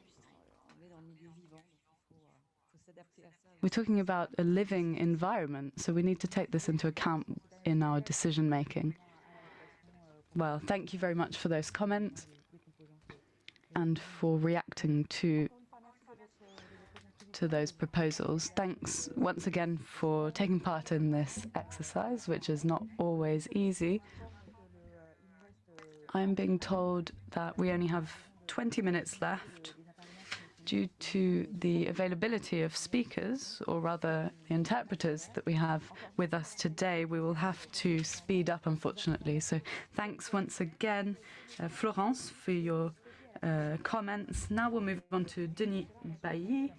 We're talking about a living environment, so we need to take this into account in our decision making. Well, thank you very much for those comments and for reacting to those proposals. Thanks once again for taking part in this exercise, which is not always easy. I'm being told that we only have 20 minutes left. Due to the availability of speakers, or rather the interpreters that we have with us today, we will have to speed up, unfortunately. So thanks once again, Florence, for your comments. Now we'll move on to Denis Bailly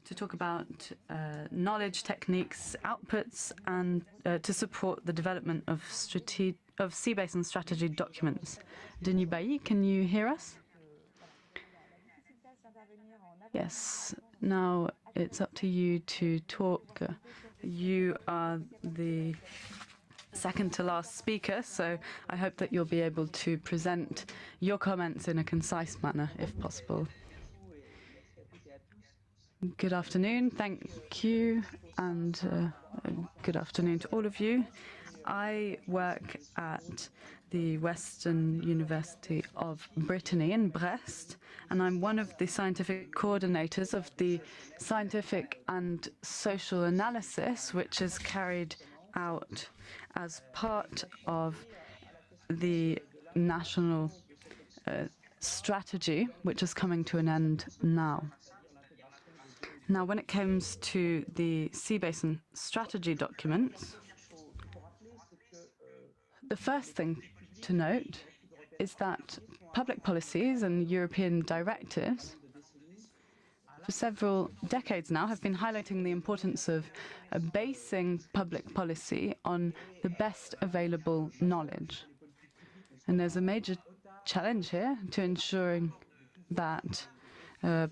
to talk about knowledge, techniques, outputs, and to support the development of sea-basin strategy documents. Denis Bailly, can you hear us? Yes, now it's up to you to talk. You are the second to last speaker, so I hope that you'll be able to present your comments in a concise manner, if possible. Good afternoon, thank you, and good afternoon to all of you. I work at the Western University of Brittany in Brest, and I'm one of the scientific coordinators of the scientific and social analysis, which is carried out as part of the national strategy, which is coming to an end now. Now, when it comes to the sea-basin strategy documents, the first thing to note is that public policies and European directives for several decades now have been highlighting the importance of basing public policy on the best available knowledge. And there's a major challenge here to ensuring that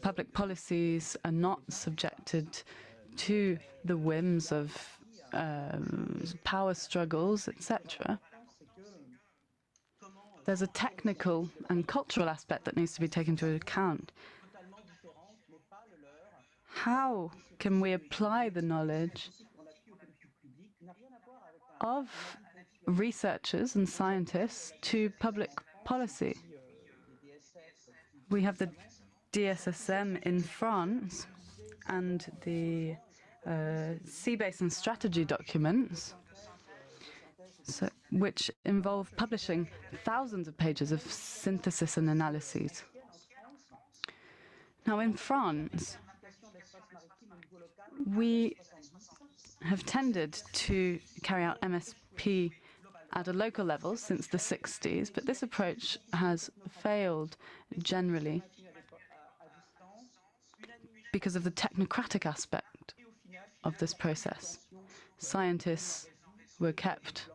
public policies are not subjected to the whims of power struggles, etc. There's a technical and cultural aspect that needs to be taken into account. How can we apply the knowledge of researchers and scientists to public policy? We have the DSF in France and the sea-basin strategy documents, which involve publishing thousands of pages of synthesis and analyses. Now, in France, we have tended to carry out MSP at a local level since the 60s, but this approach has failed generally because of the technocratic aspect of this process. Scientists were kept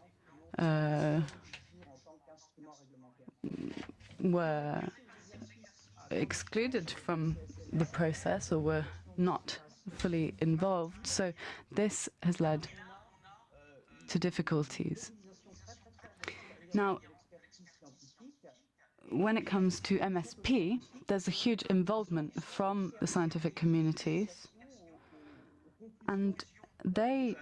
were excluded from the process or were not fully involved. So this has led to difficulties. Now, when it comes to MSP, there's a huge involvement from the scientific communities, and they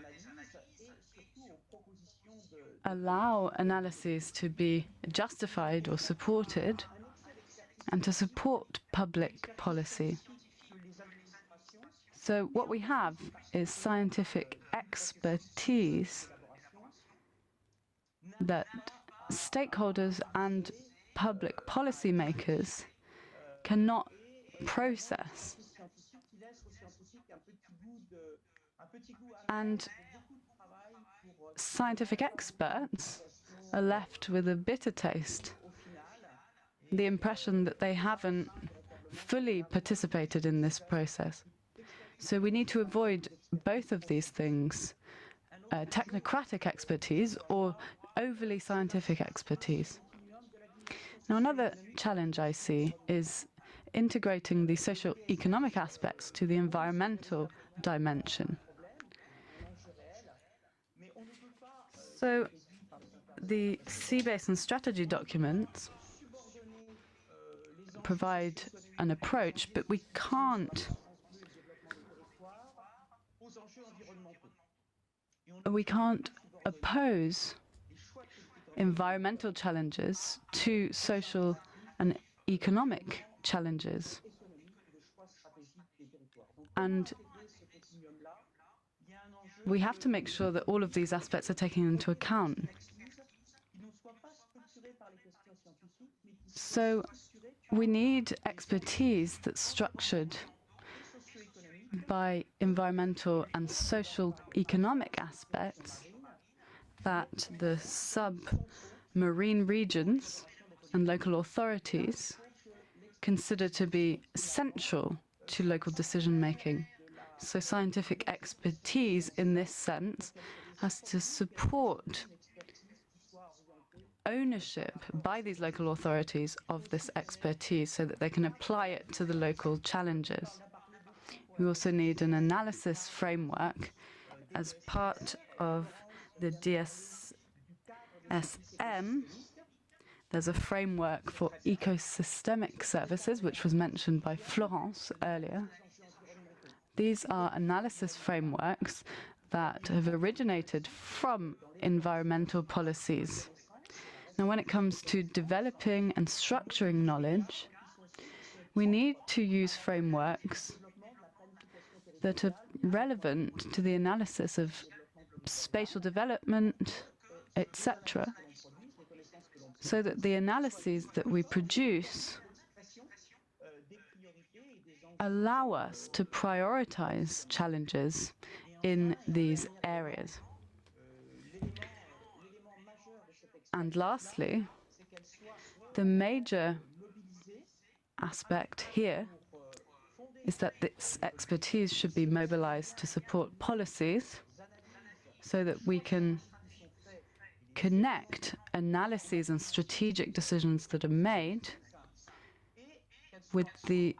allow analyses to be justified or supported and to support public policy. So what we have is scientific expertise that stakeholders and public policymakers cannot process. And scientific experts are left with a bitter taste, the impression that they haven't fully participated in this process. So we need to avoid both of these things, technocratic expertise or overly scientific expertise. Now, another challenge I see is integrating the socio-economic aspects to the environmental dimension. So the sea-basin strategy documents provide an approach, but we can't oppose environmental challenges to social and economic challenges. And we have to make sure that all of these aspects are taken into account. So we need expertise that's structured by environmental and social economic aspects that the submarine regions and local authorities consider to be central to local decision-making. So scientific expertise in this sense has to support ownership by these local authorities of this expertise so that they can apply it to the local challenges. We also need an analysis framework as part of the DSSM. There's a framework for ecosystemic services, which was mentioned by Florence earlier. These are analysis frameworks that have originated from environmental policies. Now, when it comes to developing and structuring knowledge, we need to use frameworks that are relevant to the analysis of spatial development, etc., so that the analyses that we produce allow us to prioritize challenges in these areas. And lastly, the major aspect here is that this expertise should be mobilized to support policies so that we can connect analyses and strategic decisions that are made with the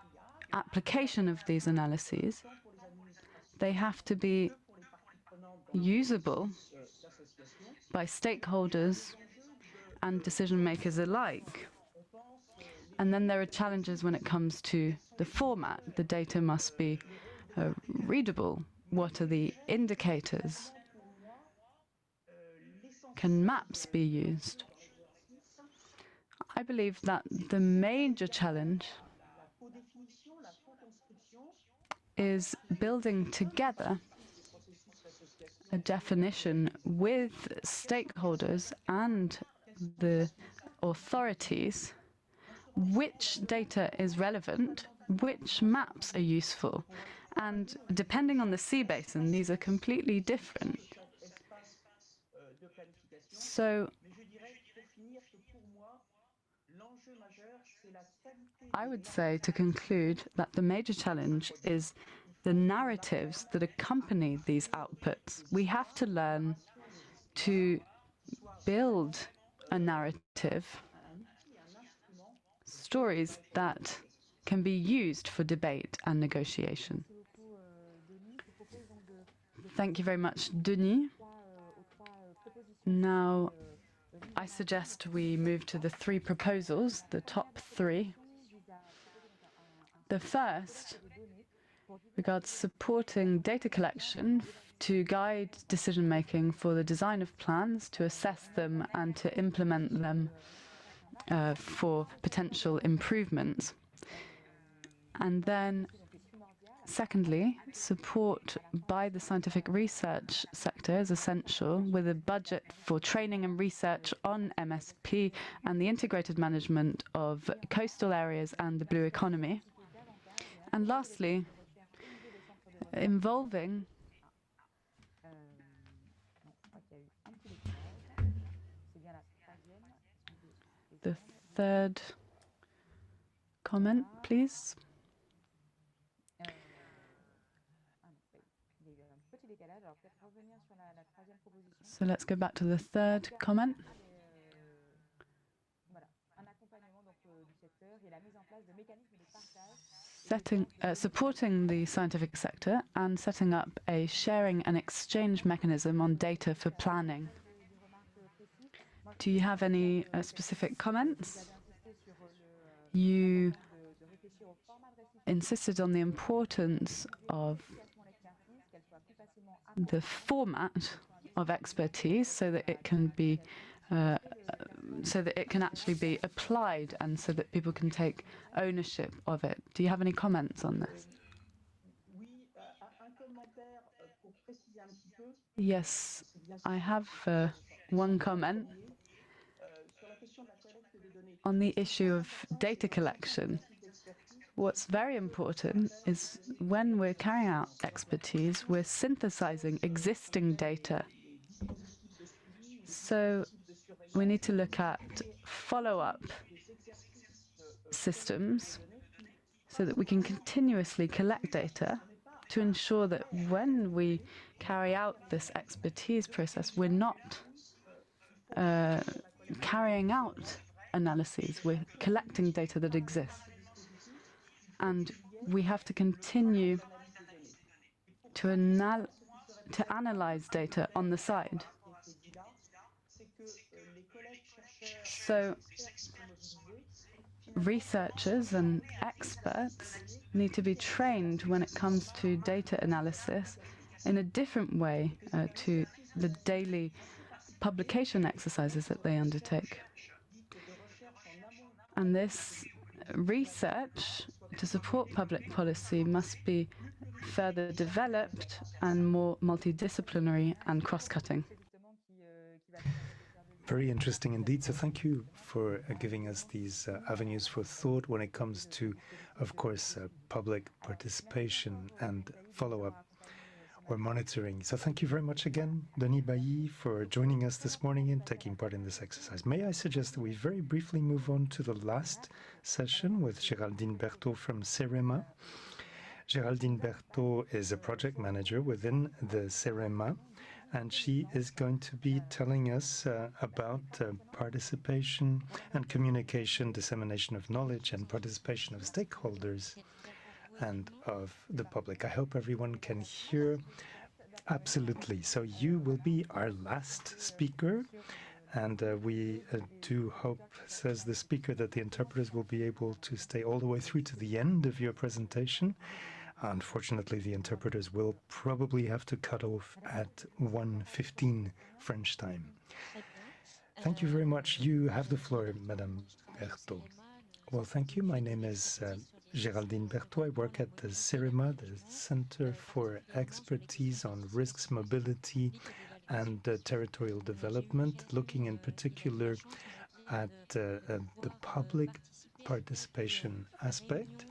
application of these analyses. They have to be usable by stakeholders and decision makers alike. And then there are challenges when it comes to the format. The data must be readable. What are the indicators? Can maps be used? I believe that the major challenge is building together a definition with stakeholders and the authorities, which data is relevant, which maps are useful. And depending on the sea basin, these are completely different. So I would say, to conclude, that the major challenge is the narratives that accompany these outputs. We have to learn to build a narrative, stories that can be used for debate and negotiation. Thank you very much, Denis. Now, I suggest we move to the three proposals, the top three. The first regards supporting data collection to guide decision-making for the design of plans, to assess them and to implement them for potential improvements. And then, secondly, support by the scientific research sector is essential, with a budget for training and research on MSP and the integrated management of coastal areas and the blue economy. And lastly, involving the third comment, please. So let's go back to the third comment. Supporting the scientific sector and setting up a sharing and exchange mechanism on data for planning. Do you have any specific comments? You insisted on the importance of the format of expertise so that it can be actually be applied and so that people can take ownership of it. Do you have any comments on this? Yes, I have one comment on the issue of data collection. What's very important is when we're carrying out expertise, we're synthesizing existing data. So we need to look at follow-up systems so that we can continuously collect data to ensure that when we carry out this expertise process, we're not carrying out analyses, we're collecting data that exists. And we have to continue to analyze data on the side. So researchers and experts need to be trained when it comes to data analysis in a different way to the daily publication exercises that they undertake. And this research to support public policy must be further developed and more multidisciplinary and cross-cutting. Very interesting indeed. So thank you for giving us these avenues for thought when it comes to, of course, public participation and follow-up or monitoring. So thank you very much again, Denis Bailly, for joining us this morning and taking part in this exercise. May I suggest that we very briefly move on to the last session with Géraldine Berthaud from CEREMA. Géraldine Berthaud is a project manager within the CEREMA, and she is going to be telling us about participation and communication, dissemination of knowledge, and participation of stakeholders and of the public. I hope everyone can hear absolutely. So you will be our last speaker, and we do hope, says the speaker, that the interpreters will be able to stay all the way through to the end of your presentation. Unfortunately, the interpreters will probably have to cut off at 1:15 French time. Thank you very much. You have the floor, Madame Berthaud. Well, thank you. My name is Géraldine Berthaud. I work at the CEREMA, the Center for Expertise on Risks, Mobility, and Territorial Development, looking in particular at the public participation aspect.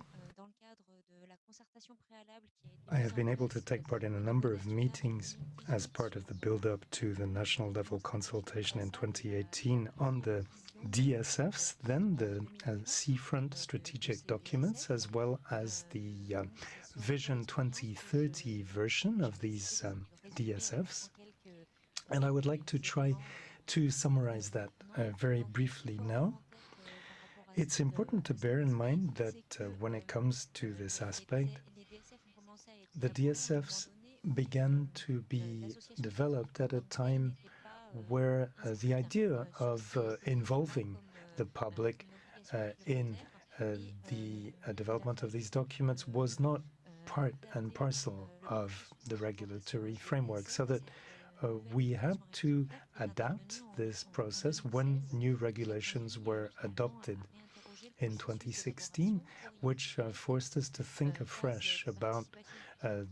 I have been able to take part in a number of meetings as part of the build-up to the national level consultation in 2018 on the DSFs, then the seafront strategic documents, as well as the Vision 2030 version of these DSFs. And I would like to try to summarize that very briefly now. It's important to bear in mind that when it comes to this aspect, the DSFs began to be developed at a time where the idea of involving the public in the development of these documents was not part and parcel of the regulatory framework, so that we had to adapt this process when new regulations were adopted in 2016, which forced us to think afresh about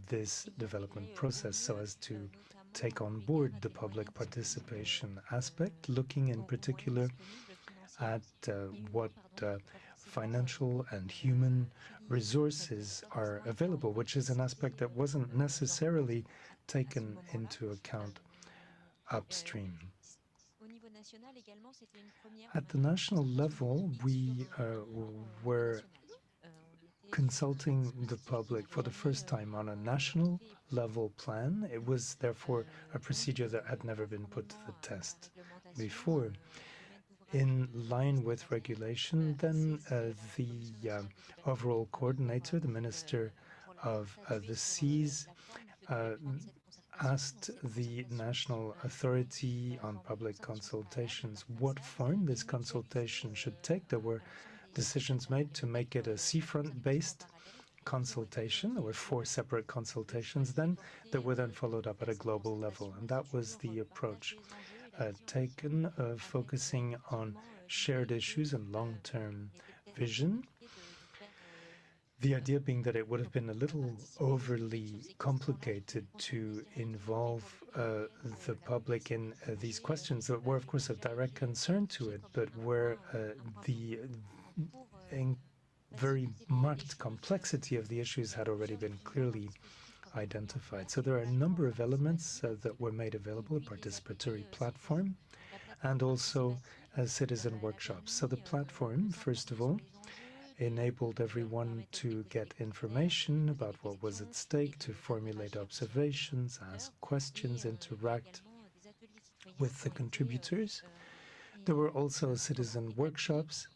this development process so as to take on board the public participation aspect, looking in particular at what financial and human resources are available, which is an aspect that wasn't necessarily taken into account upstream. At the national level, we were consulting the public for the first time on a national level plan. It was therefore a procedure that had never been put to the test before. In line with regulation, then the overall coordinator, the Minister of the Seas, asked the National Authority on Public Consultations what form this consultation should take. There were decisions made to make it a seafront-based consultation. There were 4 separate consultations then that were then followed up at a global level. And that was the approach taken, focusing on shared issues and long-term vision. The idea being that it would have been a little overly complicated to involve the public in these questions that were, of course, of direct concern to it, but where the very marked complexity of the issues had already been clearly identified. So there are a number of elements that were made available, a participatory platform, and also citizen workshops. So the platform, first of all, enabled everyone to get information about what was at stake, to formulate observations, ask questions, interact with the contributors. There were also citizen workshops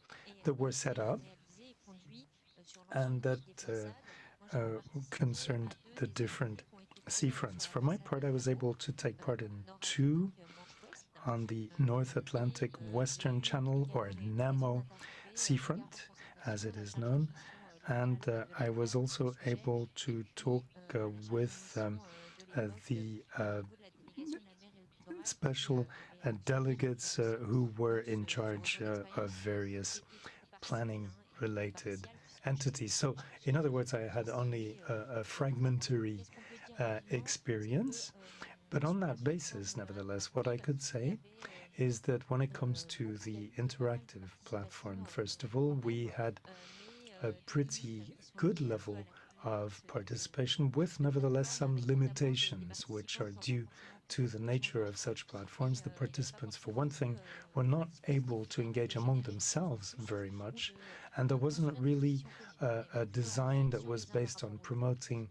that were set up and that concerned the different seafronts. For my part, I was able to take part in 2 on the North Atlantic Western Channel, or NAMO seafront, as it is known. And I was also able to talk with the special delegates who were in charge of various planning-related entities. So, in other words, I had only a fragmentary experience. But on that basis, nevertheless, what I could say is that when it comes to the interactive platform, first of all, we had a pretty good level of participation with, nevertheless, some limitations, which are due to the nature of such platforms. The participants, for one thing, were not able to engage among themselves very much, and there wasn't really a design that was based on promoting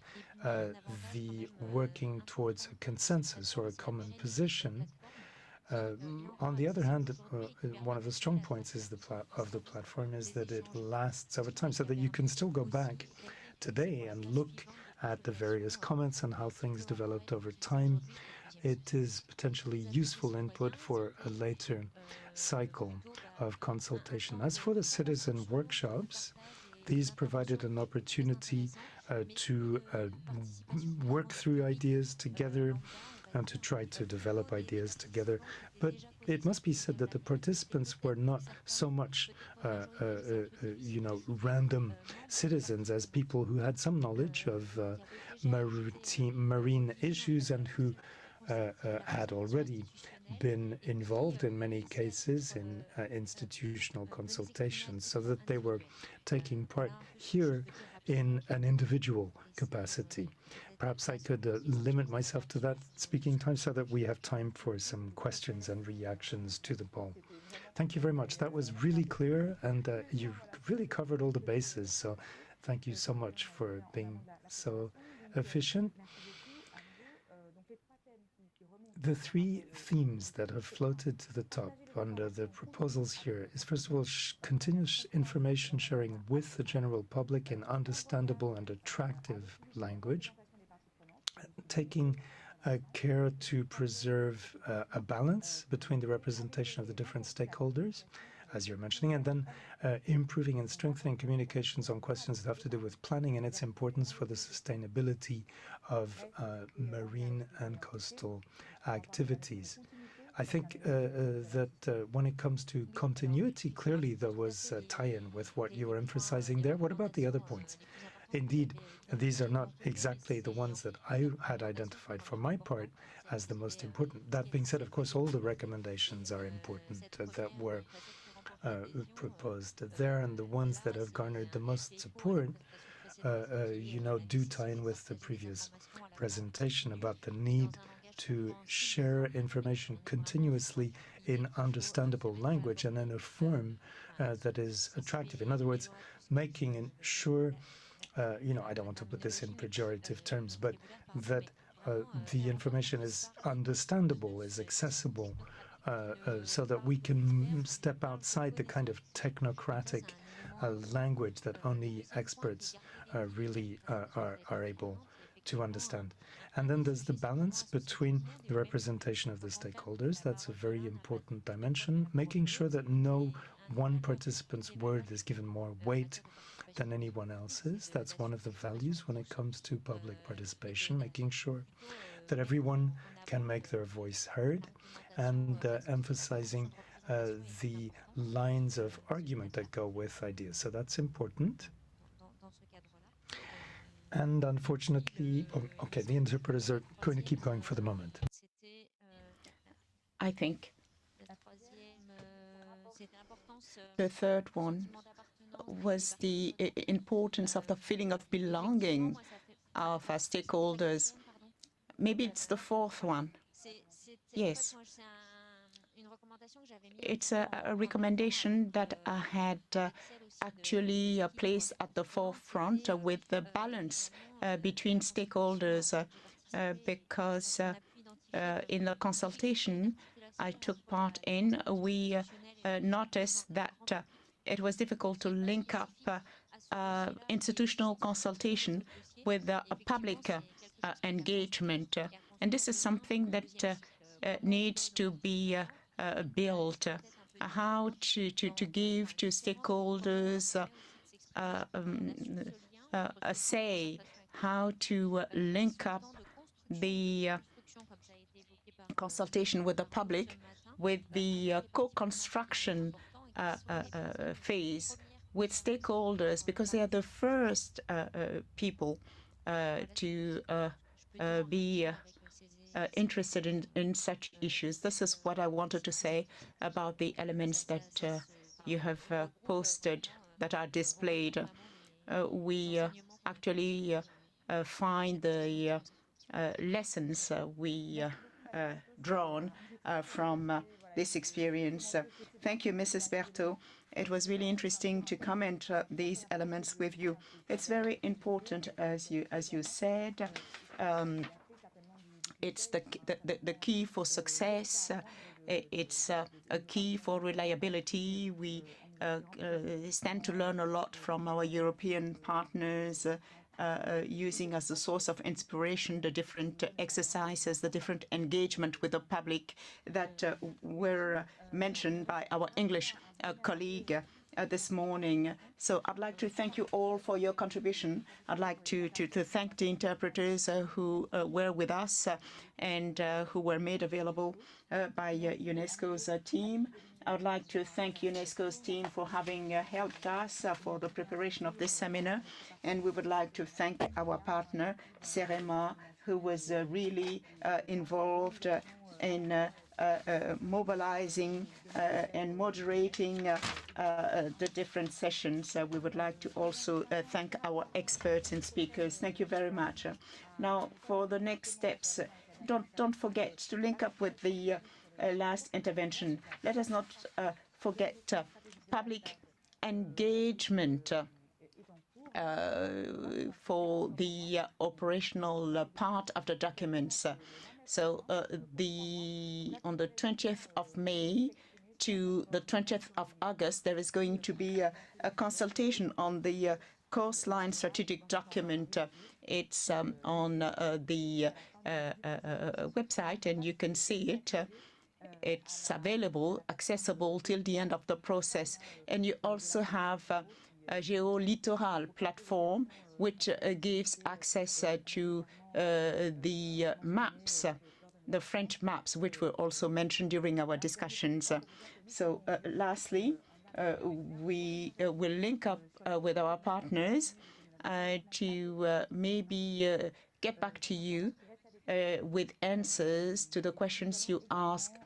the working towards a consensus or a common position. On the other hand, one of the strong points is of the platform is that it lasts over time, so that you can still go back today and look at the various comments and how things developed over time. It is potentially useful input for a later cycle of consultation. As for the citizen workshops, these provided an opportunity to work through ideas together and to try to develop ideas together. But it must be said that the participants were not so much, random citizens as people who had some knowledge of marine issues and who had already been involved in many cases in institutional consultations, so that they were taking part here in an individual capacity. Perhaps I could limit myself to that speaking time so that we have time for some questions and reactions to the poll. Thank you very much. That was really clear, and you really covered all the bases. So thank you so much for being so efficient. The 3 themes that have floated to the top under the proposals here is, first of all, continuous information sharing with the general public in understandable and attractive language, taking care to preserve a balance between the representation of the different stakeholders, as you're mentioning, and then improving and strengthening communications on questions that have to do with planning and its importance for the sustainability of marine and coastal activities. I think that when it comes to continuity, clearly there was a tie-in with what you were emphasizing there. What about the other points? Indeed, these are not exactly the ones that I had identified for my part as the most important. That being said, of course, all the recommendations are important that were proposed there, and the ones that have garnered the most support, do tie in with the previous presentation about the need to share information continuously in understandable language and in a form that is attractive. In other words, making sure, I don't want to put this in pejorative terms, but that the information is understandable, is accessible, so that we can step outside the kind of technocratic language that only experts really are able to understand. And then there's the balance between the representation of the stakeholders. That's a very important dimension, making sure that no one participant's word is given more weight than anyone else's. That's one of the values when it comes to public participation, making sure that everyone can make their voice heard, and emphasizing the lines of argument that go with ideas. So that's important. And unfortunately, okay, the interpreters are going to keep going for the moment. I think the third one was the importance of the feeling of belonging of our stakeholders. Maybe it's the fourth one. Yes. It's a recommendation that I had actually placed at the forefront with the balance between stakeholders, because in the consultation I took part in, we noticed that it was difficult to link up institutional consultation with a public engagement. And this is something that needs to be built. How to give to stakeholders a say, how to link up the consultation with the public with the co-construction phase with stakeholders, because they are the first people to be interested in such issues. This is what I wanted to say about the elements that you have posted, that are displayed. We actually find the lessons we drawn from this experience. Thank you, Mrs. Berthaud. It was really interesting to comment these elements with you. It's very important, as you said. It's the key for success. It's a key for reliability. We stand to learn a lot from our European partners, using as a source of inspiration the different exercises, the different engagement with the public that were mentioned by our English colleague this morning. So I'd like to thank you all for your contribution. I'd like to thank the interpreters who were with us and who were made available by UNESCO's team. I would like to thank UNESCO's team for having helped us for the preparation of this seminar. And we would like to thank our partner, CEREMA, who was really involved in mobilizing and moderating the different sessions. We would like to also thank our experts and speakers. Thank you very much. Now, for the next steps, don't forget to link up with the last intervention. Let us not forget public engagement for the operational part of the documents. So on the 20th of May to the 20th of August, there is going to be a consultation on the coastline strategic document. It's on the website, and you can see it. It's available, accessible till the end of the process. And you also have a Geo-Littoral platform, which gives access to the maps, the French maps, which were also mentioned during our discussions. So lastly, we will link up with our partners to maybe get back to you with answers to the questions you asked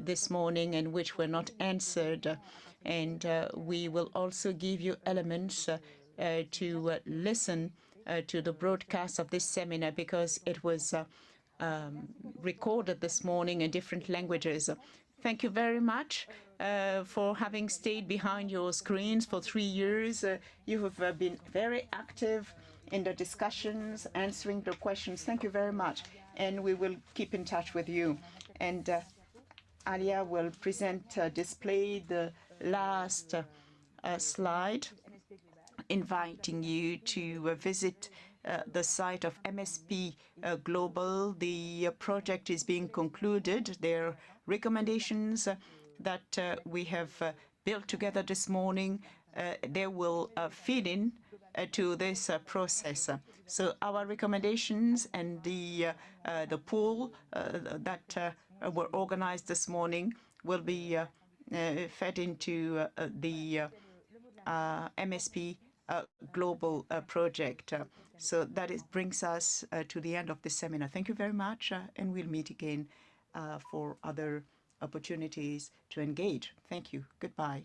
this morning and which were not answered. And we will also give you elements to listen to the broadcast of this seminar, because it was recorded this morning in different languages. Thank you very much for having stayed behind your screens for 3 years. You have been very active in the discussions, answering the questions. Thank you very much. And we will keep in touch with you. And Alia will display the last slide, inviting you to visit the site of MSP Global. The project is being concluded. There are recommendations that we have built together this morning. They will feed in to this process. So our recommendations and the pool that were organized this morning will be fed into the MSP Global project. So that brings us to the end of this seminar. Thank you very much, and we'll meet again for other opportunities to engage. Thank you. Goodbye.